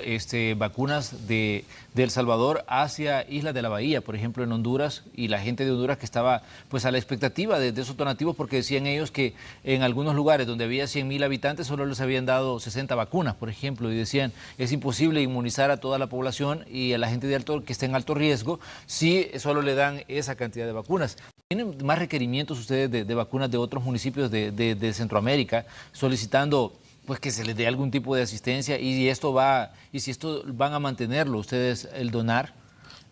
vacunas de El Salvador hacia Islas de la Bahía, por ejemplo en Honduras, y la gente de Honduras que estaba pues a la expectativa de esos donativos, porque decían ellos que en algunos lugares donde había 100.000 habitantes solo les habían dado 60 vacunas, por ejemplo, y decían es imposible inmunizar a toda la población y a la gente que esté en alto riesgo si solo le dan esa cantidad de vacunas. ¿Tienen más requerimientos ustedes de vacunas de otros municipios de Centroamérica solicitando pues que se les dé algún tipo de asistencia, y si esto van a mantenerlo ustedes el donar?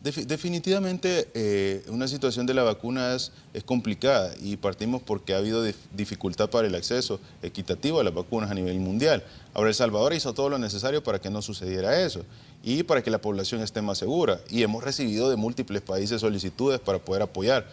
Definitivamente una situación de la vacuna es complicada, y partimos porque ha habido dificultad para el acceso equitativo a las vacunas a nivel mundial. Ahora El Salvador hizo todo lo necesario para que no sucediera eso y para que la población esté más segura, y hemos recibido de múltiples países solicitudes para poder apoyar.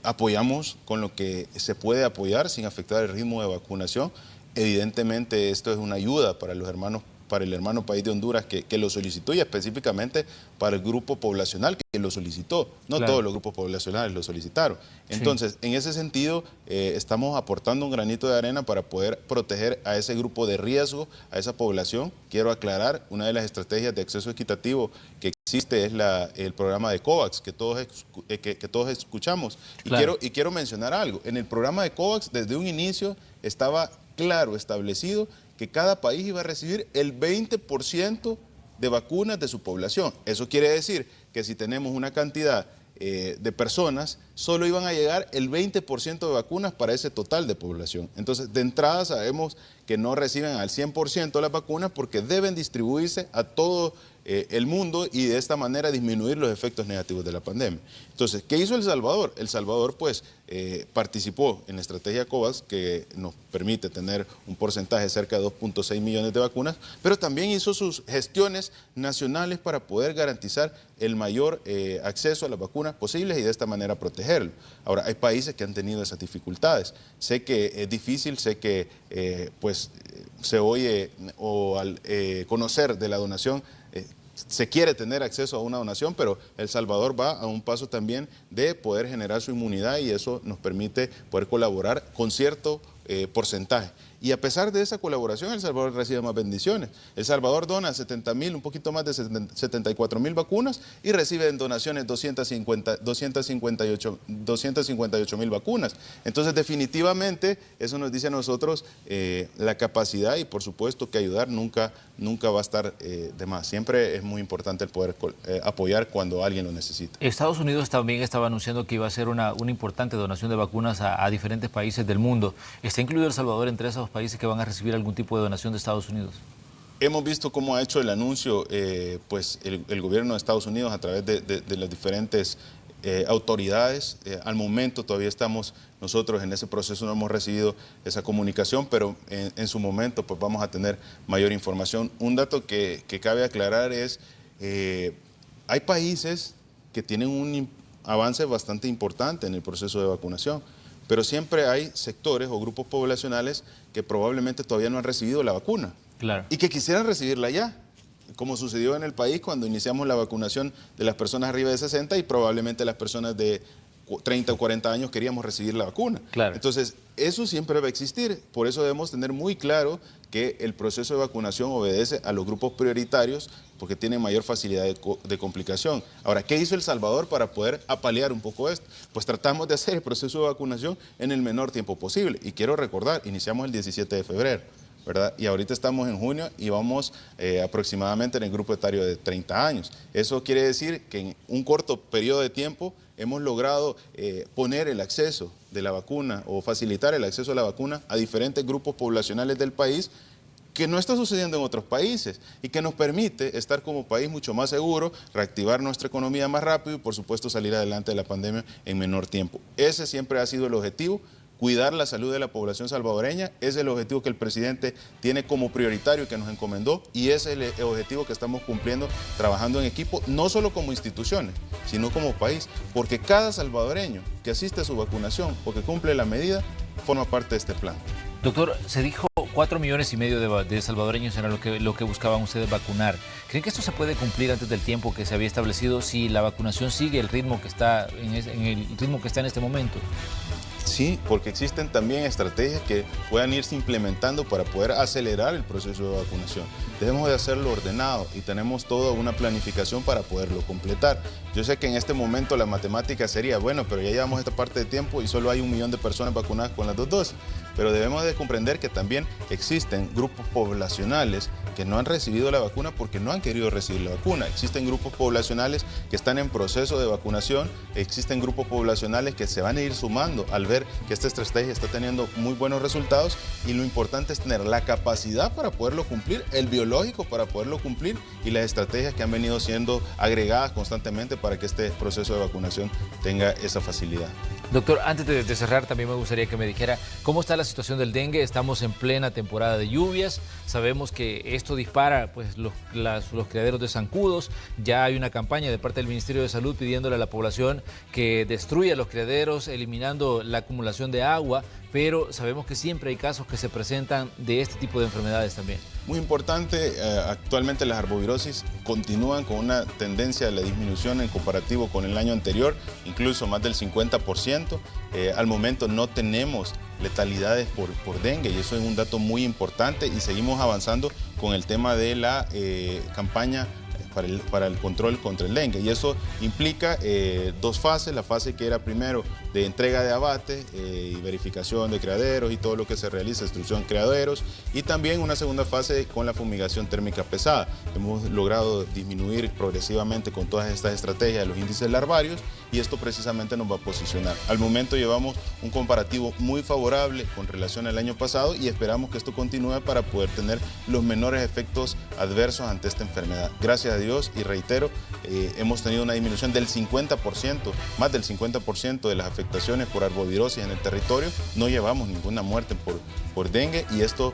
Apoyamos con lo que se puede apoyar sin afectar el ritmo de vacunación. Evidentemente esto es una ayuda para los hermanos, para el hermano país de Honduras que lo solicitó, y específicamente para el grupo poblacional que lo solicitó. No todos los grupos poblacionales lo solicitaron. Entonces, en ese sentido, estamos aportando un granito de arena para poder proteger a ese grupo de riesgo, a esa población. Quiero aclarar, una de las estrategias de acceso equitativo que existe es el programa de COVAX, que todos escuchamos. Y quiero mencionar algo. En el programa de COVAX, desde un inicio, estaba claro establecido que cada país iba a recibir el 20% de vacunas de su población. Eso quiere decir que si tenemos una cantidad de personas, solo iban a llegar el 20% de vacunas para ese total de población. Entonces, de entrada sabemos que no reciben al 100% las vacunas porque deben distribuirse a todo el mundo y de esta manera disminuir los efectos negativos de la pandemia. Entonces, ¿qué hizo El Salvador? El Salvador, pues, participó en la estrategia COVAX, que nos permite tener un porcentaje de cerca de 2.6 millones de vacunas, pero también hizo sus gestiones nacionales para poder garantizar el mayor acceso a las vacunas posibles y de esta manera protegerlo. Ahora, hay países que han tenido esas dificultades. Sé que es difícil, sé que pues se oye o al conocer de la donación se quiere tener acceso a una donación, pero El Salvador va a un paso también de poder generar su inmunidad y eso nos permite poder colaborar con cierto porcentaje. Y a pesar de esa colaboración, El Salvador recibe más bendiciones. El Salvador dona 70.000, un poquito más de 74.000 vacunas y recibe en donaciones 258.000 vacunas. Entonces, definitivamente, eso nos dice a nosotros la capacidad y, por supuesto, que ayudar nunca va a estar de más. Siempre es muy importante el poder apoyar cuando alguien lo necesita. Estados Unidos también estaba anunciando que iba a hacer una importante donación de vacunas a diferentes países del mundo. ¿Está incluido El Salvador entre esos países que van a recibir algún tipo de donación de Estados Unidos? Hemos visto cómo ha hecho el anuncio pues el gobierno de Estados Unidos a través de las diferentes autoridades. Al momento todavía estamos nosotros en ese proceso, no hemos recibido esa comunicación, pero en su momento pues vamos a tener mayor información. Un dato que cabe aclarar es, hay países que tienen un avance bastante importante en el proceso de vacunación, pero siempre hay sectores o grupos poblacionales que probablemente todavía no han recibido la vacuna. Claro. Y que quisieran recibirla ya, como sucedió en el país cuando iniciamos la vacunación de las personas arriba de 60 y probablemente las personas de 30 o 40 años queríamos recibir la vacuna. Claro. Entonces, eso siempre va a existir. Por eso debemos tener muy claro que el proceso de vacunación obedece a los grupos prioritarios porque tienen mayor facilidad de complicación. Ahora, ¿qué hizo El Salvador para poder apalear un poco esto? Pues tratamos de hacer el proceso de vacunación en el menor tiempo posible. Y quiero recordar, iniciamos el 17 de febrero. ¿verdad? Y ahorita estamos en junio y vamos aproximadamente en el grupo etario de 30 años. Eso quiere decir que en un corto periodo de tiempo hemos logrado poner el acceso de la vacuna o facilitar el acceso a la vacuna a diferentes grupos poblacionales del país, que no está sucediendo en otros países y que nos permite estar como país mucho más seguro, reactivar nuestra economía más rápido y por supuesto salir adelante de la pandemia en menor tiempo. Ese siempre ha sido el objetivo. Cuidar la salud de la población salvadoreña es el objetivo que el presidente tiene como prioritario y que nos encomendó, y ese es el objetivo que estamos cumpliendo trabajando en equipo, no solo como instituciones, sino como país, porque cada salvadoreño que asiste a su vacunación o que cumple la medida forma parte de este plan. Doctor, se dijo 4,5 millones de salvadoreños era lo que buscaban ustedes vacunar. ¿Creen que esto se puede cumplir antes del tiempo que se había establecido si la vacunación sigue el ritmo que está en este momento? Sí, porque existen también estrategias que puedan irse implementando para poder acelerar el proceso de vacunación. Debemos de hacerlo ordenado y tenemos toda una planificación para poderlo completar. Yo sé que en este momento la matemática sería, bueno, pero ya llevamos esta parte de tiempo y solo hay 1 millón de personas vacunadas con las 2 dosis. Pero debemos de comprender que también existen grupos poblacionales que no han recibido la vacuna porque no han querido recibir la vacuna. Existen grupos poblacionales que están en proceso de vacunación, existen grupos poblacionales que se van a ir sumando al ver que esta estrategia está teniendo muy buenos resultados, y lo importante es tener la capacidad para poderlo cumplir, el biológico para poderlo cumplir y las estrategias que han venido siendo agregadas constantemente para que este proceso de vacunación tenga esa facilidad. Doctor, antes de cerrar también me gustaría que me dijera cómo está la situación del dengue. Estamos en plena temporada de lluvias, sabemos que esto dispara pues, los criaderos de zancudos. Ya hay una campaña de parte del Ministerio de Salud pidiéndole a la población que destruya los criaderos, eliminando la acumulación de agua, pero sabemos que siempre hay casos que se presentan de este tipo de enfermedades también. Muy importante, actualmente las arbovirosis continúan con una tendencia a la disminución en comparativo con el año anterior, incluso más del 50%. Al momento no tenemos letalidades por dengue y eso es un dato muy importante, y seguimos avanzando con el tema de la campaña para el control contra el dengue, y eso implica 2 fases. La fase que era primero de entrega de abate y verificación de criaderos y todo lo que se realiza, destrucción de criaderos, y también una segunda fase con la fumigación térmica pesada. Hemos logrado disminuir progresivamente con todas estas estrategias los índices larvarios y esto precisamente nos va a posicionar. Al momento llevamos un comparativo muy favorable con relación al año pasado y esperamos que esto continúe para poder tener los menores efectos adversos ante esta enfermedad. Gracias a Dios, y reitero, hemos tenido una disminución del 50%, más del 50% de las afectaciones por arbovirosis en el territorio. No llevamos ninguna muerte por dengue y esto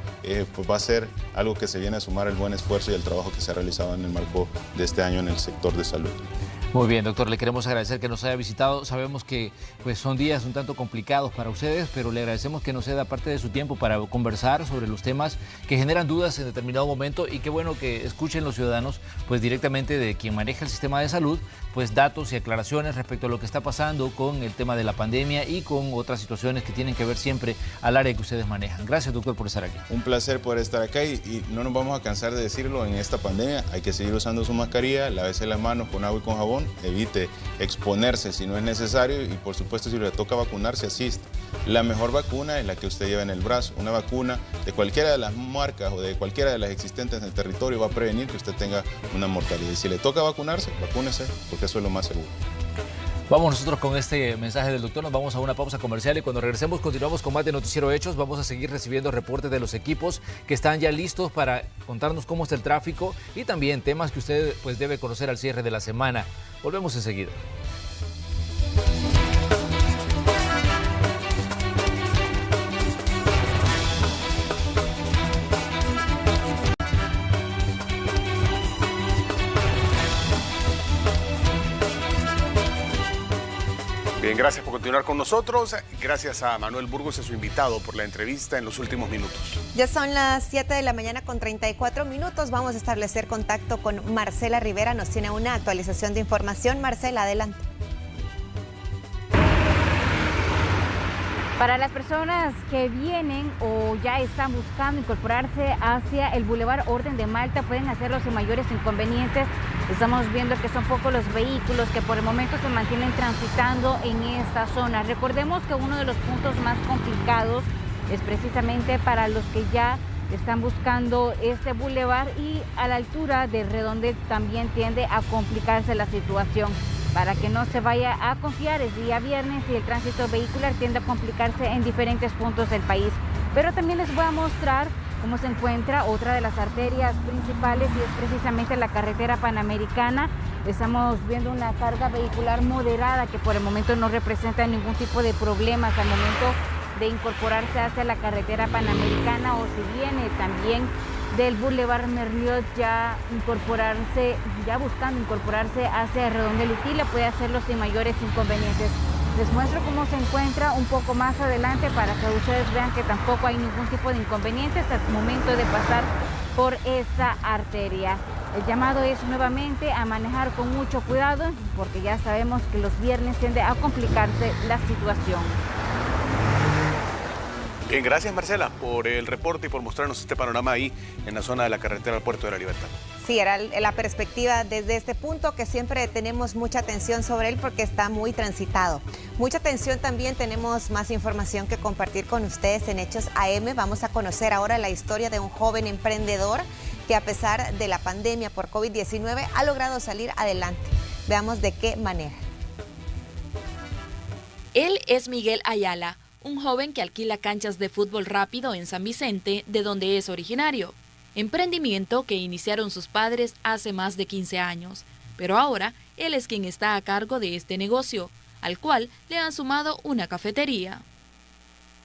pues va a ser algo que se viene a sumar al buen esfuerzo y el trabajo que se ha realizado en el marco de este año en el sector de salud. Muy bien, doctor, le queremos agradecer que nos haya visitado. Sabemos que pues, son días un tanto complicados para ustedes, pero le agradecemos que nos ceda parte de su tiempo para conversar sobre los temas que generan dudas en determinado momento, y qué bueno que escuchen los ciudadanos pues directamente de quien maneja el sistema de salud, pues datos y aclaraciones respecto a lo que está pasando con el tema de la pandemia y con otras situaciones que tienen que ver siempre al área que ustedes manejan. Gracias, doctor, por estar aquí. Un placer poder estar acá y no nos vamos a cansar de decirlo en esta pandemia. Hay que seguir usando su mascarilla, lávese las manos con agua y con jabón, evite exponerse si no es necesario y por supuesto si le toca vacunarse, asista. La mejor vacuna es la que usted lleva en el brazo. Una vacuna de cualquiera de las marcas o de cualquiera de las existentes en el territorio va a prevenir que usted tenga una mortalidad. Y si le toca vacunarse, vacúnese, porque eso es lo más seguro. Vamos nosotros con este mensaje del doctor, nos vamos a una pausa comercial y cuando regresemos continuamos con más de Noticiero Hechos. Vamos a seguir recibiendo reportes de los equipos que están ya listos para contarnos cómo está el tráfico y también temas que usted pues debe conocer al cierre de la semana. Volvemos enseguida. Bien, gracias por continuar con nosotros. Gracias a Manuel Burgos y a su invitado por la entrevista en los últimos minutos. Ya son las 7 de la mañana con 34 minutos. Vamos a establecer contacto con Marcela Rivera. Nos tiene una actualización de información. Marcela, adelante. Para las personas que vienen o ya están buscando incorporarse hacia el Boulevard Orden de Malta, pueden hacerlo sin mayores inconvenientes. Estamos viendo que son pocos los vehículos que por el momento se mantienen transitando en esta zona. Recordemos que uno de los puntos más complicados es precisamente para los que ya están buscando este bulevar, y a la altura de Redondel también tiende a complicarse la situación. Para que no se vaya a confiar, es día viernes y el tránsito vehicular tiende a complicarse en diferentes puntos del país. Pero también les voy a mostrar cómo se encuentra otra de las arterias principales y es precisamente la carretera panamericana. Estamos viendo una carga vehicular moderada que por el momento no representa ningún tipo de problemas al momento de incorporarse hacia la carretera panamericana, o si viene también del Boulevard Merliot ya buscando incorporarse hacia Redondel Utila, puede hacerlo sin mayores inconvenientes. Les muestro cómo se encuentra un poco más adelante para que ustedes vean que tampoco hay ningún tipo de inconvenientes al momento de pasar por esta arteria. El llamado es nuevamente a manejar con mucho cuidado porque ya sabemos que los viernes tiende a complicarse la situación. Bien, gracias Marcela por el reporte y por mostrarnos este panorama ahí en la zona de la carretera al Puerto de la Libertad. Sí, era la perspectiva desde este punto que siempre tenemos mucha atención sobre él porque está muy transitado. Mucha atención también, tenemos más información que compartir con ustedes en Hechos AM. Vamos a conocer ahora la historia de un joven emprendedor que a pesar de la pandemia por COVID-19 ha logrado salir adelante. Veamos de qué manera. Él es Miguel Ayala, un joven que alquila canchas de fútbol rápido en San Vicente, de donde es originario. Emprendimiento que iniciaron sus padres hace más de 15 años. Pero ahora, él es quien está a cargo de este negocio, al cual le han sumado una cafetería.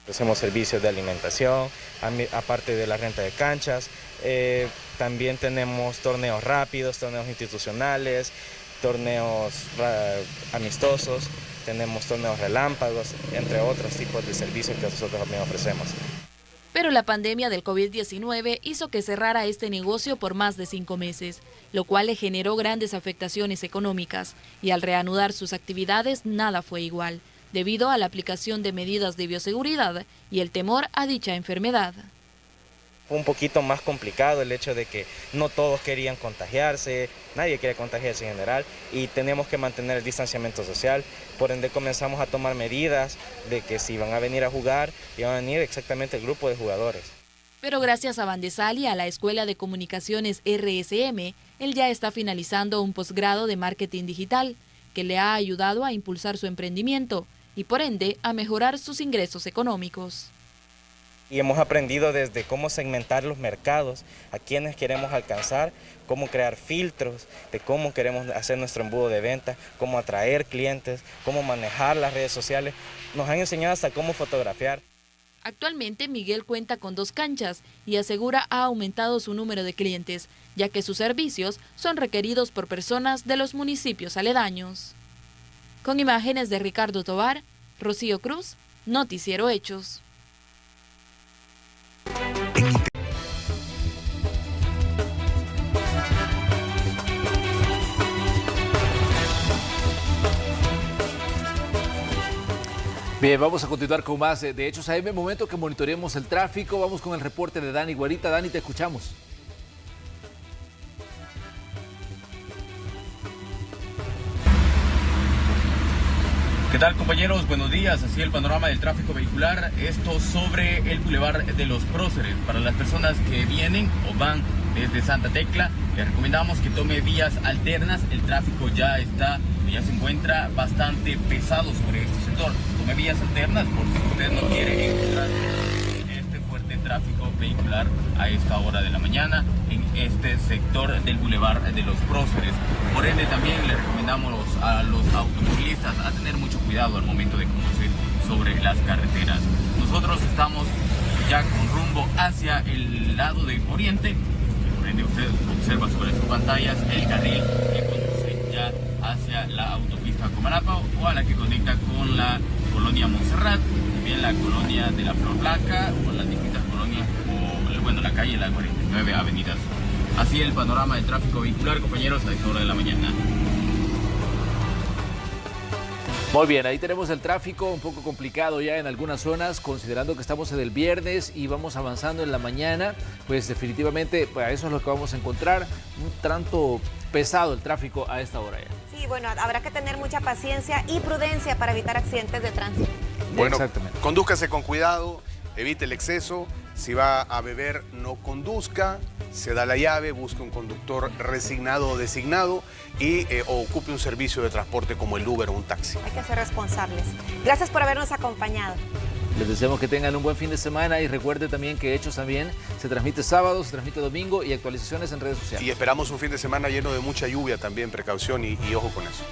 Hacemos servicios de alimentación, aparte de la renta de canchas. También tenemos torneos rápidos, torneos institucionales, torneos amistosos. Tenemos torneos relámpagos, entre otros tipos de servicios que nosotros también ofrecemos. Pero la pandemia del COVID-19 hizo que cerrara este negocio por más de 5 meses, lo cual le generó grandes afectaciones económicas. Y al reanudar sus actividades, nada fue igual, debido a la aplicación de medidas de bioseguridad y el temor a dicha enfermedad. un poquito más complicado el hecho de que no todos querían contagiarse, nadie quiere contagiarse en general y tenemos que mantener el distanciamiento social, por ende comenzamos a tomar medidas de que si van a venir a jugar, iban a venir exactamente el grupo de jugadores. Pero gracias a Vandesal y a la Escuela de Comunicaciones RSM, él ya está finalizando un posgrado de marketing digital que le ha ayudado a impulsar su emprendimiento y por ende a mejorar sus ingresos económicos. Y hemos aprendido desde cómo segmentar los mercados, a quienes queremos alcanzar, cómo crear filtros, de cómo queremos hacer nuestro embudo de venta, cómo atraer clientes, cómo manejar las redes sociales. Nos han enseñado hasta cómo fotografiar. Actualmente Miguel cuenta con 2 canchas y asegura ha aumentado su número de clientes, ya que sus servicios son requeridos por personas de los municipios aledaños. Con imágenes de Ricardo Tovar, Rocío Cruz, Noticiero Hechos. Bien, vamos a continuar con más de Hechos AM. Momento que monitoreemos el tráfico. Vamos con el reporte de Dani Guarita. Dani, te escuchamos. ¿Qué tal, compañeros? Buenos días. Así el panorama del tráfico vehicular. Esto sobre el Boulevard de los Próceres. Para las personas que vienen o van desde Santa Tecla, les recomendamos que tome vías alternas. El tráfico ya se encuentra bastante pesado sobre este sector. Tome vías alternas por si usted no quiere encontrar este fuerte tráfico vehicular a esta hora de la mañana en este sector del Boulevard de los Próceres. Por ende, también le recomendamos a los automovilistas a tener mucho cuidado al momento de conducir sobre las carreteras. Nosotros estamos ya con rumbo hacia el lado de Oriente. Por ende, usted observa sobre sus pantallas el carril que conduce ya hacia la autopista Comalapa o a la que conecta con la colonia Montserrat, también la colonia de la Flor Blanca o las distintas colonias o, bueno, la calle La 49 Avenida Sur. Así el panorama del tráfico vehicular, compañeros, a esta hora de la mañana. Muy bien, ahí tenemos el tráfico un poco complicado ya en algunas zonas, considerando que estamos en el viernes y vamos avanzando en la mañana, pues definitivamente pues, eso es lo que vamos a encontrar, un tanto pesado el tráfico a esta hora ya. Sí, bueno, habrá que tener mucha paciencia y prudencia para evitar accidentes de tránsito. Bueno, condúzcase con cuidado, evite el exceso, si va a beber no conduzca, se da la llave, busque un conductor resignado o designado y o ocupe un servicio de transporte como el Uber o un taxi. Hay que ser responsables. Gracias por habernos acompañado. Les deseamos que tengan un buen fin de semana y recuerde también que Hechos también se transmite sábado, se transmite domingo y actualizaciones en redes sociales. Y esperamos un fin de semana lleno de mucha lluvia también, precaución y ojo con eso.